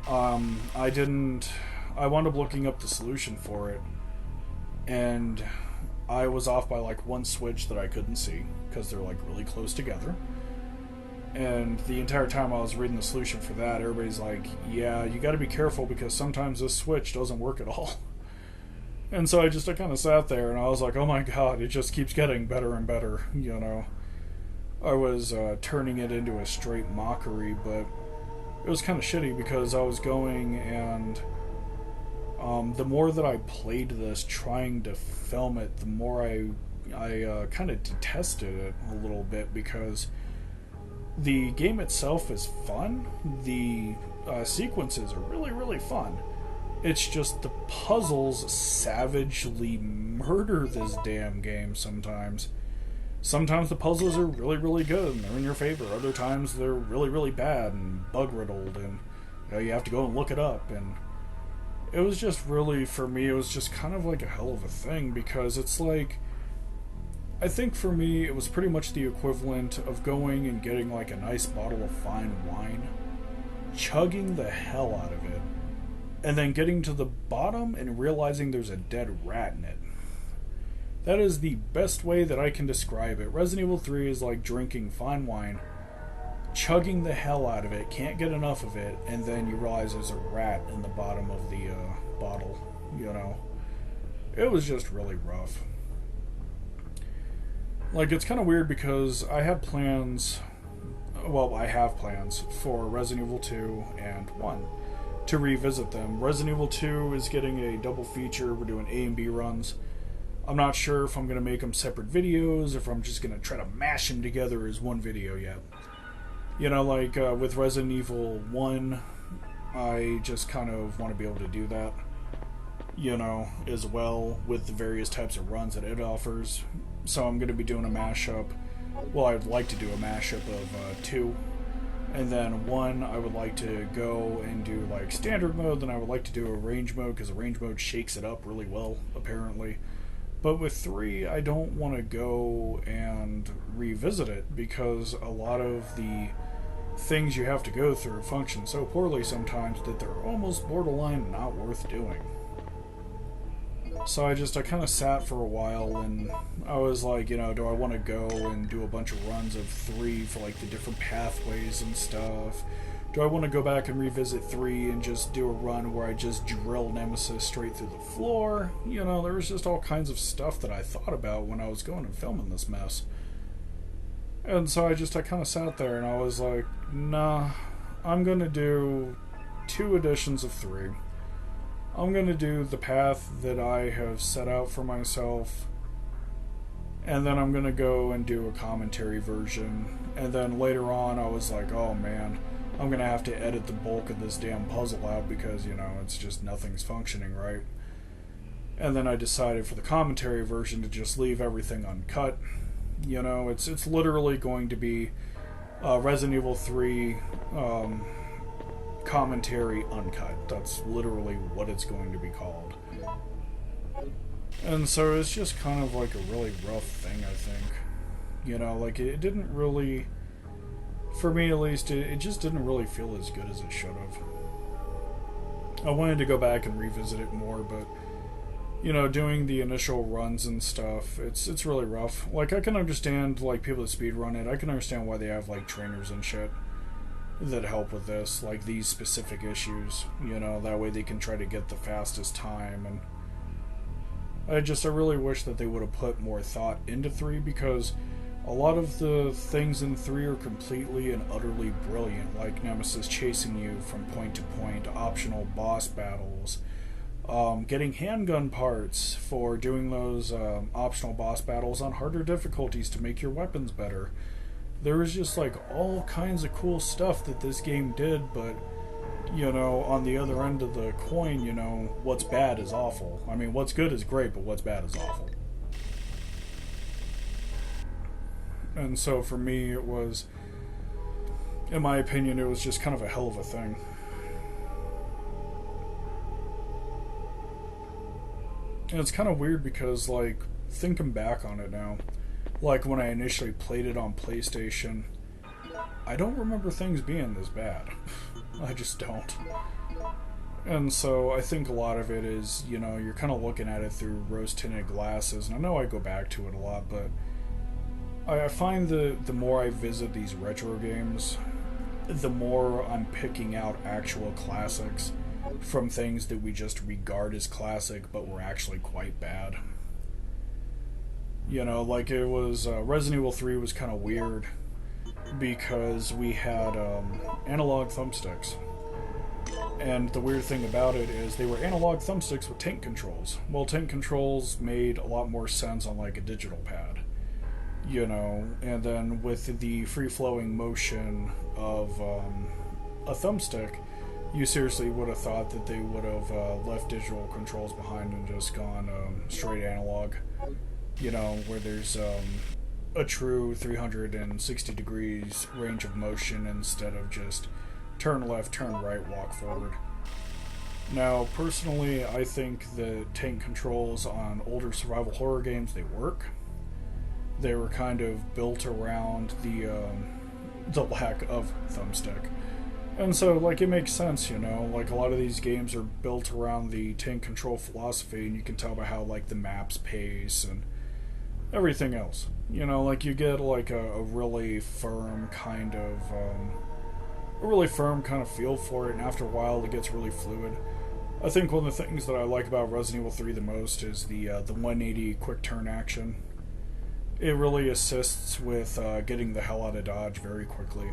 I didn't. I wound up looking up the solution for it, and I was off by like one switch that I couldn't see because they're like really close together. And the entire time I was reading the solution for that, everybody's like, yeah, you gotta be careful because sometimes this switch doesn't work at all. And so I kind of sat there and I was like, oh my god, it just keeps getting better and better, you know. I was turning it into a straight mockery, but it was kind of shitty because I was going and the more that I played this trying to film it, the more I kind of detested it a little bit because the game itself is fun. The sequences are really, really fun. It's just the puzzles savagely murder this damn game sometimes. Sometimes the puzzles are really, really good and they're in your favor. Other times they're really, really bad and bug-riddled and you have to go and look it up. And it was just really, for me, it was just kind of like a hell of a thing because it's like, I think for me, it was pretty much the equivalent of going and getting like a nice bottle of fine wine, chugging the hell out of it, and then getting to the bottom and realizing there's a dead rat in it. That is the best way that I can describe it. Resident Evil 3 is like drinking fine wine, chugging the hell out of it, can't get enough of it, and then you realize there's a rat in the bottom of the bottle, you know. It was just really rough. Like, it's kind of weird because I have plans for Resident Evil 2 and 1 to revisit them. Resident Evil 2 is getting a double feature. We're doing A and B runs. I'm not sure if I'm going to make them separate videos, if I'm just going to try to mash them together as one video yet. You know, like with Resident Evil 1, I just kind of want to be able to do that, you know, as well with the various types of runs that it offers. So I'm going to be doing a mashup. Well, I'd like to do a mashup of 2. And then 1, I would like to go and do like standard mode. Then I would like to do a range mode because the range mode shakes it up really well, apparently. But with 3, I don't want to go and revisit it because a lot of the things you have to go through function so poorly sometimes that they're almost borderline not worth doing. So I kind of sat for a while and I was like, you know, do I want to go and do a bunch of runs of 3 for like the different pathways and stuff? Do I want to go back and revisit 3 and just do a run where I just drill Nemesis straight through the floor? You know, there was just all kinds of stuff that I thought about when I was going and filming this mess. And so I kind of sat there and I was like, nah, I'm going to do 2 editions of 3. I'm going to do the path that I have set out for myself, and then I'm going to go and do a commentary version. And then later on I was like, oh man, I'm going to have to edit the bulk of this damn puzzle out because, you know, it's just nothing's functioning right. And then I decided for the commentary version to just leave everything uncut. You know, it's literally going to be Resident Evil 3 commentary uncut. That's literally what it's going to be called. And so it's just kind of like a really rough thing, I think. You know, like it didn't really, for me at least, it just didn't really feel as good as it should have. I wanted to go back and revisit it more, but you know, doing the initial runs and stuff, it's really rough. Like, I can understand, like, people that speedrun it. I can understand why they have, like, trainers and shit that help with this, like, these specific issues, you know, that way they can try to get the fastest time. And I really wish that they would have put more thought into 3, because a lot of the things in 3 are completely and utterly brilliant, like Nemesis chasing you from point to point, optional boss battles, getting handgun parts for doing those optional boss battles on harder difficulties to make your weapons better. There was just like all kinds of cool stuff that this game did, but you know, on the other end of the coin, you know, what's bad is awful. I mean, what's good is great, but what's bad is awful. And so for me, it was, in my opinion, it was just kind of a hell of a thing. And it's kind of weird because, like, thinking back on it now, like when I initially played it on PlayStation, I don't remember things being this bad. I just don't. And so I think a lot of it is, you know, you're kind of looking at it through rose-tinted glasses. And I know I go back to it a lot, but I find the more I visit these retro games, the more I'm picking out actual classics from things that we just regard as classic, but were actually quite bad. You know, like it was, Resident Evil 3 was kind of weird because we had analog thumbsticks. And the weird thing about it is they were analog thumbsticks with tank controls. Well, tank controls made a lot more sense on like a digital pad. You know, and then with the free-flowing motion of a thumbstick, you seriously would have thought that they would have left digital controls behind and just gone straight analog. You know, where there's a true 360 degrees range of motion instead of just turn left, turn right, walk forward. Now, personally, I think the tank controls on older survival horror games, they work. They were kind of built around the lack of thumbstick. And so, like, it makes sense, you know? Like, a lot of these games are built around the tank control philosophy, and you can tell by how, like, the maps pace and everything else. You know, like, you get, like, a really firm kind of, feel for it, and after a while it gets really fluid. I think one of the things that I like about Resident Evil 3 the most is the 180 quick turn action. It really assists with getting the hell out of dodge very quickly.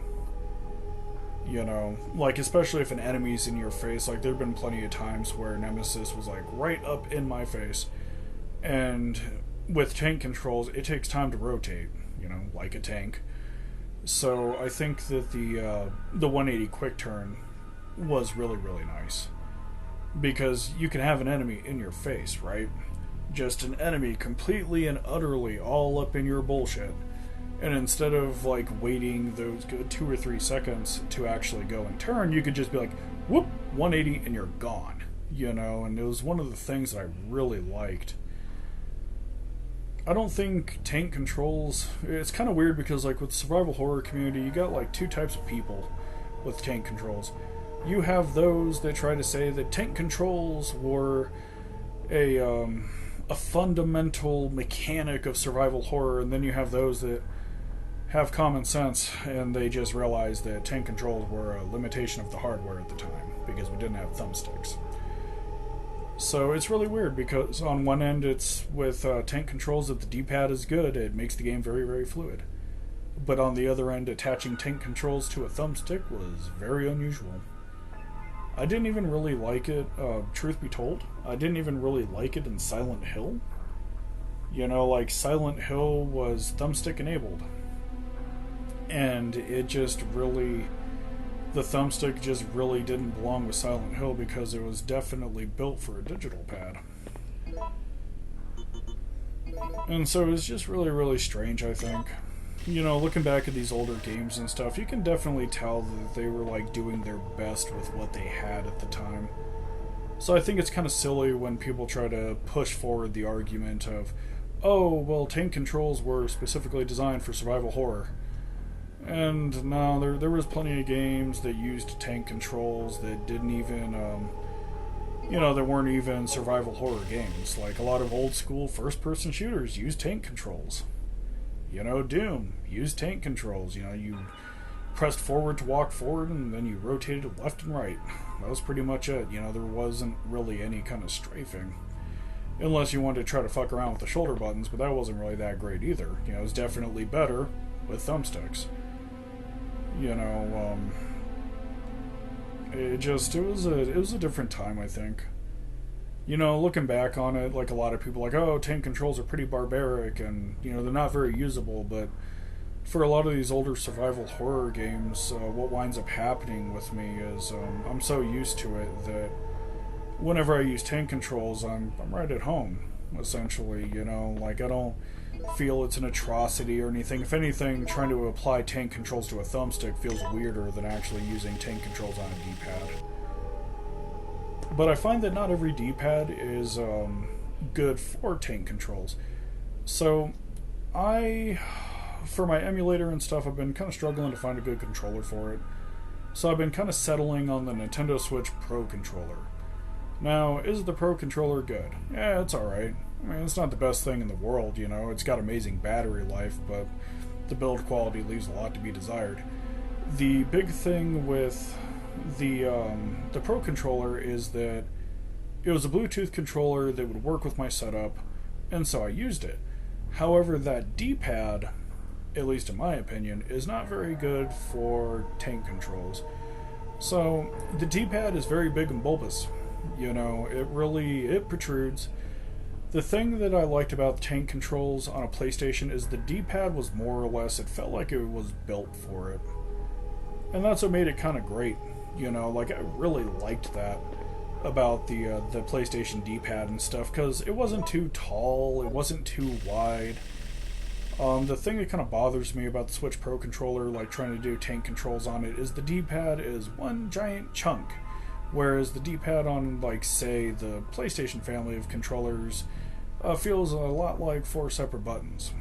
You know, like, especially if an enemy's in your face. Like, there have been plenty of times where Nemesis was, like, right up in my face. And with tank controls, it takes time to rotate, you know, like a tank. So I think that the 180 quick turn was really, really nice. Because you can have an enemy in your face, right? Just an enemy completely and utterly all up in your bullshit. And instead of, like, waiting those good 2 or 3 seconds to actually go and turn, you could just be like, whoop, 180, and you're gone. You know, and it was one of the things that I really liked. I don't think tank controls... It's kind of weird because, like, with the survival horror community, you got, like, 2 types of people with tank controls. You have those that try to say that tank controls were a fundamental mechanic of survival horror, and then you have those that have common sense and they just realize that tank controls were a limitation of the hardware at the time because we didn't have thumbsticks. So it's really weird because on one end it's with tank controls that the D-pad is good, it makes the game very, very fluid. But on the other end, attaching tank controls to a thumbstick was very unusual. I didn't even really like it, truth be told. I didn't even really like it in Silent Hill. You know, like, Silent Hill was thumbstick enabled. And it just really... The thumbstick just really didn't belong with Silent Hill because it was definitely built for a digital pad. And so it was just really, really strange, I think. You know, looking back at these older games and stuff, you can definitely tell that they were, like, doing their best with what they had at the time. So I think it's kind of silly when people try to push forward the argument of, oh, well, tank controls were specifically designed for survival horror. And no, there was plenty of games that used tank controls that didn't even, you know, that weren't even survival horror games. Like, a lot of old school first-person shooters used tank controls. You know, Doom used tank controls. You know, you pressed forward to walk forward and then you rotated left and right. That was pretty much it. You know, there wasn't really any kind of strafing. Unless you wanted to try to fuck around with the shoulder buttons, but that wasn't really that great either. You know, it was definitely better with thumbsticks. You know, it was a different time, I think. You know, looking back on it, like, a lot of people are like, oh, tank controls are pretty barbaric and, you know, they're not very usable, but for a lot of these older survival horror games, what winds up happening with me is I'm so used to it that whenever I use tank controls, I'm right at home, essentially, you know, like, I don't feel it's an atrocity or anything. If anything, trying to apply tank controls to a thumbstick feels weirder than actually using tank controls on a D-pad. But I find that not every D-pad is good for tank controls. So for my emulator and stuff, I've been kind of struggling to find a good controller for it. So I've been kind of settling on the Nintendo Switch Pro controller. Now, is the Pro controller good? Yeah, it's alright. I mean, it's not the best thing in the world, you know. It's got amazing battery life, but the build quality leaves a lot to be desired. The big thing with the Pro controller is that it was a Bluetooth controller that would work with my setup, and so I used it. However, that D-pad, at least in my opinion, is not very good for tank controls. So, the D-pad is very big and bulbous. You know, it protrudes. The thing that I liked about tank controls on a PlayStation is the D-pad was more or less, it felt like it was built for it. And that's what made it kind of great. You know, like, I really liked that about the PlayStation D-pad and stuff, because it wasn't too tall, it wasn't too wide. The thing that kind of bothers me about the Switch Pro controller, like trying to do tank controls on it, is the D-pad is one giant chunk. Whereas the D-pad on, like, say, the PlayStation family of controllers feels a lot like 4 separate buttons.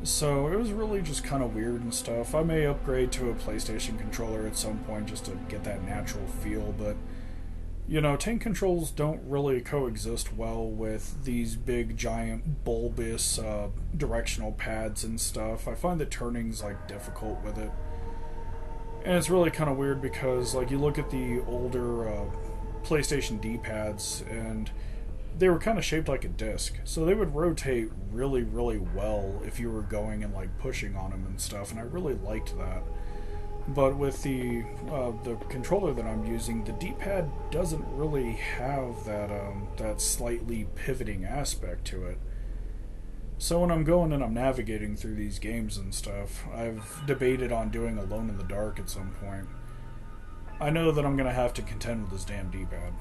So it was really just kind of weird and stuff. I may upgrade to a PlayStation controller at some point just to get that natural feel, but, you know, tank controls don't really coexist well with these big, giant, bulbous directional pads and stuff. I find that turning's, like, difficult with it. And it's really kind of weird because, like, you look at the older PlayStation D-pads, and they were kind of shaped like a disc. So they would rotate really, really well if you were going and, like, pushing on them and stuff, and I really liked that. But with the controller that I'm using, the D-pad doesn't really have that slightly pivoting aspect to it. So when I'm going and I'm navigating through these games and stuff, I've debated on doing Alone in the Dark at some point. I know that I'm going to have to contend with this damn D-pad.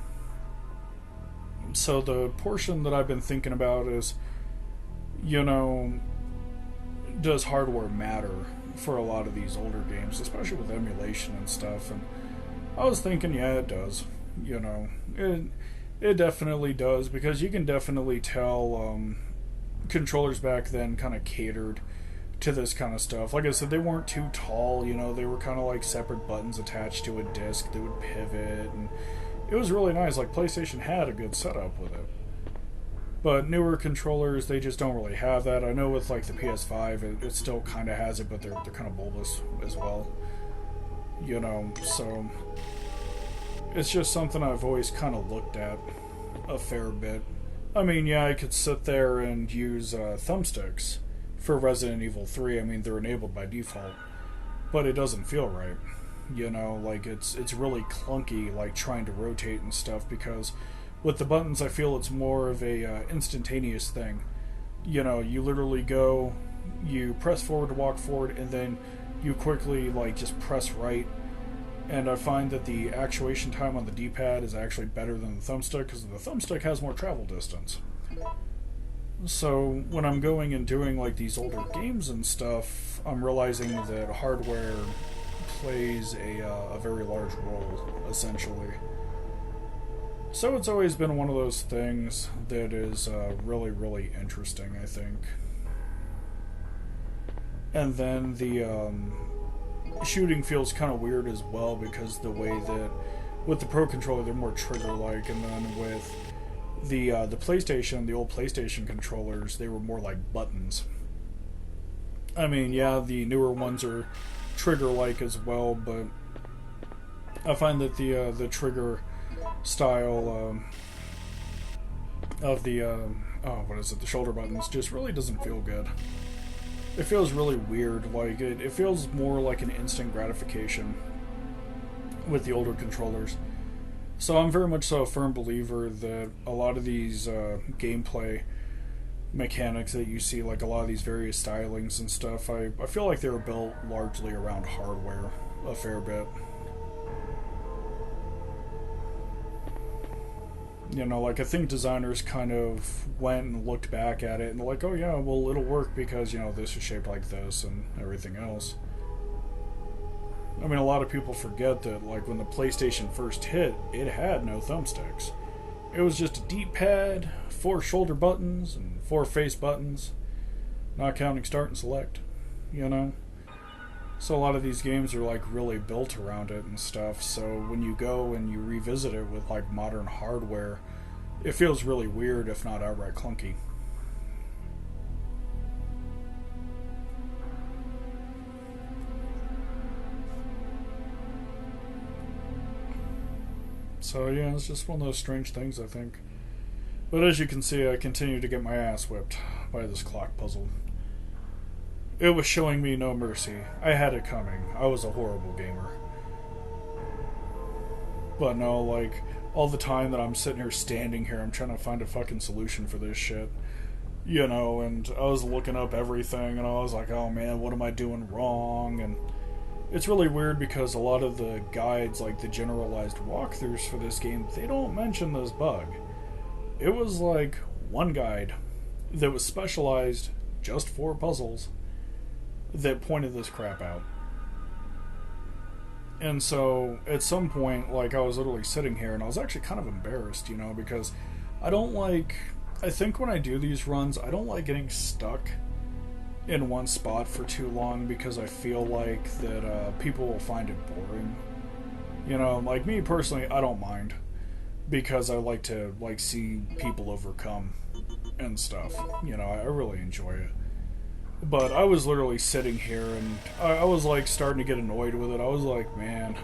So the portion that I've been thinking about is, you know, does hardware matter for a lot of these older games, especially with emulation and stuff? And I was thinking, yeah, it does. You know, it definitely does, because you can definitely tell controllers back then kind of catered to this kind of stuff. Like I said, they weren't too tall, you know, they were kind of like separate buttons attached to a disc that would pivot, and it was really nice. Like, PlayStation had a good setup with it. But newer controllers, they just don't really have that. I know with, like, the PS5, it still kind of has it, but they're kind of bulbous as well. You know, so it's just something I've always kind of looked at a fair bit. I mean, yeah, I could sit there and use thumbsticks for Resident Evil 3. I mean, they're enabled by default, but it doesn't feel right. You know, like, it's really clunky, like, trying to rotate and stuff, because with the buttons, I feel it's more of a instantaneous thing. You know, you literally go, you press forward to walk forward, and then you quickly, like, just press right. And I find that the actuation time on the D-pad is actually better than the thumbstick, because the thumbstick has more travel distance. So when I'm going and doing, like, these older games and stuff, I'm realizing that hardware plays a very large role, essentially. So it's always been one of those things that is really, really interesting, I think. And then the shooting feels kind of weird as well, because the way that with the Pro controller they're more trigger-like, and then with the PlayStation, the old PlayStation controllers, they were more like buttons. I mean, yeah, the newer ones are trigger-like as well, but I find that the trigger style of the the shoulder buttons just really doesn't feel good. It feels really weird. Like, it feels more like an instant gratification with the older controllers. So I'm very much so a firm believer that a lot of these gameplay mechanics that you see, like a lot of these various stylings and stuff, I feel like they were built largely around hardware a fair bit. You know, like, I think designers kind of went and looked back at it and they're like, oh yeah, well, it'll work because, you know, this is shaped like this and everything else. I mean, a lot of people forget that, like, when the PlayStation first hit, it had no thumbsticks. It was just a D-pad, 4 shoulder buttons, and 4 face buttons, not counting start and select, you know? So a lot of these games are, like, really built around it and stuff, so when you go and you revisit it with, like, modern hardware, it feels really weird, if not outright clunky. So yeah, it's just one of those strange things, I think. But as you can see, I continue to get my ass whipped by this clock puzzle. It was showing me no mercy. I had it coming. I was a horrible gamer. But no, like, all the time that I'm sitting here standing here, I'm trying to find a fucking solution for this shit. You know, and I was looking up everything, and I was like, oh man, what am I doing wrong? And it's really weird because a lot of the guides, like the generalized walkthroughs for this game, they don't mention this bug. It was like one guide that was specialized just for puzzles that pointed this crap out. And so at some point, like, I was literally sitting here and I was actually kind of embarrassed, you know, because I think when I do these runs, I don't like getting stuck in one spot for too long because I feel like that people will find it boring. You know, like me personally, I don't mind because I like to like see people overcome and stuff. You know, I really enjoy it. But I was literally sitting here and I was like starting to get annoyed with it. I was like, man,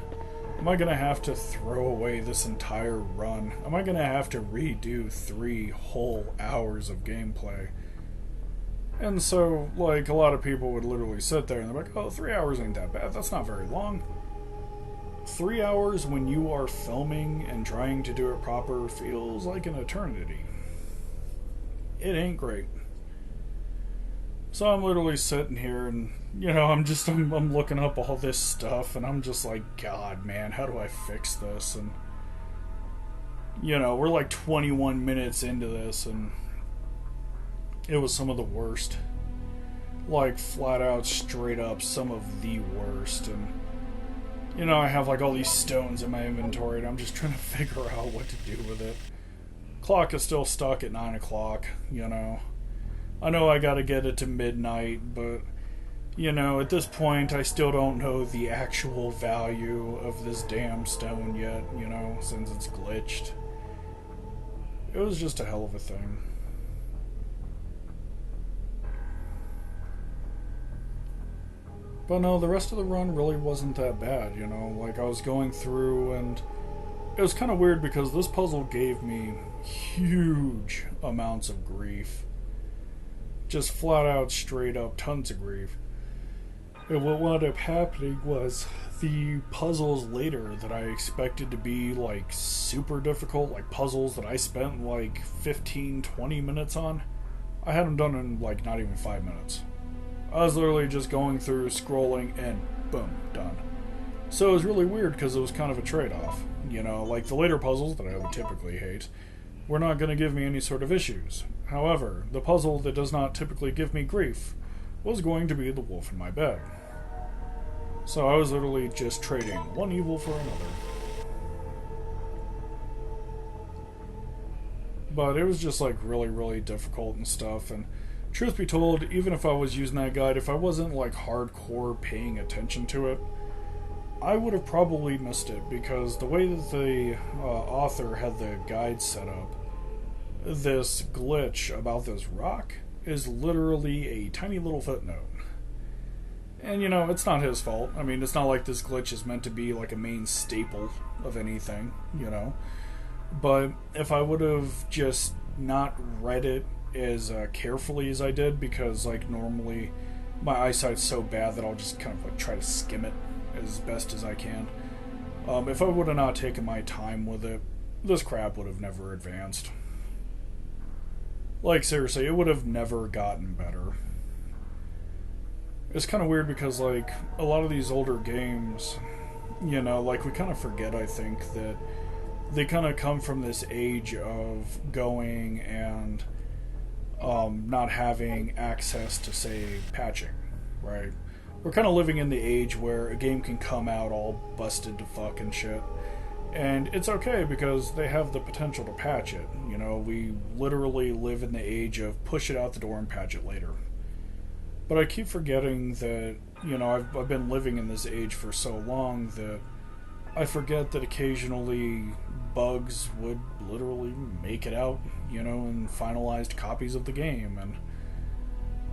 am I gonna have to throw away this entire run? Am I gonna have to redo 3 whole hours of gameplay? And so, like, a lot of people would literally sit there and they're like, oh, 3 hours ain't that bad. That's not very long. 3 hours when you are filming and trying to do it proper feels like an eternity. It ain't great. So I'm literally sitting here and, you know, I'm looking up all this stuff and I'm just like, God, man, how do I fix this? And, you know, we're like 21 minutes into this and it was some of the worst. Like, flat out, straight up, some of the worst. And, you know, I have like all these stones in my inventory and I'm just trying to figure out what to do with it. Clock is still stuck at 9 o'clock, you know. I know I gotta get it to midnight, but, you know, at this point I still don't know the actual value of this damn stone yet, you know, since it's glitched. It was just a hell of a thing. But no, the rest of the run really wasn't that bad, you know, like I was going through and it was kind of weird because this puzzle gave me huge amounts of grief. Just flat out, straight up, tons of grief. And what wound up happening was the puzzles later that I expected to be like super difficult, like puzzles that I spent like 15-20 minutes on, I had them done in like not even 5 minutes. I was literally just going through, scrolling, and boom, done. So it was really weird because it was kind of a trade-off. You know, like the later puzzles that I would typically hate were not going to give me any sort of issues. However, the puzzle that does not typically give me grief was going to be the wolf in my bed. So I was literally just trading one evil for another. But it was just like really, really difficult and stuff, and truth be told, even if I was using that guide, if I wasn't like hardcore paying attention to it, I would have probably missed it because the way that the author had the guide set up, this glitch about this rock is literally a tiny little footnote. And you know, it's not his fault. I mean, it's not like this glitch is meant to be like a main staple of anything, you know. But if I would have just not read it as carefully as I did, because like normally my eyesight's so bad that I'll just kind of like try to skim it as best as I can. If I would have not taken my time with it, this crap would have never advanced. Like seriously, it would have never gotten better. It's kind of weird because like a lot of these older games, you know, like we kind of forget, I think, that they kind of come from this age of going and not having access to, say, patching, right? We're kind of living in the age where a game can come out all busted to fuck and shit. And it's okay because they have the potential to patch it. You know, we literally live in the age of push it out the door and patch it later. But I keep forgetting that, you know, I've been living in this age for so long that I forget that occasionally bugs would literally make it out, you know, in finalized copies of the game. And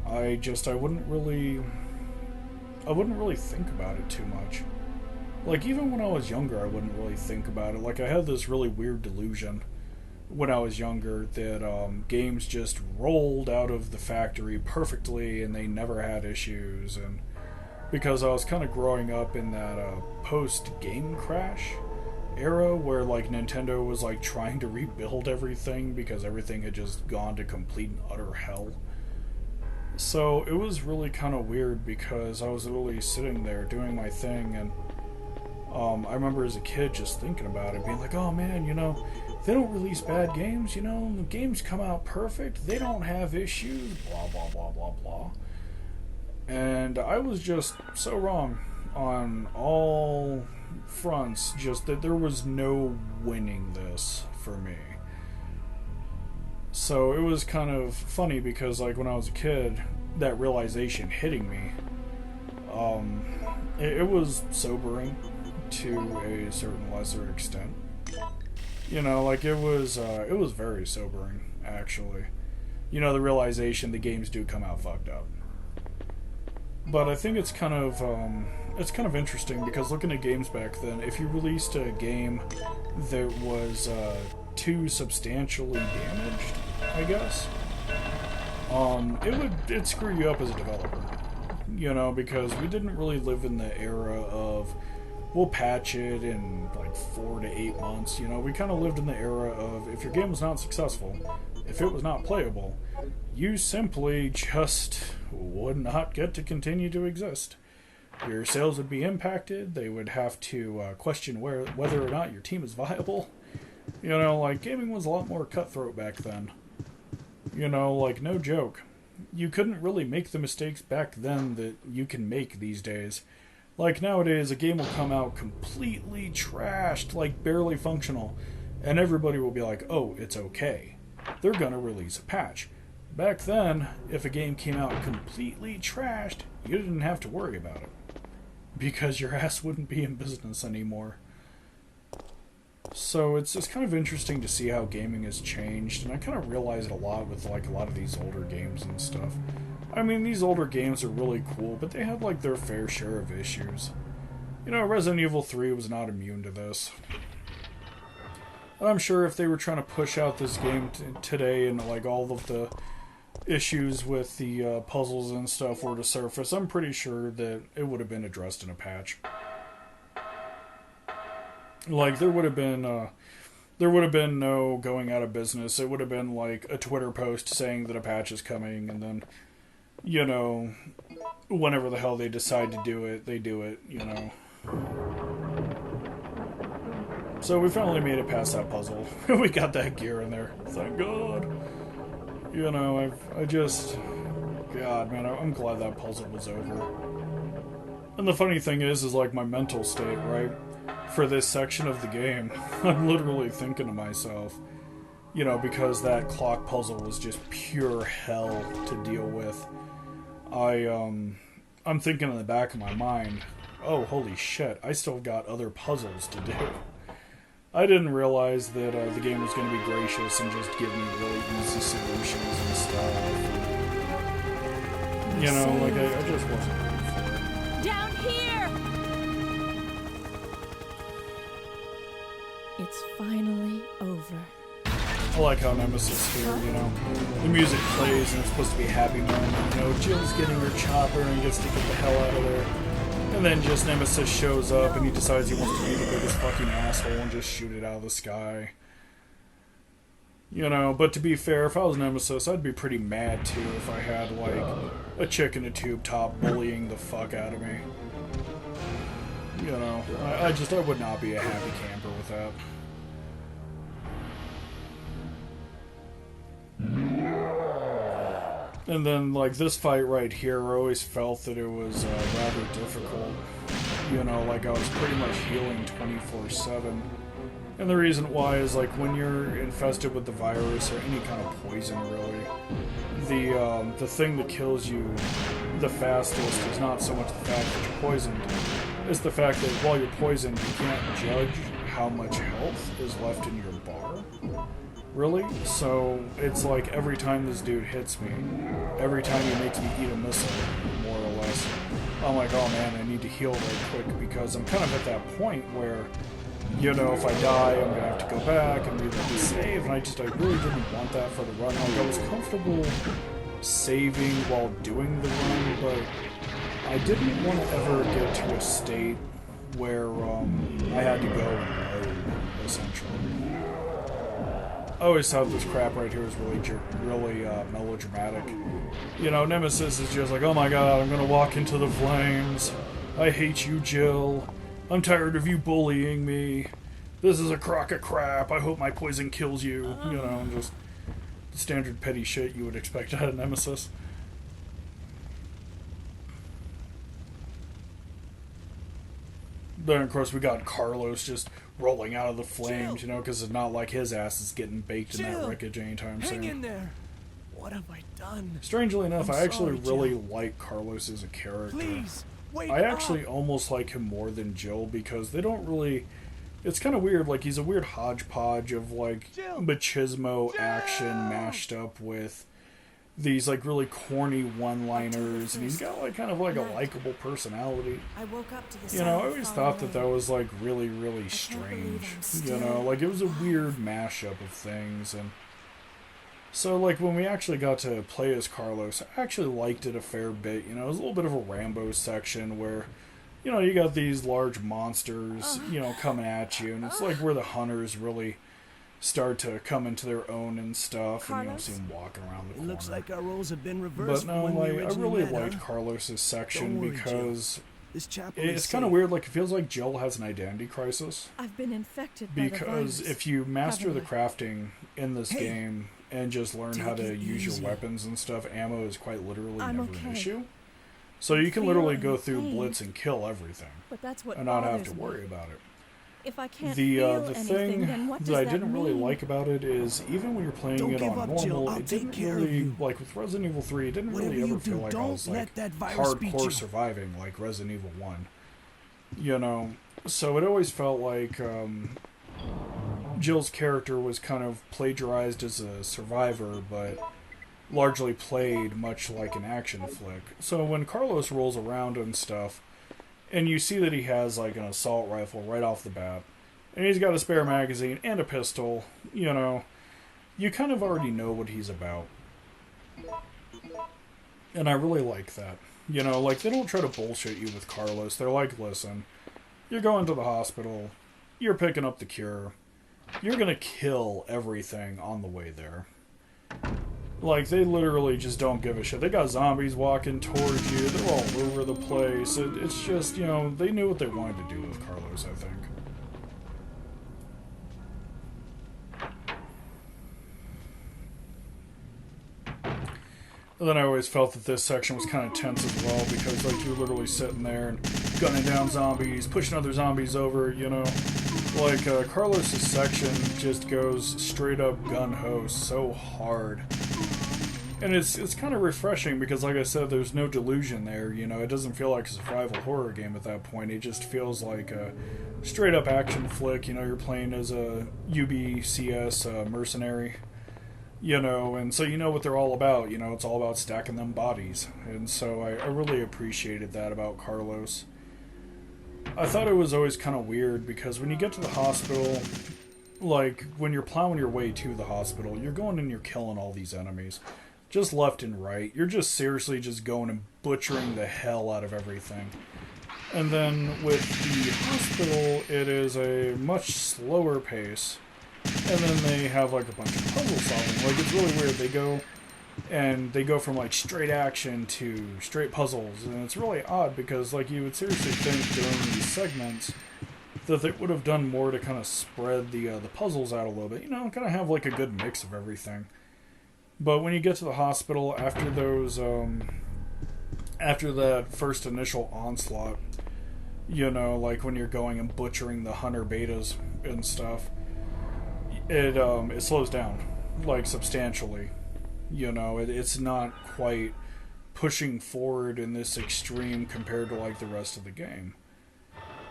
I wouldn't really think about it too much. Like, even when I was younger, I wouldn't really think about it. Like, I had this really weird delusion when I was younger that games just rolled out of the factory perfectly and they never had issues. And because I was kind of growing up in that post-game crash era where, like, Nintendo was, like, trying to rebuild everything because everything had just gone to complete and utter hell. So it was really kind of weird because I was literally sitting there doing my thing, and I remember as a kid just thinking about it, being like, oh man, you know, they don't release bad games, you know, the games come out perfect, they don't have issues, blah, blah, blah, blah, blah. And I was just so wrong on all fronts, just that there was no winning this for me. So it was kind of funny because, like, when I was a kid, that realization hitting me, it was sobering to a certain lesser extent. You know, like, it was very sobering, actually. You know, the realization the games do come out fucked up. But I think it's kind of interesting because looking at games back then, if you released a game that was too substantially damaged, I guess, it'd screw you up as a developer, you know, because we didn't really live in the era of we'll patch it in like 4 to 8 months. You know, we kind of lived in the era of if your game was not successful, if it was not playable, you simply just would not get to continue to exist. Your sales would be impacted. They would have to question whether or not your team is viable. You know, like, gaming was a lot more cutthroat back then. You know, like, no joke. You couldn't really make the mistakes back then that you can make these days. Like, nowadays, a game will come out completely trashed, like, barely functional, and everybody will be like, oh, it's okay. They're gonna release a patch. Back then, if a game came out completely trashed, you didn't have to worry about it. Because your ass wouldn't be in business anymore. So it's kind of interesting to see how gaming has changed, and I kind of realize it a lot with, like, a lot of these older games and stuff. I mean, these older games are really cool, but they have, like, their fair share of issues. You know, Resident Evil 3 was not immune to this. And I'm sure if they were trying to push out this game today and, like, all of the issues with the puzzles and stuff were to surface, I'm pretty sure that it would have been addressed in a patch. Like, there would have been no going out of business. It would have been like a Twitter post saying that a patch is coming, and then, you know, whenever the hell they decide to do it, they do it, you know. So we finally made it past that puzzle. We got that gear in there. Thank God. You know, God, man, I'm glad that puzzle was over. And the funny thing is like, my mental state, right? For this section of the game, I'm literally thinking to myself, you know, because that clock puzzle was just pure hell to deal with. I'm thinking in the back of my mind, oh, holy shit, I still got other puzzles to do. I didn't realize that the game was going to be gracious and just give me really easy solutions and stuff. You know, like, I just wasn't ready for it. Down here! It's finally over. I like how Nemesis here, you know, the music plays and it's supposed to be a happy moment. You know, Jill's getting her chopper and gets to get the hell out of there. And then just Nemesis shows up and he decides he wants to be the biggest fucking asshole and just shoot it out of the sky. You know, but to be fair, if I was Nemesis, I'd be pretty mad too if I had, like, a chick in a tube top bullying the fuck out of me. You know, I would not be a happy camper with that. And then, like, this fight right here, I always felt that it was rather difficult. You know, like, I was pretty much healing 24/7. And the reason why is, like, when you're infested with the virus or any kind of poison, really, the thing that kills you the fastest is not so much the fact that you're poisoned. It's the fact that while you're poisoned, you can't judge how much health is left in your bar. Really? So, it's like every time this dude hits me, every time he makes me eat a missile, more or less, I'm like, oh man, I need to heal right quick, because I'm kind of at that point where, you know, if I die, I'm gonna have to go back and reload the save, and I really didn't want that for the run. Like, I was comfortable saving while doing the run, but I didn't want to ever get to a state where I had to go and load, essentially. I always thought this crap right here was really melodramatic. You know, Nemesis is just like, oh my god, I'm gonna walk into the flames. I hate you, Jill. I'm tired of you bullying me. This is a crock of crap. I hope my poison kills you. You know, just standard petty shit you would expect out of Nemesis. Then, of course, we got Carlos just rolling out of the flames, Jill. you know, because it's not like his ass is getting baked in that Jill, wreckage anytime soon. Hang in there. What have I done? Strangely enough, I'm I actually sorry, really Jill. like Carlos as a character. Please, wake I actually up. almost like him more than Jill, because they don't really... It's kind of weird, like, he's a weird hodgepodge of, like, Jill. machismo Jill. action mashed up with these, like, really corny one-liners, and he's got, like, kind of, like, a likable personality. I woke up to the You know, I sound always of thought that falling that was, like, really, really can't believe I'm strange. still You know, like, it was a alive. weird mashup of things, and... So, like, when we actually got to play as Carlos, I actually liked it a fair bit. You know, it was a little bit of a Rambo section where, you know, you got these large monsters, you know, coming at you, and it's like where the hunters really start to come into their own and stuff, and you don't Carlos? see them walking around the It corner. looks like our roles have been But reversed no, when we like, I originally really met, liked huh? Carlos's section Don't worry, because This chapel it's is kind of safe. weird. Like, it feels like Jill has an identity crisis. I've been infected by the Because virus. if you master the haven't I? crafting in this Hey, game and just learn how take to it use your easy. weapons and stuff, ammo is quite literally I'm never an okay. issue. So you can literally go feeling through pain. Blitz and kill everything But that's what and not have bothers to me. worry about it. If I can't The feel thing anything, then what does that I that didn't really mean? like about it is even when you're playing Don't it give on up, Jill. normal, I'll it take didn't care of really, you. like with Resident Evil 3, it didn't Whatever really you ever feel do, like I don't was let like that virus beat hardcore you. surviving like Resident Evil 1. You know, so it always felt like Jill's character was kind of plagiarized as a survivor, but largely played much like an action flick. So when Carlos rolls around and stuff, and you see that he has like an assault rifle right off the bat, and he's got a spare magazine and a pistol, you know, you kind of already know what he's about. And I really like that. You know, like, they don't try to bullshit you with Carlos. They're like, listen, you're going to the hospital, you're picking up the cure, you're gonna kill everything on the way there. Like, they literally just don't give a shit. They got zombies walking towards you, they're all over the place. It's just, you know, they knew what they wanted to do with Carlos, I think. And then I always felt that this section was kind of tense as well, because, like, you're literally sitting there and gunning down zombies, pushing other zombies over, you know. Like, Carlos' section just goes straight up gun-ho so hard. And it's kind of refreshing because, like I said, there's no delusion there, you know. It doesn't feel like a survival horror game at that point. It just feels like a straight-up action flick, you know. You're playing as a UBCS mercenary. You know, and so you know what they're all about. You know, it's all about stacking them bodies. And so I really appreciated that about Carlos. I thought it was always kind of weird because when you get to the hospital, like, when you're plowing your way to the hospital, you're going and you're killing all these enemies. Just left and right. You're just seriously just going and butchering the hell out of everything. And then with the hospital, it is a much slower pace. And then they have, like, a bunch of puzzle solving. Like, it's really weird. They go from, like, straight action to straight puzzles. And it's really odd because, like, you would seriously think during these segments that they would have done more to kind of spread the puzzles out a little bit. You know, kind of have, like, a good mix of everything. But when you get to the hospital after those, after that first initial onslaught, you know, like when you're going and butchering the hunter betas and stuff, it slows down, like, substantially. You know, it's not quite pushing forward in this extreme compared to, like, the rest of the game.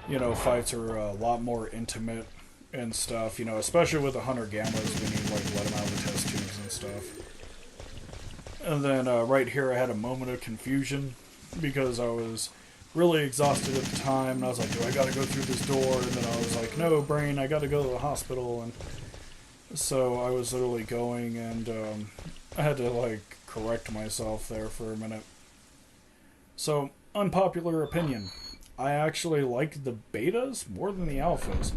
You know, fights are a lot more intimate and stuff, you know, especially with the hunter gammas when you, like, let them out of the test tubes and stuff. And then right here I had a moment of confusion because I was really exhausted at the time, and I was like, do I gotta go through this door? And then I was like, no, brain, I gotta go to the hospital. And so I was literally going, and I had to, like, correct myself there for a minute. So, unpopular opinion. I actually like the betas more than the alphas.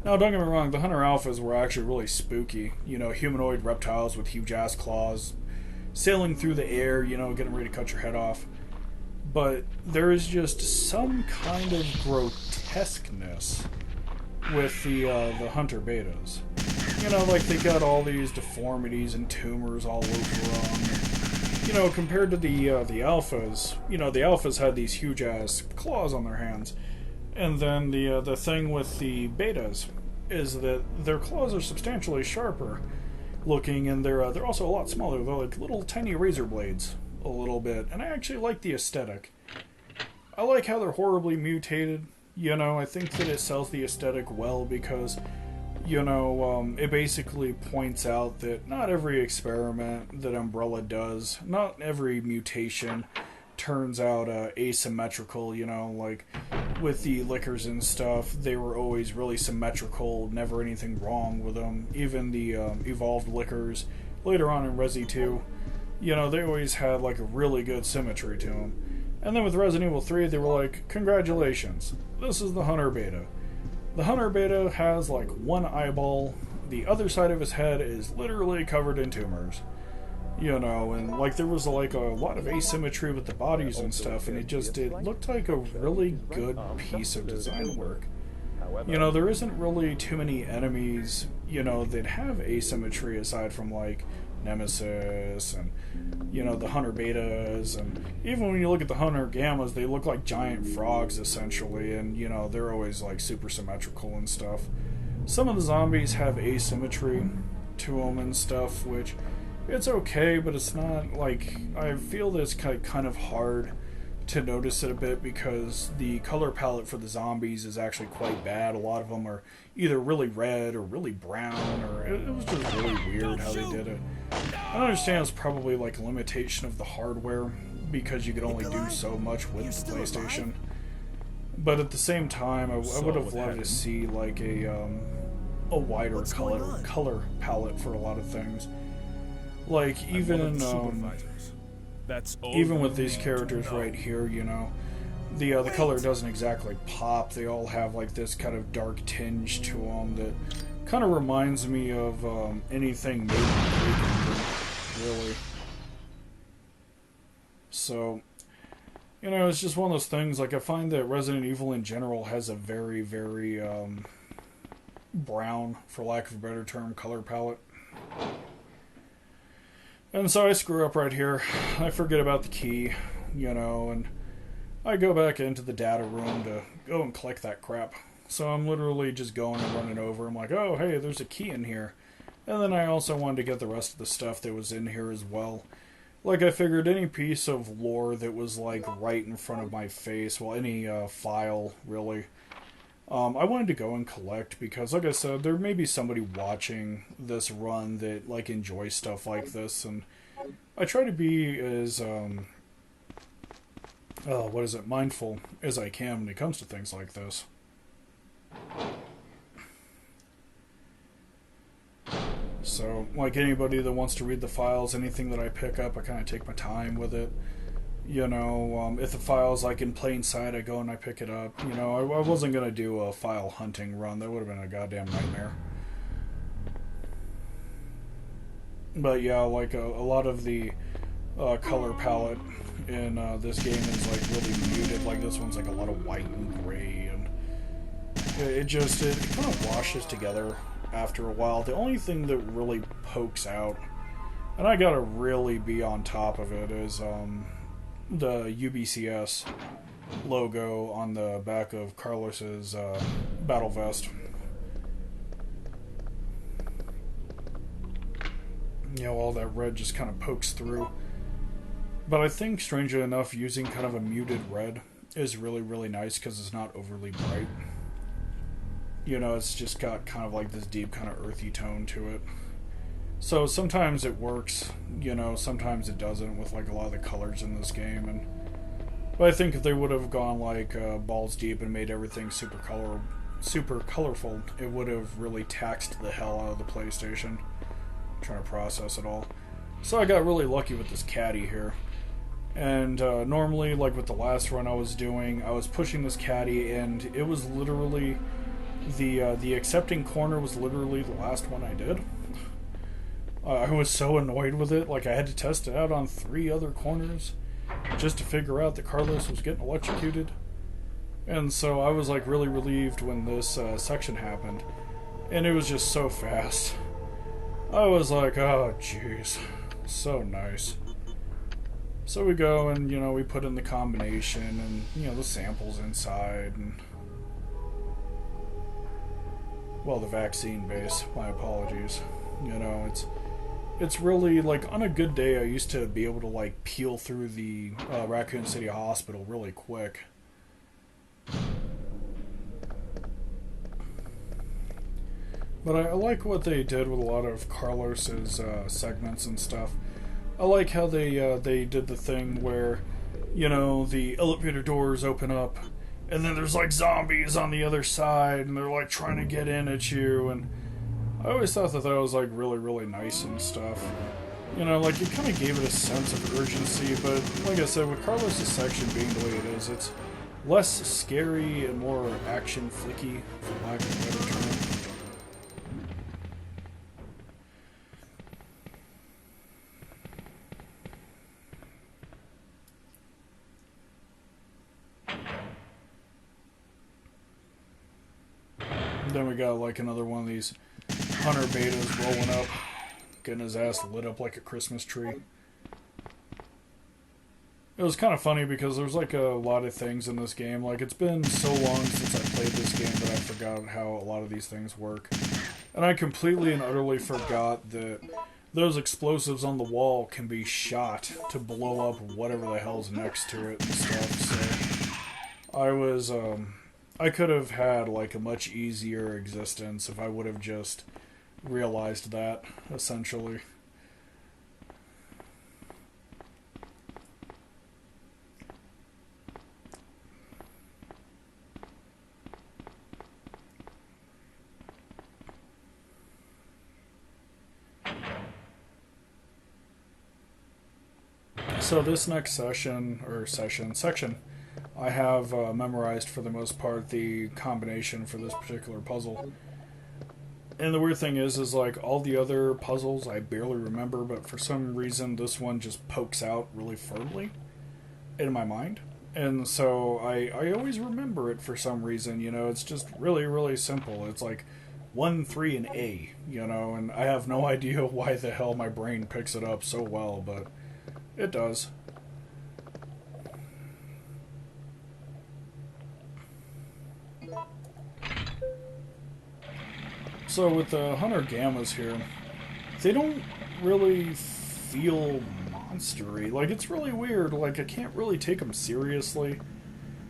Now, don't get me wrong, the hunter alphas were actually really spooky. You know, humanoid reptiles with huge ass claws, sailing through the air, you know, getting ready to cut your head off. But there is just some kind of grotesqueness with the hunter betas. You know, like, they got all these deformities and tumors all over them. You know, compared to the alphas, you know, the alphas had these huge ass claws on their hands. And then the thing with the betas is that their claws are substantially sharper looking, and they're also a lot smaller. They're like little tiny razor blades, a little bit. And I actually like the aesthetic. I like how they're horribly mutated. You know, I think that it sells the aesthetic well because, you know, it basically points out that not every experiment that Umbrella does, not every mutation turns out asymmetrical, you know, like with the liquors and stuff, they were always really symmetrical, never anything wrong with them. Even the evolved liquors later on in Resi 2, you know, they always had like a really good symmetry to them. And then with Resident Evil 3, they were like, congratulations, this is the Hunter Beta. The Hunter Beta has like one eyeball, the other side of his head is literally covered in tumors. You know, and like there was like a lot of asymmetry with the bodies and stuff, and it looked like a really good piece of design work. You know, there isn't really too many enemies, you know, that have asymmetry aside from like Nemesis and, you know, the Hunter Betas, and even when you look at the Hunter Gammas, they look like giant frogs essentially, and, you know, they're always like super symmetrical and stuff. Some of the zombies have asymmetry to them and stuff, which it's okay, but it's not like, I feel that it's kind of hard to notice it a bit because the color palette for the zombies is actually quite bad. A lot of them are either really red or really brown, or it was just really weird how they did it. I understand it's probably like a limitation of the hardware because you could only do so much with the PlayStation. But at the same time, I would have loved to see like a wider color palette for a lot of things. Like even with these characters right here, you know, the color doesn't exactly pop. They all have like this kind of dark tinge to them that kind of reminds me of anything made in Bacon, really. So, you know, it's just one of those things. Like, I find that Resident Evil in general has a very, very brown, for lack of a better term, color palette. And so I screw up right here. I forget about the key, you know, and I go back into the data room to go and collect that crap. So I'm literally just going and running over. I'm like, oh, hey, there's a key in here. And then I also wanted to get the rest of the stuff that was in here as well. Like, I figured any piece of lore that was, like, right in front of my face, well, any file, really, I wanted to go and collect because, like I said, there may be somebody watching this run that, like, enjoys stuff like this, and I try to be as, mindful as I can when it comes to things like this. So, like anybody that wants to read the files, anything that I pick up, I kind of take my time with it. You know, if the file's like in plain sight, I go and I pick it up. You know, I wasn't going to do a file hunting run. That would have been a goddamn nightmare. But yeah, like a lot of the color palette in this game is like really muted. Like this one's like a lot of white and gray, and it kind of washes together after a while. The only thing that really pokes out and I gotta really be on top of it, is the UBCS logo on the back of Carlos's battle vest. You know, all that red just kind of pokes through. But I think, strangely enough, using kind of a muted red is really, really nice because it's not overly bright. You know, it's just got kind of like this deep kind of earthy tone to it. So sometimes it works, you know, sometimes it doesn't with like a lot of the colors in this game. But I think if they would have gone like balls deep and made everything super colorful, it would have really taxed the hell out of the PlayStation. I'm trying to process it all. So I got really lucky with this caddy here. And normally, like with the last run I was doing, I was pushing this caddy, and it was literally the accepting corner was literally the last one I did. I was so annoyed with it, like I had to test it out on 3 other corners just to figure out that Carlos was getting electrocuted. And so I was like really relieved when this section happened, and it was just so fast. I was like, oh jeez, so nice. So we go and, you know, we put in the combination and, you know, the samples inside and, well, the vaccine base, my apologies. You know, it's really, like, on a good day I used to be able to, like, peel through the Raccoon City Hospital really quick. But I like what they did with a lot of Carlos's segments and stuff. I like how they did the thing where, you know, the elevator doors open up, and then there's like zombies on the other side, and they're like trying to get in at you, and I always thought that was like really, really nice and stuff. You know, like it kind of gave it a sense of urgency, but like I said, with Carlos's section being the way it is, it's less scary and more action flicky, for lack of a better term. Then we got like another one of these hunter betas rolling up, getting his ass lit up like a Christmas tree. It was kind of funny because there's like a lot of things in this game. Like, it's been so long since I played this game that I forgot how a lot of these things work. And I completely and utterly forgot that those explosives on the wall can be shot to blow up whatever the hell's next to it and stuff. So I could have had like a much easier existence if I would have just realized that, essentially. So this next section, I have memorized for the most part the combination for this particular puzzle. And the weird thing is like all the other puzzles I barely remember, but for some reason this one just pokes out really firmly in my mind. And so I always remember it for some reason, you know, it's just really, really simple. It's like 1, 3, and A, you know, and I have no idea why the hell my brain picks it up so well, but it does. So with the Hunter Gammas here, they don't really feel monstery. Like, it's really weird. Like, I can't really take them seriously.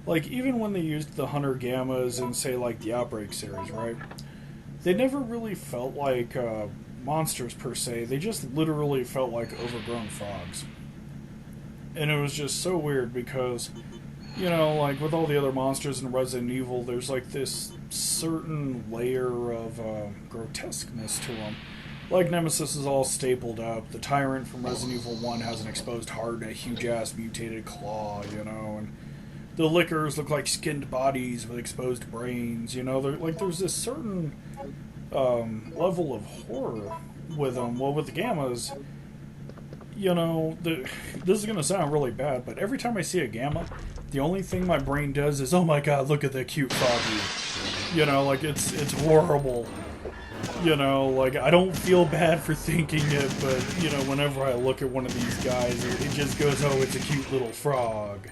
Like, even when they used the Hunter Gammas in, say, like, the Outbreak series, right? They never really felt like monsters, per se. They just literally felt like overgrown frogs. And it was just so weird because, you know, like, with all the other monsters in Resident Evil, there's, like, this certain layer of grotesqueness to them. Like, Nemesis is all stapled up. The Tyrant from Resident Evil 1 has an exposed heart and a huge-ass mutated claw, you know, and the Lickers look like skinned bodies with exposed brains, you know. There's this certain level of horror with them. Well, with the Gammas, you know, this is going to sound really bad, but every time I see a Gamma, the only thing my brain does is, oh my god, look at that cute froggy. You know, like, it's horrible. You know, like, I don't feel bad for thinking it, but, you know, whenever I look at one of these guys, it just goes, oh, it's a cute little frog.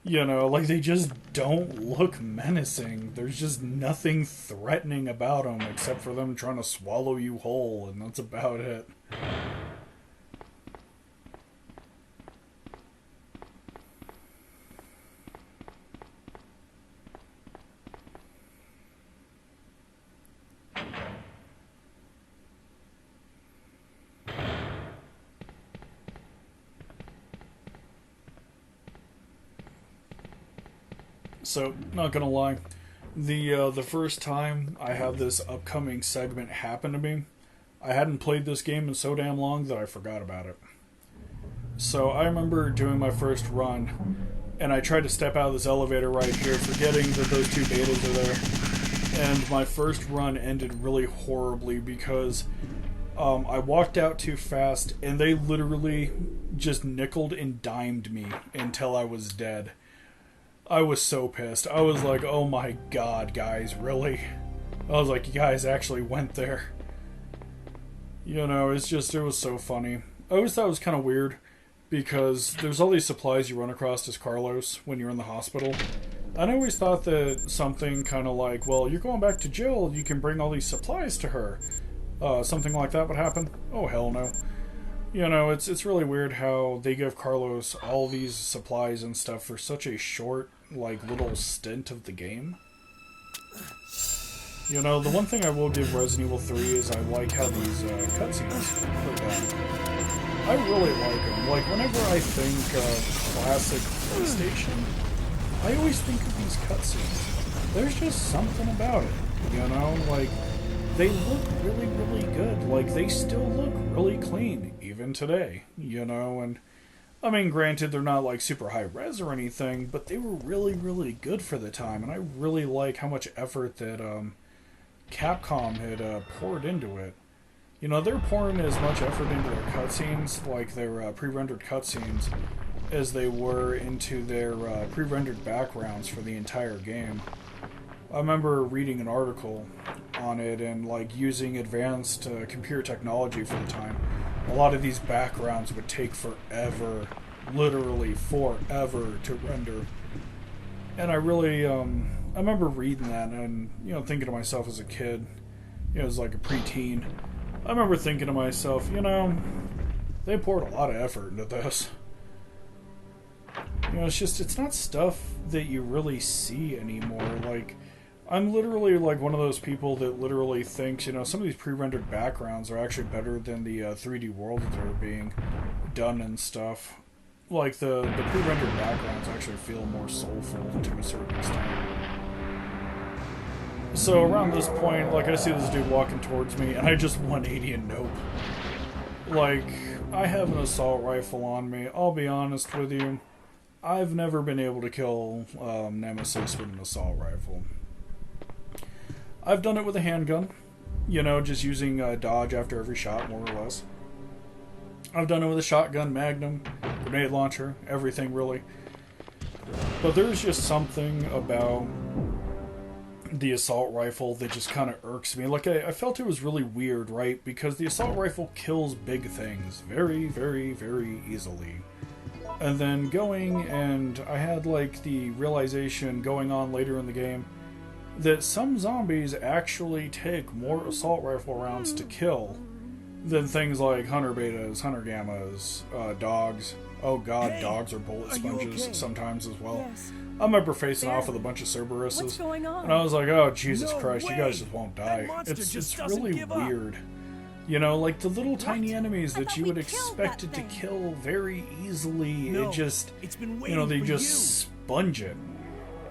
You know, like, they just don't look menacing. There's just nothing threatening about them except for them trying to swallow you whole, and that's about it. So, not gonna lie, the first time I had this upcoming segment happen to me, I hadn't played this game in so damn long that I forgot about it. So I remember doing my first run, and I tried to step out of this elevator right here, forgetting that those two betas are there. And my first run ended really horribly because I walked out too fast, and they literally just nickeled and dimed me until I was dead. I was so pissed. I was like, oh my god, guys, really? I was like, you guys actually went there. You know, it was so funny. I always thought it was kind of weird, because there's all these supplies you run across as Carlos when you're in the hospital. And I always thought that something kind of like, well, you're going back to Jill, you can bring all these supplies to her. Something like that would happen. Oh, hell no. You know, it's really weird how they give Carlos all these supplies and stuff for such a short, like, little stint of the game. You know, the one thing I will give Resident Evil 3 is I like how these cutscenes are done. I really like them. Like, whenever I think classic PlayStation, I always think of these cutscenes. There's just something about it, you know? Like, they look really, really good. Like, they still look really clean, even today, you know? And, I mean, granted, they're not, like, super high res or anything, but they were really, really good for the time. And I really like how much effort that Capcom had poured into it. You know, they're pouring as much effort into their cutscenes, like their pre-rendered cutscenes, as they were into their pre-rendered backgrounds for the entire game. I remember reading an article on it and, like, using advanced computer technology for the time. A lot of these backgrounds would take forever, literally forever, to render. And I really, I remember reading that and, you know, thinking to myself as a kid, you know, as like a preteen, I remember thinking to myself, you know, they poured a lot of effort into this. You know, it's not stuff that you really see anymore. Like, I'm literally like one of those people that literally thinks, you know, some of these pre-rendered backgrounds are actually better than the 3D worlds that are being done and stuff. Like, the pre-rendered backgrounds actually feel more soulful to a certain extent. So around this point, like, I see this dude walking towards me, and I just 180 and nope. Like, I have an assault rifle on me. I'll be honest with you. I've never been able to kill Nemesis with an assault rifle. I've done it with a handgun. You know, just using dodge after every shot, more or less. I've done it with a shotgun, magnum, grenade launcher, everything really. But there's just something about the assault rifle that just kind of irks me. Like, I felt it was really weird, right? Because the assault rifle kills big things very, very, very easily. And then I had, like, the realization going on later in the game that some zombies actually take more assault rifle rounds to kill than things like hunter betas, hunter gammas, dogs. Oh god, Hey, dogs are bullet are you sponges okay? sometimes as well. Yes. I remember facing There. off with a bunch of Cerberuses, What's going on? and I was like, oh Jesus No Christ, you way! guys just won't That die. monster It's just doesn't really give up. weird. You know, like the little tiny enemies I that thought you we would killed expect that it to thing. kill very easily, No, it just, it's been you waiting know, they for just you. sponge it.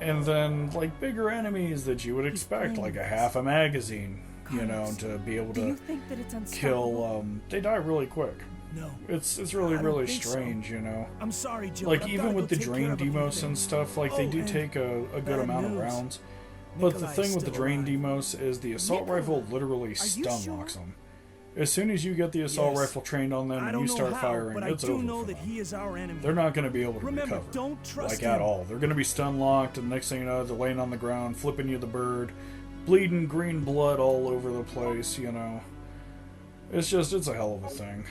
And then, like, bigger enemies that you would expect, like a half a magazine, you know, Carlos, to be able Do you to think that it's unstoppable? kill, they die really quick. No. It's really, I don't really think so. strange, you know. I'm sorry, Jill. Like, I've even gotta with go the take drain care of a few demos and things. stuff, like, they Oh, do and take a good bad amount of news. rounds. But the Nikolai's thing with the still drain alive. demos is the assault Nikolai, rifle literally you stun sure? locks them. As soon as you get the assault Yes. rifle trained on them I and don't you know start how, firing, but it's I do over know for that them. he is our enemy. They're not going to be able to Remember, recover. don't trust like him. at all. They're going to be stun locked, and the next thing you know, they're laying on the ground, flipping you the bird, bleeding green blood all over the place, you know. It's a hell of a thing.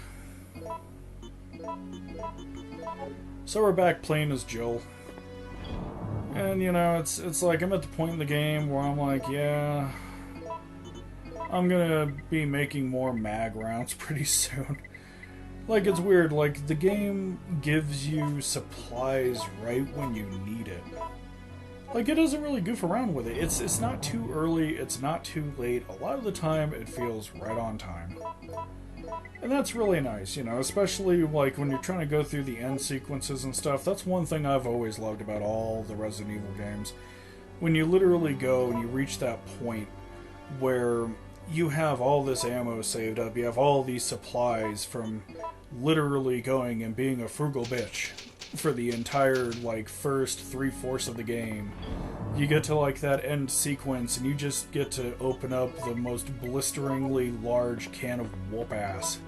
So we're back playing as Jill. And, you know, it's like I'm at the point in the game where I'm like, yeah, I'm gonna be making more mag rounds pretty soon. Like, it's weird, like, the game gives you supplies right when you need it. Like, it doesn't really goof around with it. It's not too early, it's not too late. A lot of the time, it feels right on time. And that's really nice, you know, especially, like, when you're trying to go through the end sequences and stuff. That's one thing I've always loved about all the Resident Evil games. When you literally go and you reach that point where you have all this ammo saved up, you have all these supplies from literally going and being a frugal bitch for the entire, like, first 3/4 of the game. You get to, like, that end sequence and you just get to open up the most blisteringly large can of whoop ass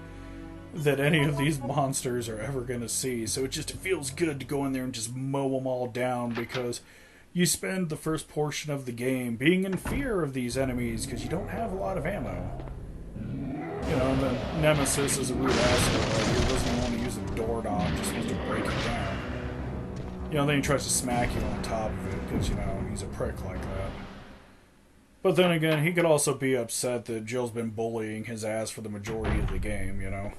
that any of these monsters are ever gonna see. So it feels good to go in there and just mow them all down, because you spend the first portion of the game being in fear of these enemies because you don't have a lot of ammo. You know, and then Nemesis is a rude asshole. Like, he doesn't want to use a doorknob, just wants to break it down. You know, then he tries to smack you on top of it because, you know, he's a prick like that. But then again, he could also be upset that Jill's been bullying his ass for the majority of the game, you know.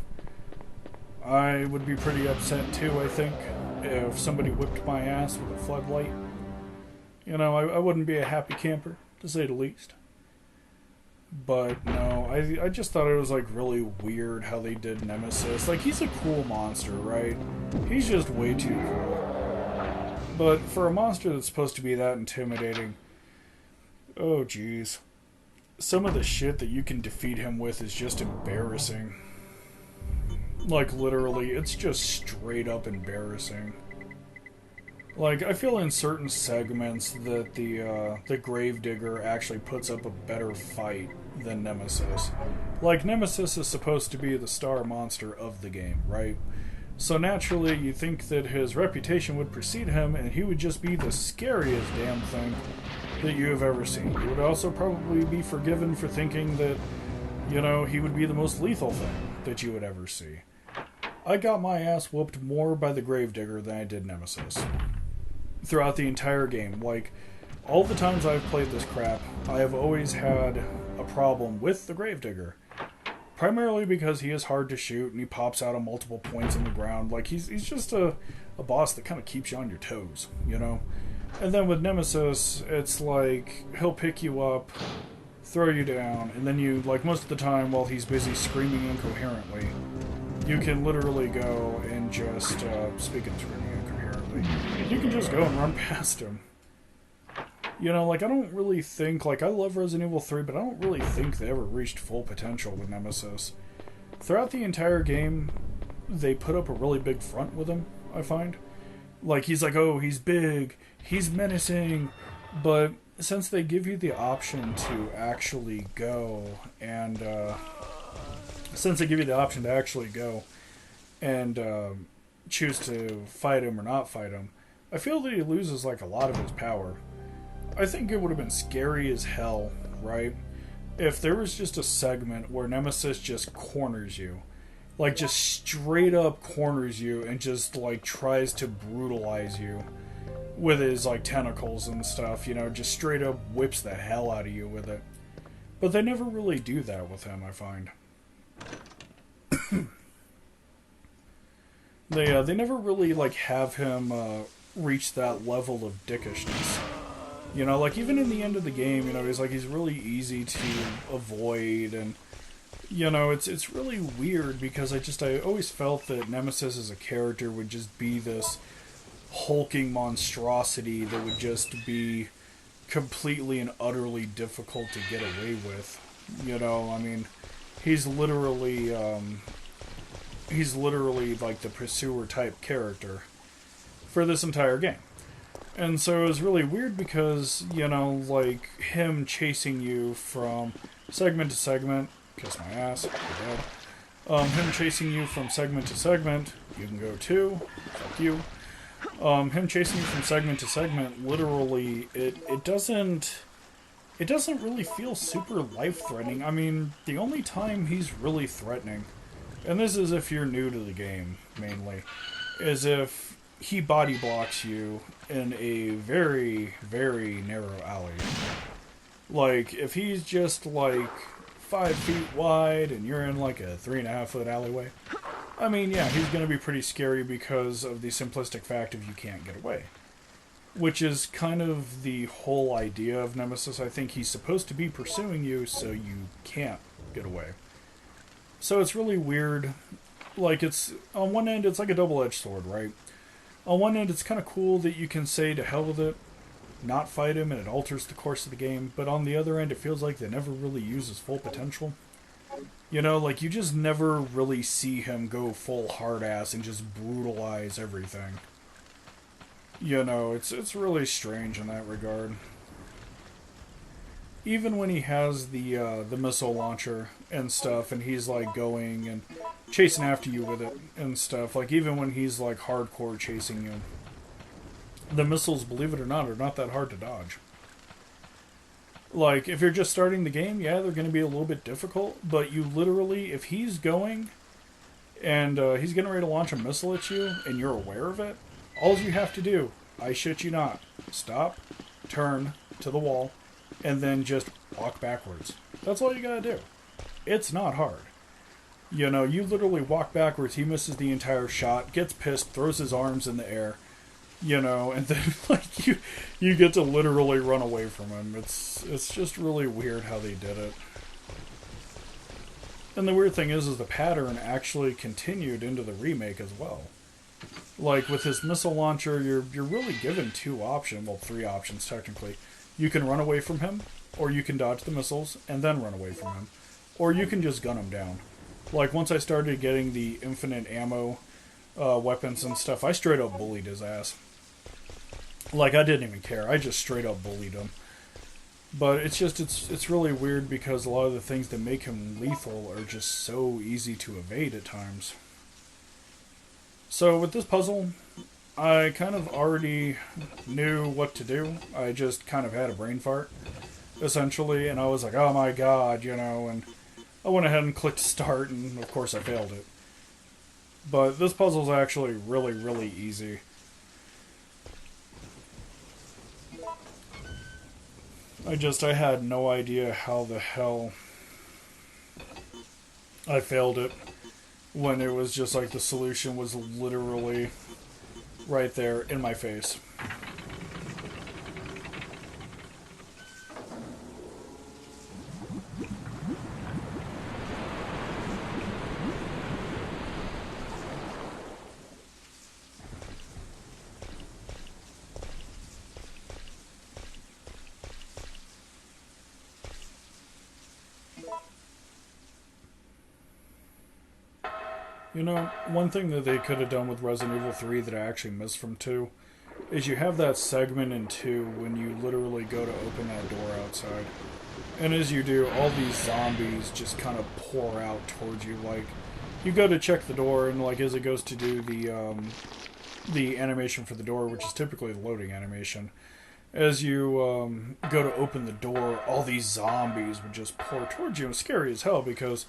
I would be pretty upset too, I think, if somebody whipped my ass with a floodlight. You know, I wouldn't be a happy camper, to say the least. But no, I just thought it was, like, really weird how they did Nemesis. Like, he's a cool monster, right? He's just way too cool. But for a monster that's supposed to be that intimidating, oh jeez. Some of the shit that you can defeat him with is just embarrassing. Like, literally, it's just straight up embarrassing. Like, I feel in certain segments that the Gravedigger actually puts up a better fight than Nemesis. Like, Nemesis is supposed to be the star monster of the game, right? So naturally, you think that his reputation would precede him, and he would just be the scariest damn thing that you have ever seen. You would also probably be forgiven for thinking that, you know, he would be the most lethal thing that you would ever see. I got my ass whooped more by the Gravedigger than I did Nemesis. Throughout the entire game. Like, all the times I've played this crap, I have always had a problem with the Gravedigger. Primarily because he is hard to shoot and he pops out on multiple points in the ground. Like, he's just a boss that kind of keeps you on your toes, you know? And then with Nemesis, it's like, he'll pick you up, throw you down, and then you, like, most of the time while he's busy screaming incoherently, you can literally go and just, speaking of screaming incoherently, you can just go and run past him. You know, like, I don't really think, like, I love Resident Evil 3, but I don't really think they ever reached full potential with Nemesis. Throughout the entire game, they put up a really big front with him, I find. Like, he's like, oh, he's big, he's menacing, but since they give you the option to actually go and, choose to fight him or not fight him, I feel that he loses, like, a lot of his power. I think it would have been scary as hell, right? If there was just a segment where Nemesis just corners you. Like, just straight up corners you and just, like, tries to brutalize you with his, like, tentacles and stuff, you know, just straight up whips the hell out of you with it. But they never really do that with him, I find. They never really, like, have him reach that level of dickishness. You know, like, even in the end of the game, you know, he's really easy to avoid, and, you know, it's really weird because I always felt that Nemesis as a character would just be this hulking monstrosity that would just be completely and utterly difficult to get away with. You know, I mean, he's literally like the pursuer type character for this entire game. And so it was really weird because, you know, like, him chasing you from segment to segment, kiss my ass, you're dead. Him chasing you from segment to segment, you can go too, fuck you. Him chasing you from segment to segment, literally, it doesn't it doesn't really feel super life-threatening. I mean, the only time he's really threatening, and this is if you're new to the game, mainly, is if he body blocks you in a very, very narrow alley. Like, if he's just, like, 5 feet wide and you're in, like, a 3.5-foot alleyway, I mean, yeah, he's going to be pretty scary because of the simplistic fact of you can't get away. Which is kind of the whole idea of Nemesis. I think he's supposed to be pursuing you so you can't get away. So it's really weird. Like, it's, on one end, it's like a double-edged sword, right? On one end, it's kind of cool that you can say to hell with it, not fight him, and it alters the course of the game. But on the other end, it feels like they never really use his full potential. You know, like, you just never really see him go full hard-ass and just brutalize everything. You know, it's really strange in that regard. Even when he has the missile launcher and stuff, and he's like going and chasing after you with it and stuff, like even when he's like hardcore chasing you, the missiles, believe it or not, are not that hard to dodge. Like, if you're just starting the game, yeah, they're going to be a little bit difficult, but you literally, if he's going and he's getting ready to launch a missile at you and you're aware of it, all you have to do, I shit you not, stop, turn to the wall, and then just walk backwards. That's all you gotta do. It's not hard. You know, you literally walk backwards, he misses the entire shot, gets pissed, throws his arms in the air, you know, and then, like, you get to literally run away from him. It's just really weird how they did it. And the weird thing is the pattern actually continued into the remake as well. Like, with his missile launcher, you're really given 2 options, well, 3 options, technically. You can run away from him, or you can dodge the missiles, and then run away from him. Or you can just gun him down. Like, once I started getting the infinite ammo weapons and stuff, I straight up bullied his ass. Like, I didn't even care. I just straight up bullied him. But it's just, it's really weird because a lot of the things that make him lethal are just so easy to evade at times. So with this puzzle, I kind of already knew what to do. I just kind of had a brain fart, essentially, and I was like, oh my god, you know, and I went ahead and clicked start, and of course I failed it. But this puzzle's actually really, really easy. I had no idea how the hell I failed it. When it was just like the solution was literally right there in my face. You know, one thing that they could have done with Resident Evil 3 that I actually missed from 2 is you have that segment in 2 when you literally go to open that door outside. And as you do, all these zombies just kind of pour out towards you. Like, you go to check the door, and like as it goes to do the animation for the door, which is typically the loading animation, as you go to open the door, all these zombies would just pour towards you. And it's scary as hell because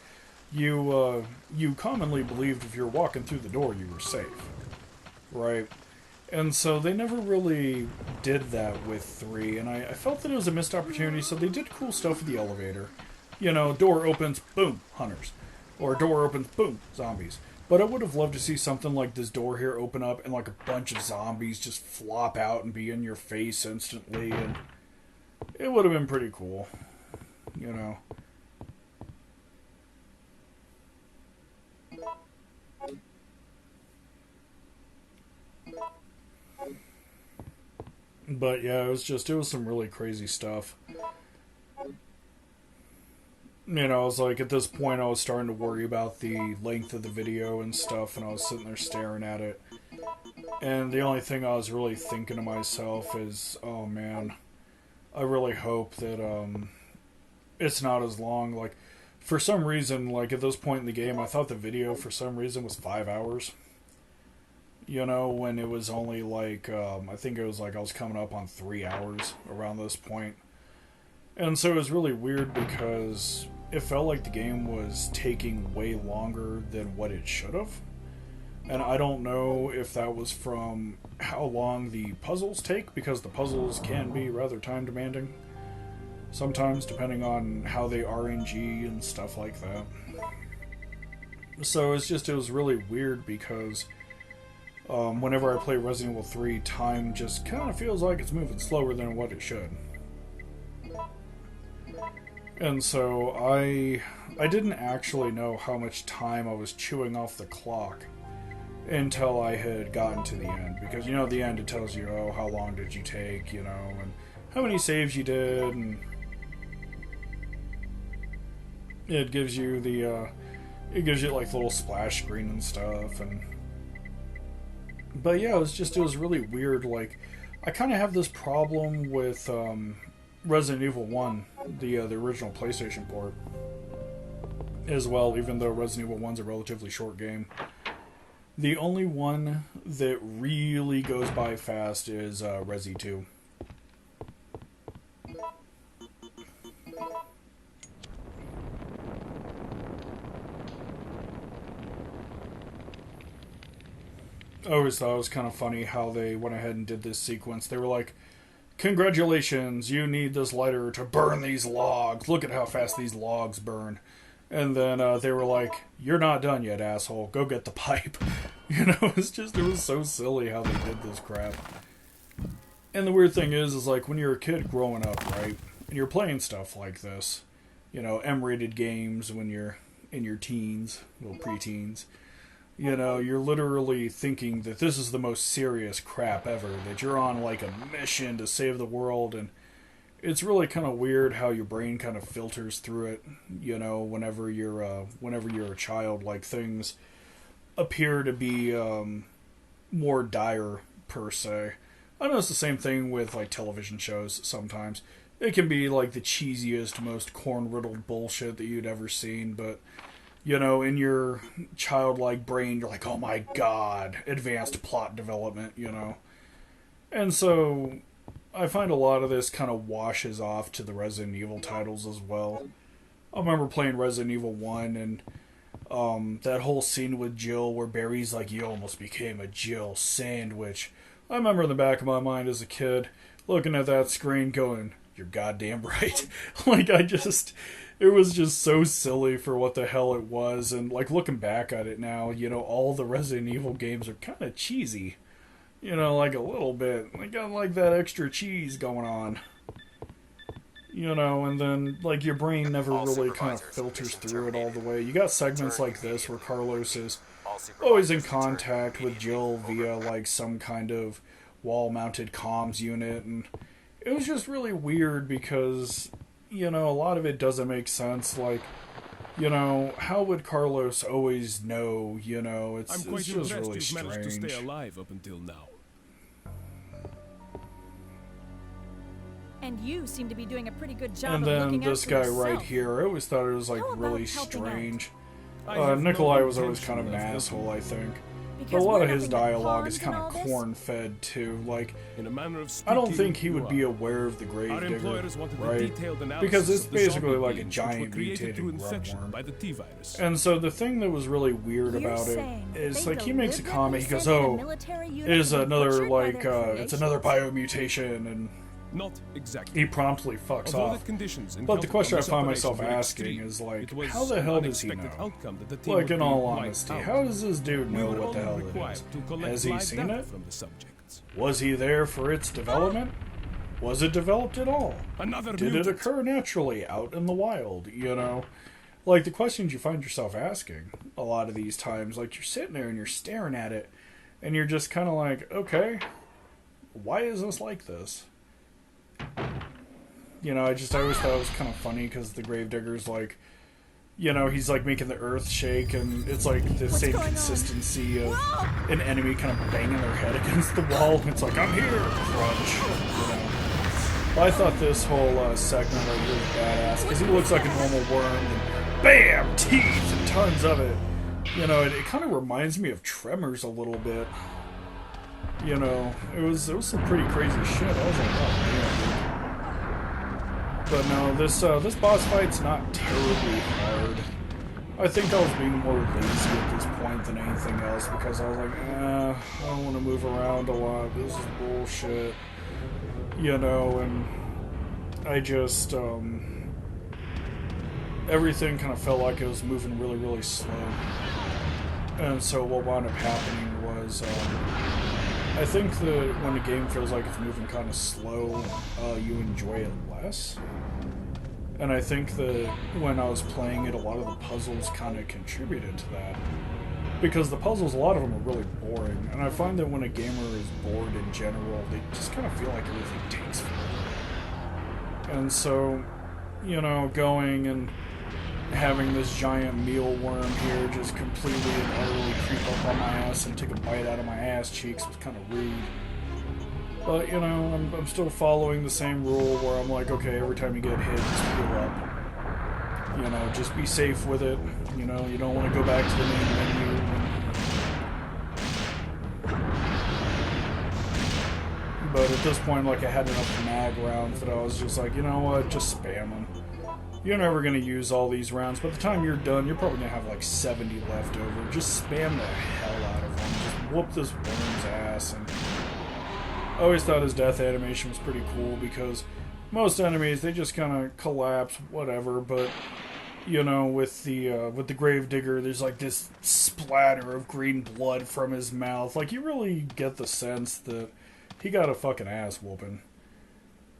you commonly believed if you're walking through the door you were safe, right? And so they never really did that with 3, and I felt that it was a missed opportunity. So they did cool stuff with the elevator. You know, door opens, boom, hunters. Or door opens, boom, zombies. But I would have loved to see something like this door here open up and like a bunch of zombies just flop out and be in your face instantly, and it would have been pretty cool, you know. But yeah, it was some really crazy stuff. You know, I was like, at this point, I was starting to worry about the length of the video and stuff, and I was sitting there staring at it. And the only thing I was really thinking to myself is, oh man, I really hope that it's not as long. Like, for some reason, like at this point in the game, I thought the video for some reason was 5 hours. You know, when it was only like, I think it was like I was coming up on 3 hours around this point. And so it was really weird because it felt like the game was taking way longer than what it should have. And I don't know if that was from how long the puzzles take, because the puzzles can be rather time demanding sometimes, depending on how they RNG and stuff like that. So it was really weird because whenever I play Resident Evil 3, time just kind of feels like it's moving slower than what it should. And so I didn't actually know how much time I was chewing off the clock until I had gotten to the end, because at the end it tells you, oh, how long did you take, and how many saves you did, and it gives you like little splash screen and stuff. But yeah, it was really weird. Like, I kind of have this problem with Resident Evil 1, the original PlayStation port, as well, even though Resident Evil 1's a relatively short game. The only one that really goes by fast is Resi 2. I always thought it was kind of funny how they went ahead and did this sequence. They were like, congratulations, you need this lighter to burn these logs. Look at how fast these logs burn. And then they were like, you're not done yet, asshole. Go get the pipe. It was so silly how they did this crap. And the weird thing is like, when you're a kid growing up, right, and you're playing stuff like this, M-rated games when you're in your teens, little preteens, you're literally thinking that this is the most serious crap ever, that you're on like a mission to save the world, and it's really kind of weird how your brain kind of filters through it, whenever you're a child. Like, things appear to be more dire, per se. I know it's the same thing with, like, television shows sometimes. It can be, like, the cheesiest, most corn-riddled bullshit that you'd ever seen, but, in your childlike brain, you're like, oh my god, advanced plot development, And so I find a lot of this kind of washes off to the Resident Evil titles as well. I remember playing Resident Evil 1, and that whole scene with Jill where Barry's like, you almost became a Jill sandwich. I remember in the back of my mind as a kid, looking at that screen going, you're goddamn right. Like, it was just so silly for what the hell it was, and like, looking back at it now, all the Resident Evil games are kind of cheesy. Like a little bit. They got like that extra cheese going on. And then like your brain never really kind of filters through it all the way. You got segments like this where Carlos is always in contact with Jill via like some kind of wall-mounted comms unit, and it was just really weird because, a lot of it doesn't make sense. Like, how would Carlos always know? It's just really strange. Managed to stay alive up until now. And you seem to be doing a pretty good job And of then looking this after guy yourself. right here, I always thought it was like How about really helping out? strange. I Nikolai have was no always kind of an intention asshole, I think. But a Because lot we're of his nothing but dialogue is pawns in kind of all this? corn-fed too. Like, In a manner of I don't speaking, think he you would be are. aware of the Our Gravedigger, employers wanted a right? detailed analysis Because it's of the basically zombie like a beings which giant were created mutated through infection grubworm. by the T-virus. And so the thing that was really weird You're about it saying is they like he makes a deliberately comment. He goes, sent in a "Oh, military unit it is to be another butchered by like their it's another creations? biomutation," and Not exactly. he promptly fucks Although off. the conditions But the encountered question on I this find operation myself were asking extreme. is like, It was how the hell does he unexpected know? outcome that the team Like, would in be all wiped honesty, out. how does this dude We know were what the only hell it required is? to collect Has he live seen data it? from the subjects. Was he there for its development? Was it developed at all? Another Did it mutant. occur naturally out in the wild? Like the questions you find yourself asking a lot of these times. Like, you're sitting there and you're staring at it, and you're just kind of like, okay, why is this like this? I always thought it was kind of funny because the Gravedigger's like, he's like making the earth shake, and it's like the same going on? consistency of an enemy kind of banging their head against the wall. It's like, I'm here, crunch. I thought this whole segment was really badass because he looks like a normal worm, and bam, teeth and tons of it. It kind of reminds me of Tremors a little bit. It was some pretty crazy shit. I was like, oh man. But no, this boss fight's not terribly hard. I think I was being more lazy at this point than anything else because I was like, I don't want to move around a lot. This is bullshit. You know, and I just, everything kind of felt like it was moving really, really slow. And so what wound up happening was, I think that when a game feels like it's moving kind of slow, you enjoy it less. And I think that when I was playing it, a lot of the puzzles kind of contributed to that. Because the puzzles, a lot of them are really boring. And I find that when a gamer is bored in general, they just kind of feel like everything takes forever. And so, you know, going and having this giant mealworm here just completely and utterly creep up on my ass and take a bite out of my ass cheeks was kind of rude. But, you know, I'm still following the same rule where I'm like, okay, every time you get hit, just heal up. You know, just be safe with it. You know, you don't want to go back to the main menu. But at this point, like, I had enough mag rounds that I was just like, you know what, just spam them. You're never going to use all these rounds. By the time you're done, you're probably going to have like 70 left over. Just spam the hell out of them. Just whoop this worm's ass. And I always thought his death animation was pretty cool because most enemies, they just kind of collapse, whatever. But, you know, with the Gravedigger, there's like this splatter of green blood from his mouth. Like, you really get the sense that he got a fucking ass whooping.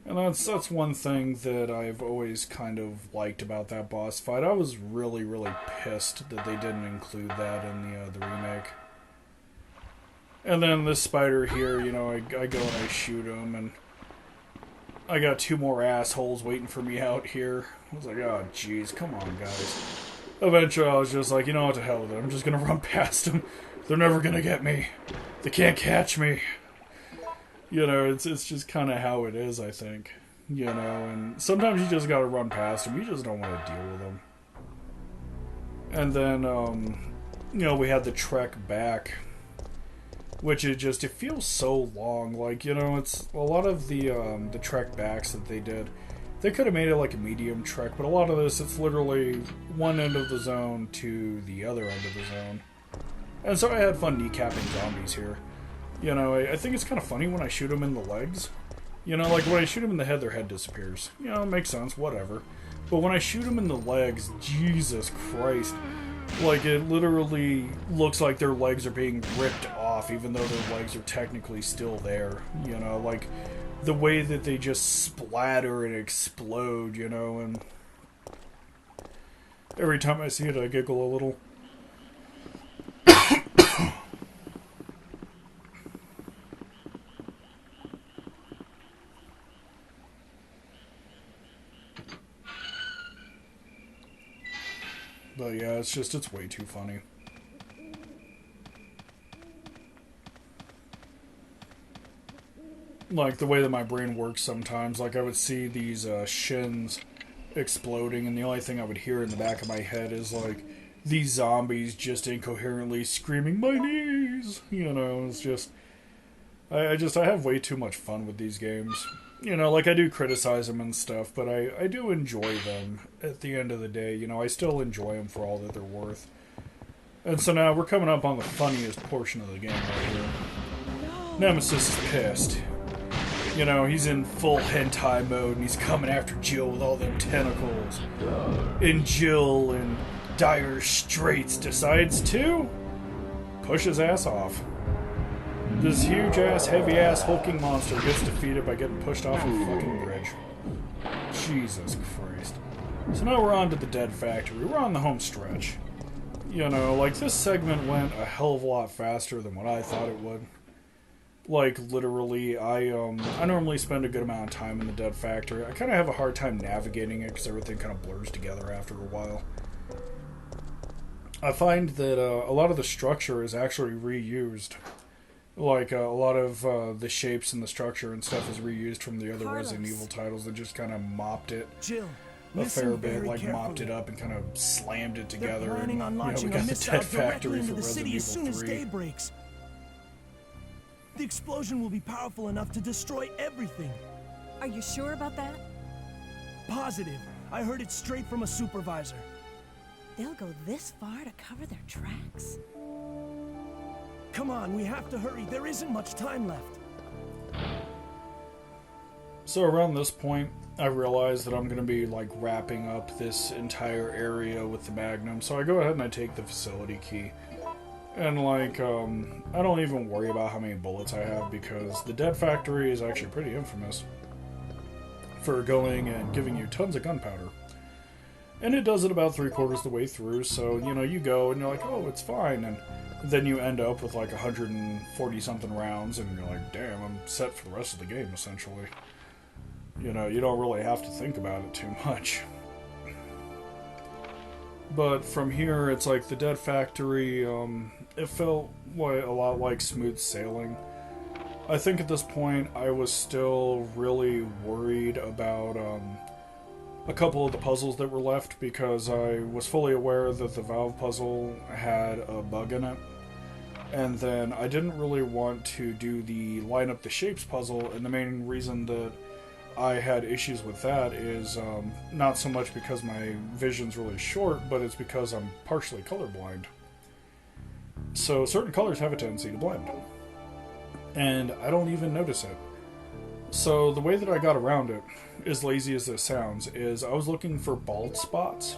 And that's one thing that I've always kind of liked about that boss fight. I was really, really pissed that they didn't include that in the remake. And then this spider here, you know, I go and I shoot him, and I got two more assholes waiting for me out here. I was like, oh, jeez, come on, guys. Eventually, I was just like, you know what, to hell with it. I'm just gonna run past them. They're never gonna get me. They can't catch me. You know, it's just kind of how it is, I think. You know, and sometimes you just gotta run past them. You just don't want to deal with them. And then, you know, we had the trek back, which it feels so long. Like, you know, it's a lot of the trek backs that they did. They could have made it like a medium trek, but a lot of this, it's literally one end of the zone to the other end of the zone. And so I had fun kneecapping zombies here. You know, I think it's kind of funny when I shoot them in the legs. You know, like when I shoot them in the head, their head disappears. You know, it makes sense, whatever. But when I shoot them in the legs, Jesus Christ. Like, it literally looks like their legs are being ripped off, even though their legs are technically still there. You know, like, the way that they just splatter and explode, you know, and every time I see it, I giggle a little. But yeah, it's way too funny. Like, the way that my brain works sometimes, like, I would see these shins exploding, and the only thing I would hear in the back of my head is, like, these zombies just incoherently screaming, "My knees!" You know, it's just... I have way too much fun with these games. You know, like, I do criticize them and stuff, but I do enjoy them at the end of the day. You know, I still enjoy them for all that they're worth. And so now we're coming up on the funniest portion of the game right here. Nemesis is pissed. You know, he's in full hentai mode, and he's coming after Jill with all them tentacles. And Jill, in dire straits, decides to push his ass off. This huge-ass, heavy-ass, hulking monster gets defeated by getting pushed off a fucking bridge. Jesus Christ. So now we're on to the Dead Factory. We're on the home stretch. You know, like, this segment went a hell of a lot faster than what I thought it would. Like, literally, I normally spend a good amount of time in the Dead Factory. I kind of have a hard time navigating it because everything kind of blurs together after a while. I find that a lot of the structure is actually reused. Like, a lot of the shapes and the structure and stuff is reused from the other Resident Evil titles that just kind of mopped it a fair bit, like mopped it up and kind of slammed it together. They're planning on launching we got a the missile Dead directly Factory into for the city Resident as soon Evil as 3. day breaks. The explosion will be powerful enough to destroy everything. Are you sure about that? positive. I heard it straight from a supervisor. They'll go this far to cover their tracks? Come on, we have to hurry. There isn't much time left. So around this point, I realize that I'm going to be like wrapping up this entire area with the Magnum. So I go ahead and I take the facility key. And like, I don't even worry about how many bullets I have because the Dead Factory is actually pretty infamous for going and giving you tons of gunpowder. And it does it about 3/4 of the way through, so, you know, you go and you're like, oh, it's fine, and then you end up with like 140 something rounds, and you're like, damn, I'm set for the rest of the game, essentially. You know, you don't really have to think about it too much. But from here, it's like the Dead Factory, it felt a lot like smooth sailing. I think at this point, I was still really worried about, a couple of the puzzles that were left because I was fully aware that the valve puzzle had a bug in it. And then I didn't really want to do the line up the shapes puzzle, and the main reason that I had issues with that is not so much because my vision's really short, but it's because I'm partially colorblind. So certain colors have a tendency to blend. And I don't even notice it. So the way that I got around it, as lazy as this sounds, is I was looking for bald spots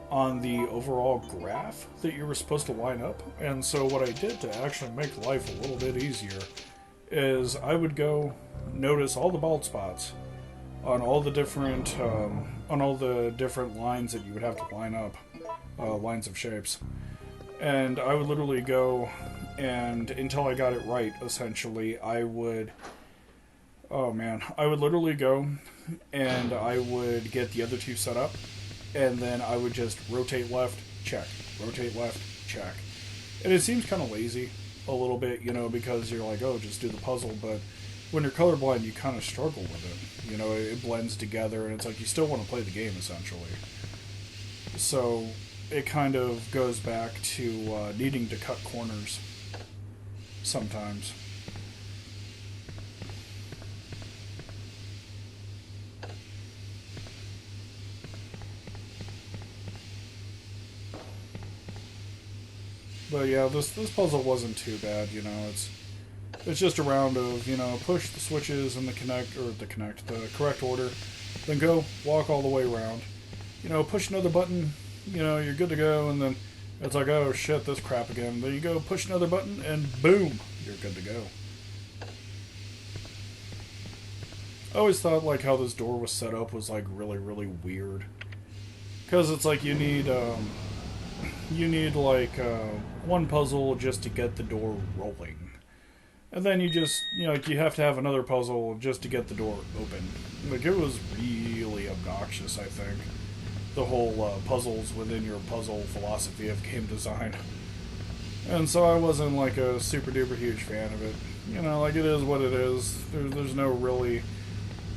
on the overall graph that you were supposed to line up. And so what I did to actually make life a little bit easier is I would go notice all the bald spots on all the different lines that you would have to line up, lines of shapes. And I would literally go and until I got it right, essentially, I would literally go and I would get the other two set up, and then I would just rotate left, check, rotate left, check. And it seems kind of lazy a little bit, you know, because you're like, oh, just do the puzzle, but when you're colorblind, you kind of struggle with it. You know, it blends together, and it's like you still want to play the game, essentially. So it kind of goes back to needing to cut corners sometimes. But yeah, this puzzle wasn't too bad, you know. It's just a round of, you know, push the switches in the correct order, then go walk all the way around. You know, push another button, you know, you're good to go, and then it's like, oh shit, this crap again. Then you go push another button, and boom, you're good to go. I always thought like how this door was set up was like really, really weird, because it's like you need like one puzzle just to get the door rolling. And then you just, you know, like you have to have another puzzle just to get the door open. Like, it was really obnoxious, I think. The whole puzzles within your puzzle philosophy of game design. And so I wasn't, like, a super duper huge fan of it. You know, like, it is what it is. There's no really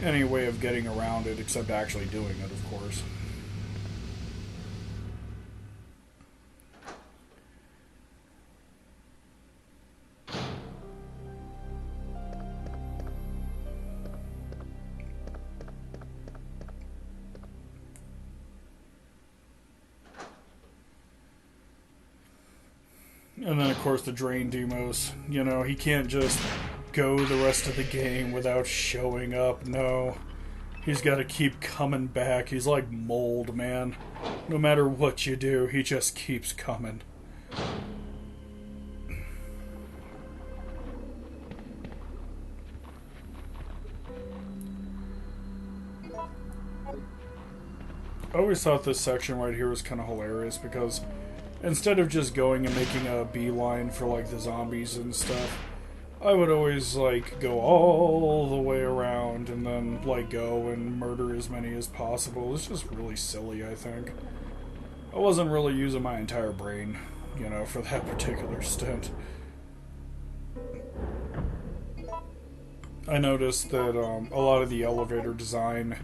any way of getting around it except actually doing it, of course. And then, of course, the Drain Demos. You know, he can't just go the rest of the game without showing up. No. He's got to keep coming back. He's like mold, man. No matter what you do, he just keeps coming. I always thought this section right here was kind of hilarious because instead of just going and making a beeline for, like, the zombies and stuff, I would always, like, go all the way around and then, like, go and murder as many as possible. It's just really silly, I think. I wasn't really using my entire brain, you know, for that particular stint. I noticed that a lot of the elevator design,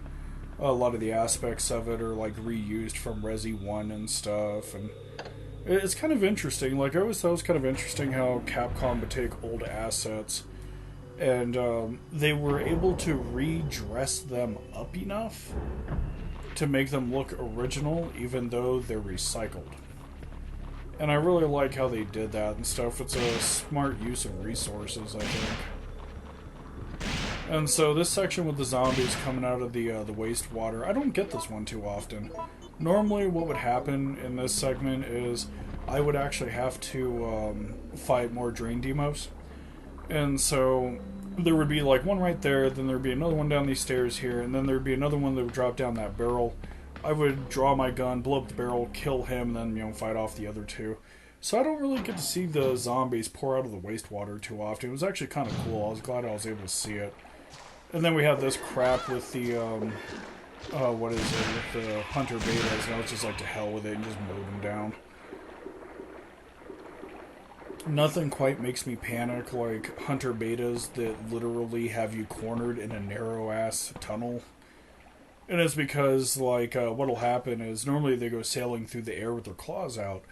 a lot of the aspects of it are, like, reused from Resi 1 and stuff, and it's kind of interesting. Like, I always thought it was kind of interesting how Capcom would take old assets And they were able to redress them up enough to make them look original, even though they're recycled. And I really like how they did that and stuff. It's a smart use of resources, I think. And so this section with the zombies coming out of the wastewater, I don't get this one too often. Normally what would happen in this segment is I would actually have to fight more drain demos. And so there would be like one right there, then there would be another one down these stairs here, and then there would be another one that would drop down that barrel. I would draw my gun, blow up the barrel, kill him, and then, fight off the other two. So I don't really get to see the zombies pour out of the wastewater too often. It was actually kind of cool. I was glad I was able to see it. And then we have this crap with the, what is it, with the hunter betas, and I was just like, to hell with it, and just mowed them down. Nothing quite makes me panic like hunter betas that literally have you cornered in a narrow-ass tunnel. And it's because, like, what'll happen is normally they go sailing through the air with their claws out.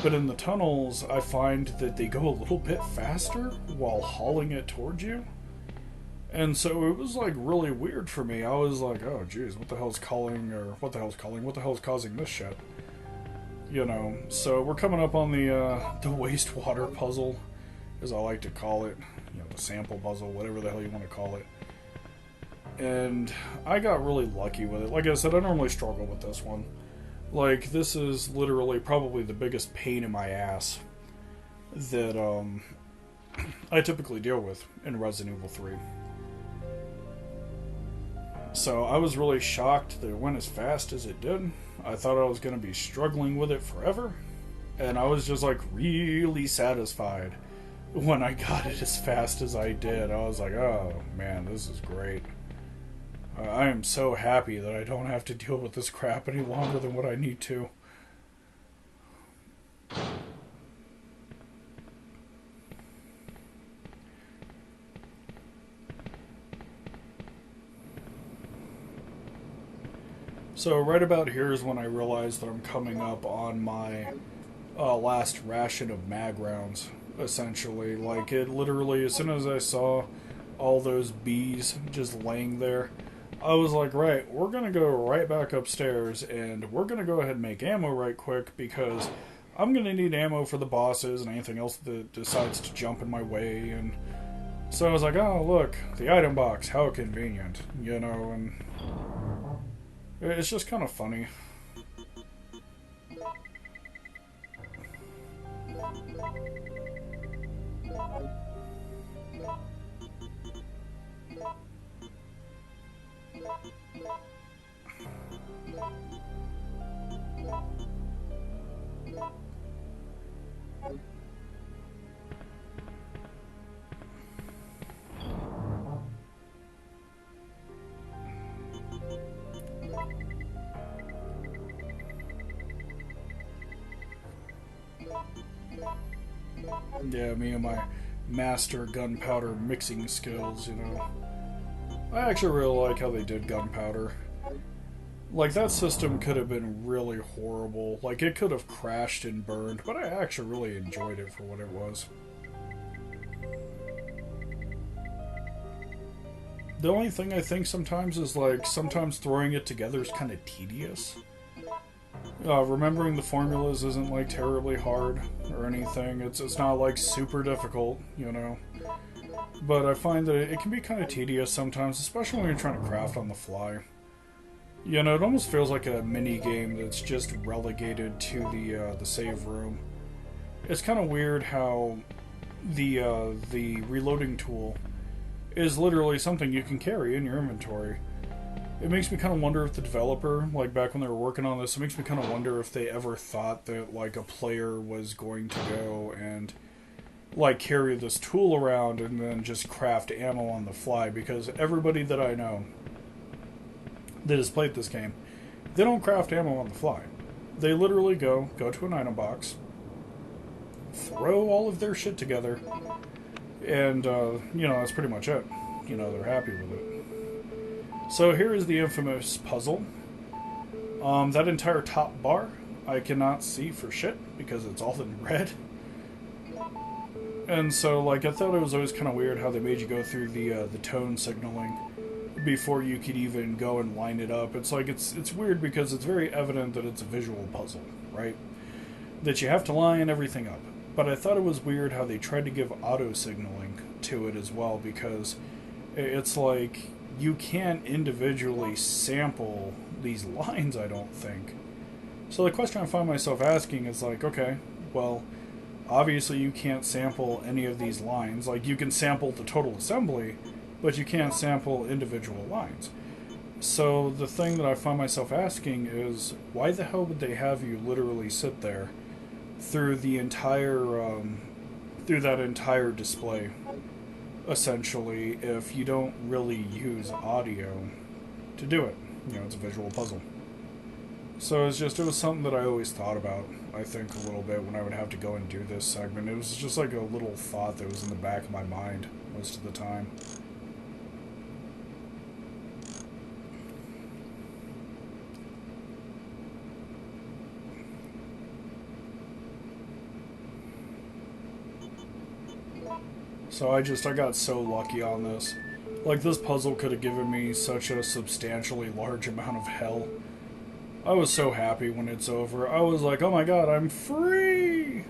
But in the tunnels, I find that they go a little bit faster while hauling it towards you. And so it was, like, really weird for me. I was like, oh, geez, what the hell's causing this shit? So we're coming up on the wastewater puzzle, as I like to call it. The sample puzzle, whatever the hell you want to call it. And I got really lucky with it. Like I said, I normally struggle with this one. Like, this is literally probably the biggest pain in my ass that I typically deal with in Resident Evil 3. So I was really shocked that it went as fast as it did. I thought I was going to be struggling with it forever. And I was just, like, really satisfied when I got it as fast as I did. I was like, oh, man, this is great. I am so happy that I don't have to deal with this crap any longer than what I need to. So right about here is when I realized that I'm coming up on my last ration of mag rounds, essentially. Like, it literally, as soon as I saw all those bees just laying there, I was like, right, we're going to go right back upstairs, and we're going to go ahead and make ammo right quick, because I'm going to need ammo for the bosses and anything else that decides to jump in my way. And so I was like, oh, look, the item box, how convenient, and it's just kind of funny. Yeah, me and my master gunpowder mixing skills, I actually really like how they did gunpowder. Like, that system could have been really horrible. Like, it could have crashed and burned, but I actually really enjoyed it for what it was. The only thing I think sometimes is, like, sometimes throwing it together is kind of tedious. Remembering the formulas isn't, like, terribly hard or anything. It's not, like, super difficult, But I find that it can be kind of tedious sometimes, especially when you're trying to craft on the fly. It almost feels like a mini-game that's just relegated to the save room. It's kind of weird how the reloading tool is literally something you can carry in your inventory. It makes me kind of wonder if the developer, like back when they were working on this, it makes me kind of wonder if they ever thought that like a player was going to go and like carry this tool around and then just craft ammo on the fly, because everybody that I know that has played this game, they don't craft ammo on the fly. They literally go to an item box, throw all of their shit together, and that's pretty much it. They're happy with it. So here is the infamous puzzle. That entire top bar I cannot see for shit because it's all in red. And so, like, I thought it was always kind of weird how they made you go through the tone signaling before you could even go and line it up. It's like, it's weird because it's very evident that it's a visual puzzle, right? That you have to line everything up. But I thought it was weird how they tried to give auto signaling to it as well, because it's like you can't individually sample these lines, I don't think. So the question I find myself asking is like, okay, well, obviously you can't sample any of these lines. Like, you can sample the total assembly, but you can't sample individual lines. So the thing that I find myself asking is, why the hell would they have you literally sit there through the entire, through that entire display, essentially, if you don't really use audio to do it? You know, it's a visual puzzle. So it was something that I always thought about, I think, a little bit when I would have to go and do this segment. It was just like a little thought that was in the back of my mind most of the time. So I got so lucky on this. Like, this puzzle could have given me such a substantially large amount of hell. I was so happy when it's over. I was like, oh my god, I'm free!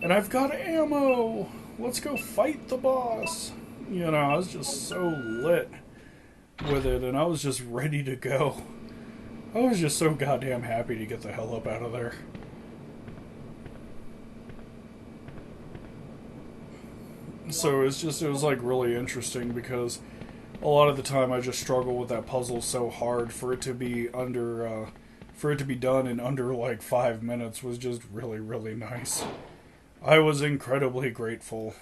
And I've got ammo! Let's go fight the boss! You know, I was just so lit with it, and I was just ready to go. I was just so goddamn happy to get the hell up out of there. So it was like really interesting, because a lot of the time I just struggle with that puzzle so hard. For it to be done in under like 5 minutes was just really, really nice. I was incredibly grateful.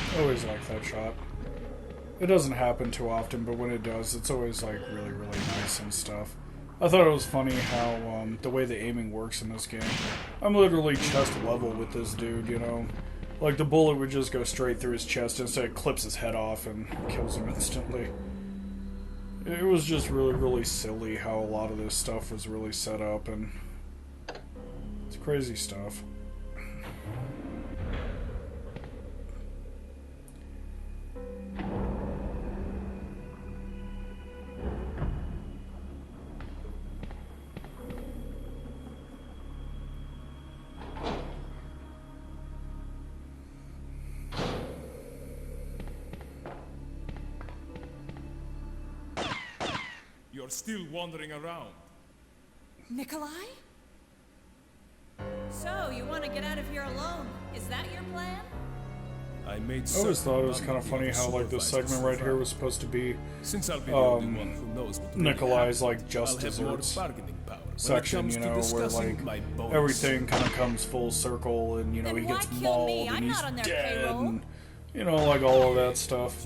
I always like that shot. It doesn't happen too often, but when it does, it's always like really, really nice and stuff. I thought it was funny how the way the aiming works in this game. I'm literally chest level with this dude, you know? Like, the bullet would just go straight through his chest, instead it clips his head off and kills him instantly. It was just really, really silly how a lot of this stuff was really set up, and it's crazy stuff. You're still wandering around. Nikolai? So, you want to get out of here alone? Is that your plan? I made I always thought it was kind of funny how, like, this segment right here was supposed to be Since I'll be the only one who knows what really Nikolai's, happened, like, just I'll have more desserts bargaining power when it section, comes you to know, where, discussing like, my bonus. everything kind of comes full circle, and, you know, Then he why gets kill mauled, me? and I'm he's not on their dead, payroll. and, you know, like, all of that stuff.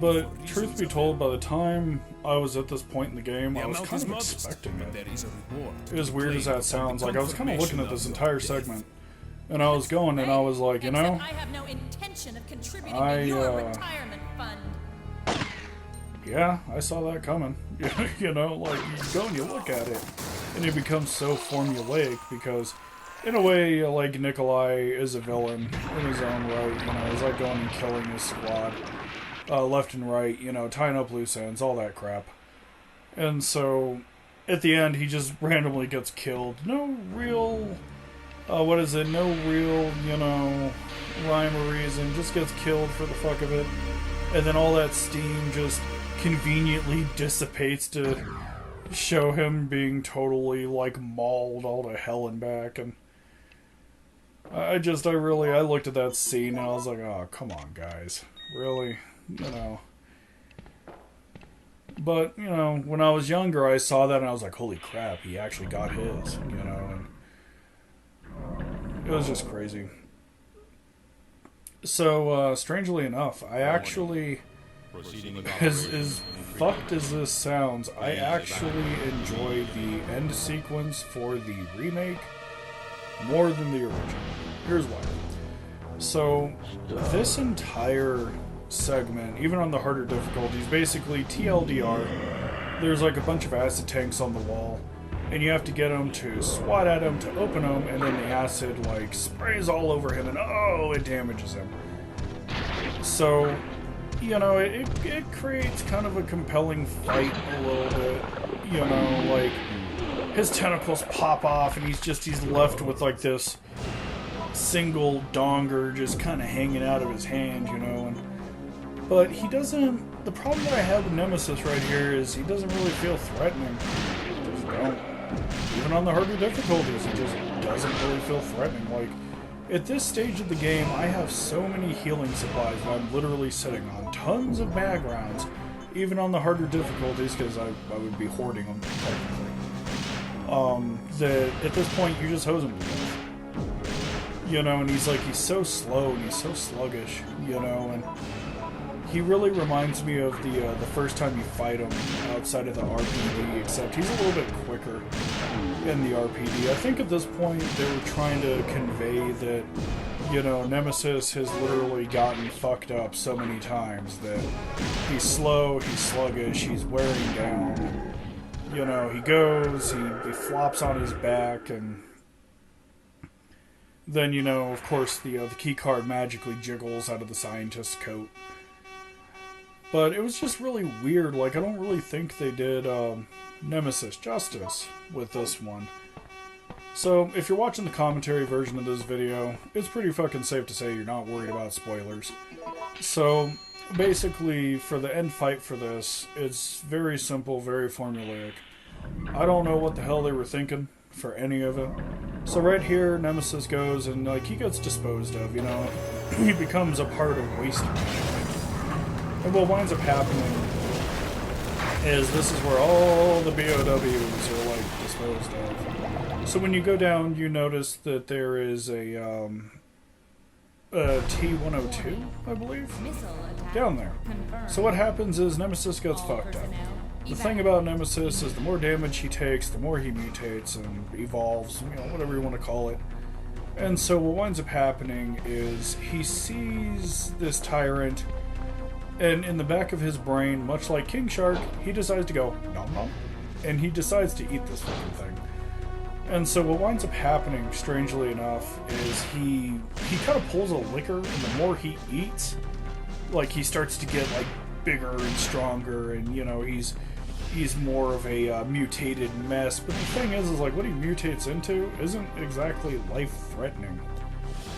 But, truth be told, by the time I was at this point in the game, I was kind of expecting it. As weird as that sounds, like, I was kind of looking at this entire segment, and I was going, and I was like, you know, I have no intention of contributing to your retirement fund. yeah, I saw that coming. You know, like, you go and you look at it, and it becomes so formulaic, because, in a way, like, Nikolai is a villain in his own right, you know, he's like going and killing his squad, left and right, you know, tying up loose ends, all that crap. And so, at the end, he just randomly gets killed. No real, no real, you know, rhyme or reason, just gets killed for the fuck of it. And then all that steam just conveniently dissipates to show him being totally, like, mauled all to hell and back. And I looked at that scene and I was like, oh, come on, guys. Really? You know. But, you know, when I was younger, I saw that and I was like, holy crap, he actually got his, you know, and it was just crazy. So, strangely enough, I actually, as fucked as this sounds, I actually enjoy the end sequence for the remake more than the original. Here's why. So, this entire segment, even on the harder difficulties, basically TLDR, there's like a bunch of acid tanks on the wall, and you have to get him to swat at him to open them, and then the acid like sprays all over him, and oh, it damages him. So, you know, it creates kind of a compelling fight a little bit. You know, like his tentacles pop off, and he's left with like this single donger just kind of hanging out of his hand, you know. But he doesn't. The problem that I have with Nemesis right here is he doesn't really feel threatening. He just don't. Even on the harder difficulties, he just doesn't really feel threatening. Like, at this stage of the game, I have so many healing supplies that I'm literally sitting on. Tons of mag rounds, even on the harder difficulties, because I would be hoarding them, technically. That at this point, you just hose him to death. You know, and he's so slow and he's so sluggish, you know, and he really reminds me of the first time you fight him outside of the RPD, except he's a little bit quicker in the RPD. I think at this point they were trying to convey that, you know, Nemesis has literally gotten fucked up so many times that he's slow, he's sluggish, he's wearing down. You know, he goes, he flops on his back, and then, you know, of course, the key card magically jiggles out of the scientist's coat. But it was just really weird. Like, I don't really think they did Nemesis justice with this one. So, if you're watching the commentary version of this video, it's pretty fucking safe to say you're not worried about spoilers. So, basically, for the end fight for this, it's very simple, very formulaic. I don't know what the hell they were thinking for any of it. So right here, Nemesis goes and, like, he gets disposed of, you know. He becomes a part of Waste. And what winds up happening is this is where all the BOWs are, like, disposed of. So when you go down, you notice that there is a T-102, I believe, down there. So what happens is Nemesis gets fucked up. The thing about Nemesis is the more damage he takes, the more he mutates and evolves, you know, whatever you want to call it. And so what winds up happening is he sees this tyrant, and in the back of his brain, much like King Shark, he decides to go, nom nom, and he decides to eat this fucking thing. And so what winds up happening, strangely enough, is he kind of pulls a liquor, and the more he eats, like, he starts to get, like, bigger and stronger, and, you know, he's more of a mutated mess. But the thing is like, what he mutates into isn't exactly life-threatening.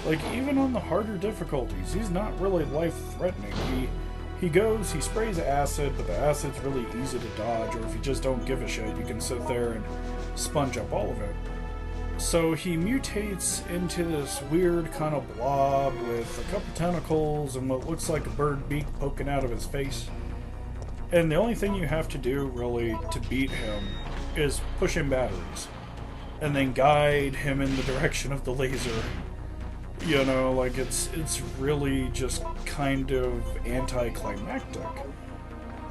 Like, even on the harder difficulties, he's not really life-threatening. He goes, he sprays acid, but the acid's really easy to dodge, or if you just don't give a shit, you can sit there and sponge up all of it. So he mutates into this weird kind of blob with a couple tentacles and what looks like a bird beak poking out of his face. And the only thing you have to do, really, to beat him is push in batteries. And then guide him in the direction of the laser. You know, like, it's really just kind of anticlimactic.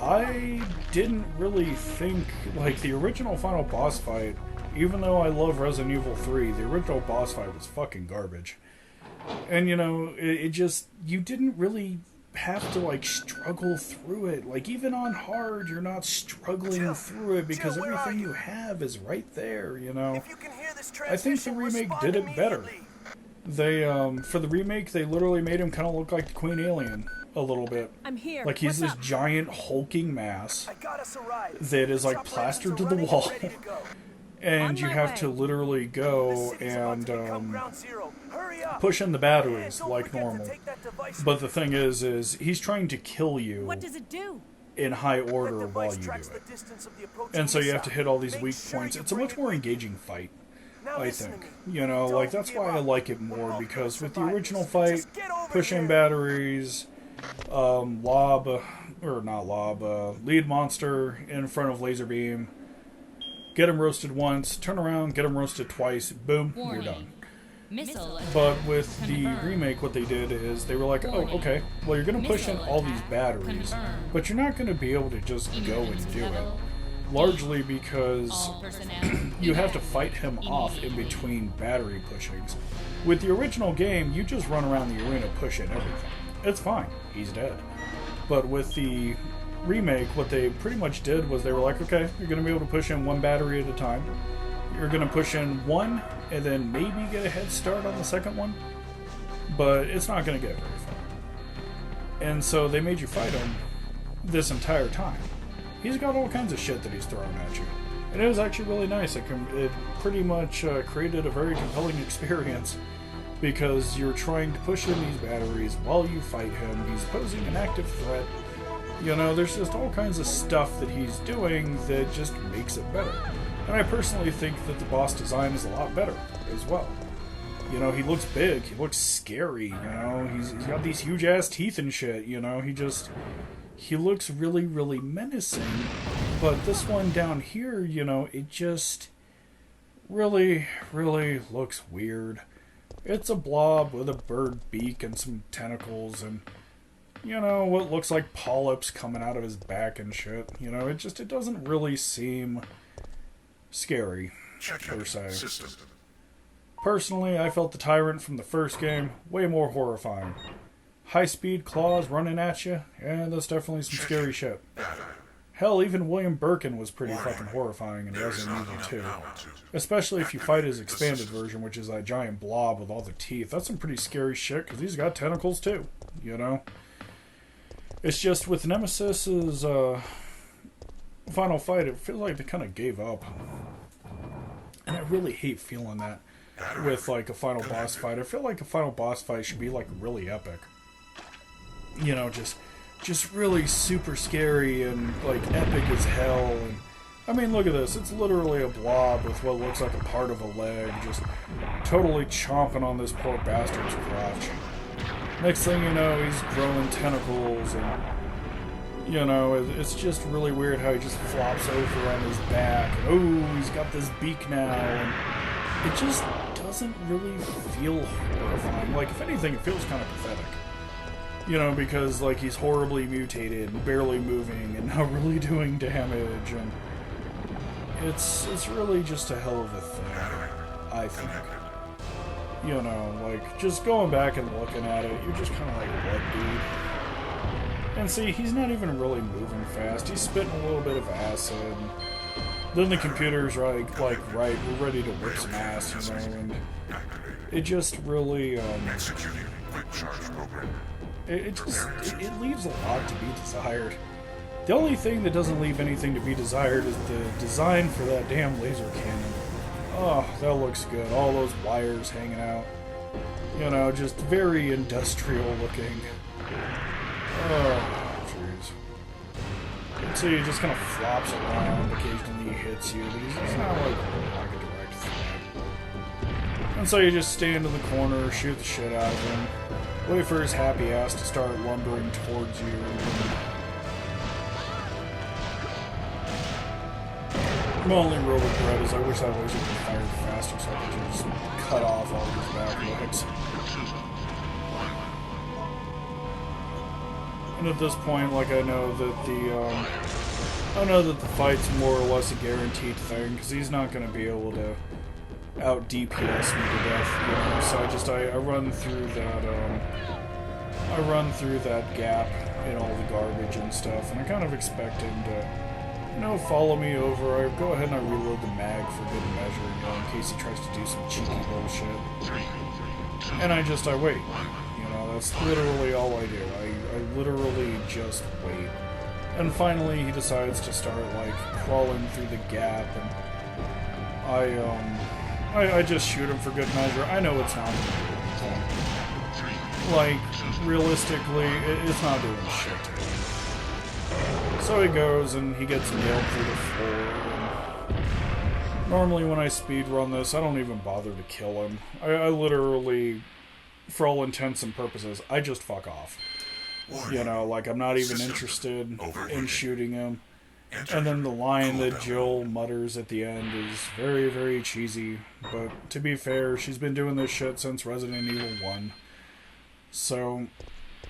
I didn't really think, like, the original final boss fight, even though I love Resident Evil 3, the original boss fight was fucking garbage. And, you know, it just, you didn't really have to, like, struggle through it. Like, even on hard, you're not struggling through it because everything you have is right there, you know. I think the remake did it better. They, for the remake, they literally made him kind of look like the Queen Alien a little bit. I'm here. Like, he's this giant hulking mass that is, like, plastered to the wall. And you have to literally go and push in the batteries like normal. But the thing is he's trying to kill you. What does it do? In high order while you do it. And so you have to hit all these weak points. It's a much more engaging fight, I think. You know, like, that's why I like it more, because with the original fight, push in batteries, lead monster in front of laser beam, get him roasted once, turn around, get him roasted twice, boom, you're done. But with the remake, what they did is they were like, oh, okay, well, you're going to push in all these batteries, but you're not going to be able to just go and do it. Largely because you have to fight him off in between battery pushings. With the original game, you just run around the arena pushing everything. It's fine. He's dead. But with the remake, what they pretty much did was they were like, okay, you're going to be able to push in one battery at a time. You're going to push in one, and then maybe get a head start on the second one. But it's not going to get very far. And so they made you fight him this entire time. He's got all kinds of shit that he's throwing at you. And it was actually really nice. It pretty much created a very compelling experience because you're trying to push in these batteries while you fight him. He's posing an active threat. You know, there's just all kinds of stuff that he's doing that just makes it better. And I personally think that the boss design is a lot better as well. You know, he looks big. He looks scary, you know. He's got these huge-ass teeth and shit, you know. He looks really, really menacing, but this one down here, you know, it just really, really looks weird. It's a blob with a bird beak and some tentacles and, you know, what looks like polyps coming out of his back and shit. You know, it doesn't really seem scary, per se. Personally, I felt the Tyrant from the first game way more horrifying. High-speed claws running at you, yeah, that's definitely some scary shit. Hell, even William Birkin was pretty fucking horrifying in Resident Evil 2. Especially if you fight his expanded version, which is that giant blob with all the teeth. That's some pretty scary shit, because he's got tentacles too, you know? It's just, with Nemesis's final fight, it feels like they kind of gave up. And I really hate feeling that with, like, a final boss fight. I feel like a final boss fight should be, like, really epic. You know, just really super scary and, like, epic as hell. And I mean, look at this. It's literally a blob with what looks like a part of a leg, just totally chomping on this poor bastard's crotch. Next thing you know, he's growing tentacles, and, you know, it's just really weird how he just flops over on his back. And, oh, he's got this beak now, and it just doesn't really feel horrifying. Like, if anything, it feels kind of pathetic. You know, because, like, he's horribly mutated and barely moving and not really doing damage, and it's really just a hell of a thing, I think. You know, like, just going back and looking at it, you're just kind of like, what, dude? And see, he's not even really moving fast. He's spitting a little bit of acid. Then the computer's like, right, we're ready to whip some ass, you know, and it just really, it leaves a lot to be desired. The only thing that doesn't leave anything to be desired is the design for that damn laser cannon. Oh, that looks good. All those wires hanging out. You know, just very industrial looking. Oh, jeez. So he just kind of flops around. Occasionally he hits you, but he's not like a direct threat. And so you just stand in the corner, shoot the shit out of him. Wait for his happy ass to start lumbering towards you. My only real regret is I wish that laser could fire faster so I could just cut off all of his back legs. And at this point, like, I know that the fight's more or less a guaranteed thing, because he's not going to be able to out DPS me to death, you know, so I run through that gap in all the garbage and stuff, and I kind of expect him to, you know, follow me over. I go ahead and I reload the mag for good measure, you know, in case he tries to do some cheeky bullshit. And I wait. You know, that's literally all I do. I literally just wait. And finally he decides to start, like, crawling through the gap, and I just shoot him for good measure. I know it's not going to do anything. Like, realistically, it's not doing shit to him. So he goes, and he gets nailed through the floor. And normally when I speedrun this, I don't even bother to kill him. I literally, for all intents and purposes, I just fuck off. You know, like, I'm not even interested in shooting him. And then the line that Jill mutters at the end is very, very cheesy. But to be fair, she's been doing this shit since Resident Evil 1. So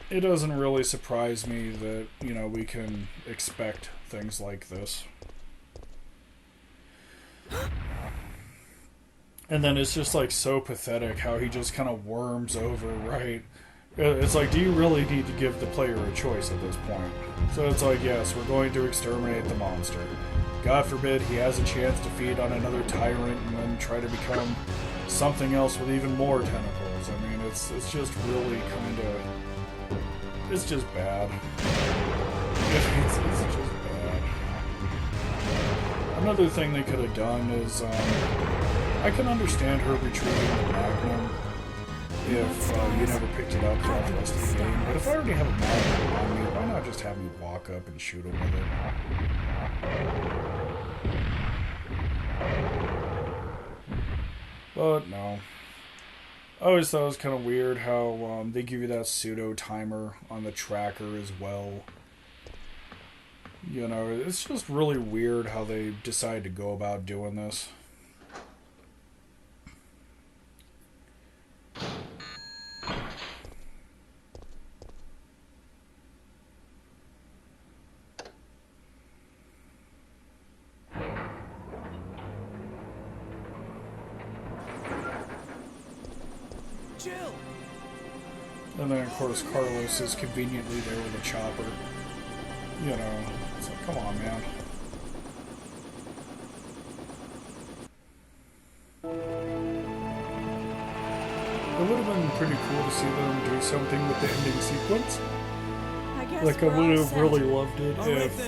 it doesn't really surprise me that, you know, we can expect things like this. And then it's just like so pathetic how he just kind of worms over, right? It's like, do you really need to give the player a choice at this point? So it's like, yes, we're going to exterminate the monster. God forbid he has a chance to feed on another tyrant and then try to become something else with even more tentacles. I mean, it's just really kind of... It's just bad. It's just bad. Another thing they could have done is, I can understand her retrieving the Magnum if you never picked it up throughout the rest of the game, but if I already have a Magnum on me, why not just have me walk up and shoot him with it? But no. I always thought it was kind of weird how they give you that pseudo timer on the tracker as well. You know, it's just really weird how they decide to go about doing this. Jill! And then, of course, Carlos is conveniently there with a chopper. You know, it's like, come on, man. It would have been pretty cool to see them do something with the ending sequence. Like, I would have really loved it if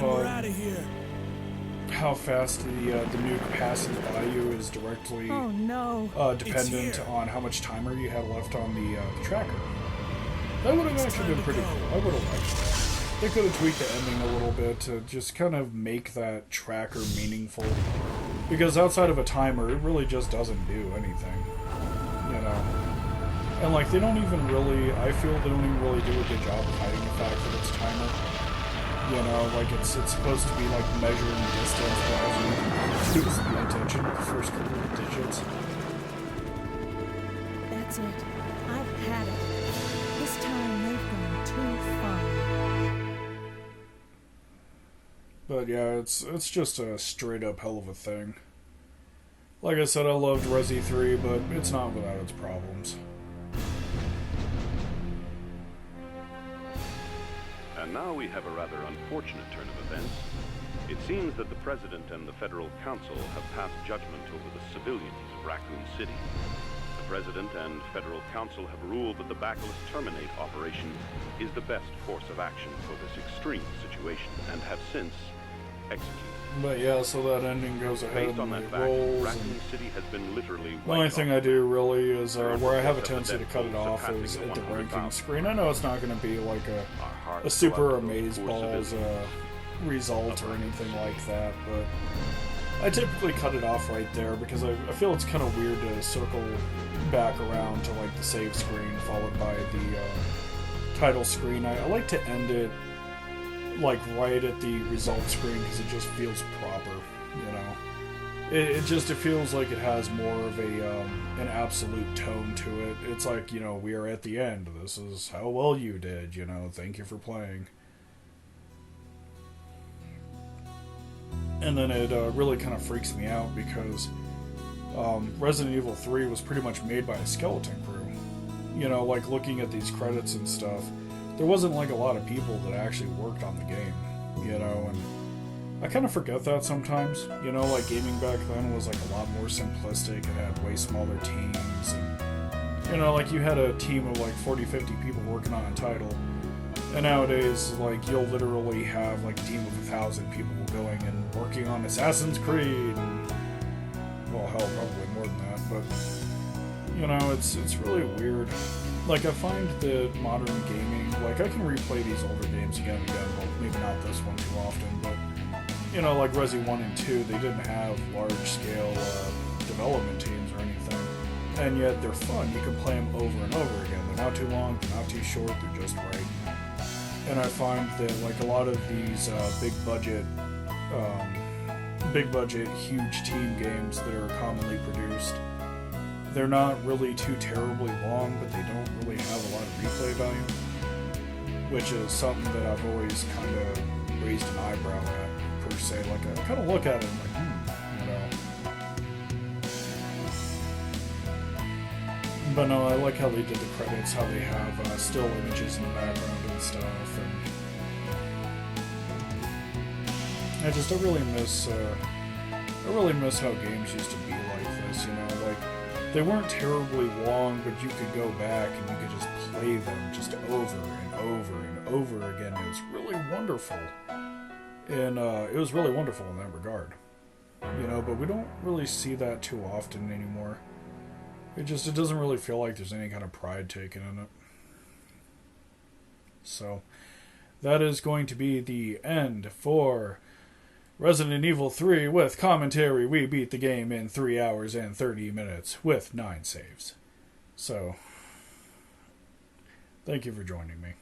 how fast the nuke passes by you is directly dependent on how much timer you have left on the tracker. That would have actually been pretty cool. I would have liked that. They could have tweaked the ending a little bit to just kind of make that tracker meaningful. Because outside of a timer, it really just doesn't do anything. You know? And like, they don't even really, I feel they don't even really do a good job of hiding the fact that it's timer. You know, like it's supposed to be like measuring distance, but I don't even pay attention to the first couple of digits. That's it. I've had it. This time they've gone too far. But yeah, it's just a straight up hell of a thing. Like I said, I loved Resi 3, but it's not without its problems. And now we have a rather unfortunate turn of events. It seems that the President and the Federal Council have passed judgment over the civilians of Raccoon City. The President and Federal Council have ruled that the Bacillus Terminate operation is the best course of action for this extreme situation, and have since executed. But yeah, so that ending goes ahead Based on and that it fact, rolls. Raccoon City has been literally The only thing I do really is where I have a tendency to cut it Surpassing off is at the 100,000. ranking screen. I know it's not going to be like Our hearts a super go out to those poor amazeballs civilians. result or anything like that, but I typically cut it off right there because I feel it's kind of weird to circle back around to like the save screen followed by the title screen. I like to end it like right at the result screen because it just feels proper, you know. It feels like it has more of a an absolute tone to it. It's like, you know, we are at the end. This is how well you did, you know. Thank you for playing. And then it really kind of freaks me out because Resident Evil 3 was pretty much made by a skeleton crew. You know, like looking at these credits and stuff, there wasn't like a lot of people that actually worked on the game, you know, and I kind of forget that sometimes. You know, like gaming back then was like a lot more simplistic. It had way smaller teams and, you know, like you had a team of like 40, 50 people working on a title. And nowadays, like, you'll literally have like a team of 1,000 people going and working on Assassin's Creed and, well, hell, probably more than that, but, you know, it's really weird. Like, I find that modern gaming, like, I can replay these older games again and again, well, maybe not this one too often, but, you know, like Resi 1 and 2, they didn't have large-scale development teams or anything, and yet they're fun. You can play them over and over again. They're not too long, they're not too short, they're just right. And I find that, like, a lot of these big-budget big budget, huge team games that are commonly produced. They're not really too terribly long, but they don't really have a lot of replay value, which is something that I've always kind of raised an eyebrow at, per se. Like, I kind of look at it and like, you know. But no, I like how they did the credits, how they have still images in the background and stuff, and I really miss how games used to be like this, you know, like, they weren't terribly long, but you could go back and you could just play them just over and over and over again. It was really wonderful. And it was really wonderful in that regard. You know, but we don't really see that too often anymore. It doesn't really feel like there's any kind of pride taken in it. So, that is going to be the end for Resident Evil 3 with commentary. We beat the game in 3 hours and 30 minutes with 9 saves. So, thank you for joining me.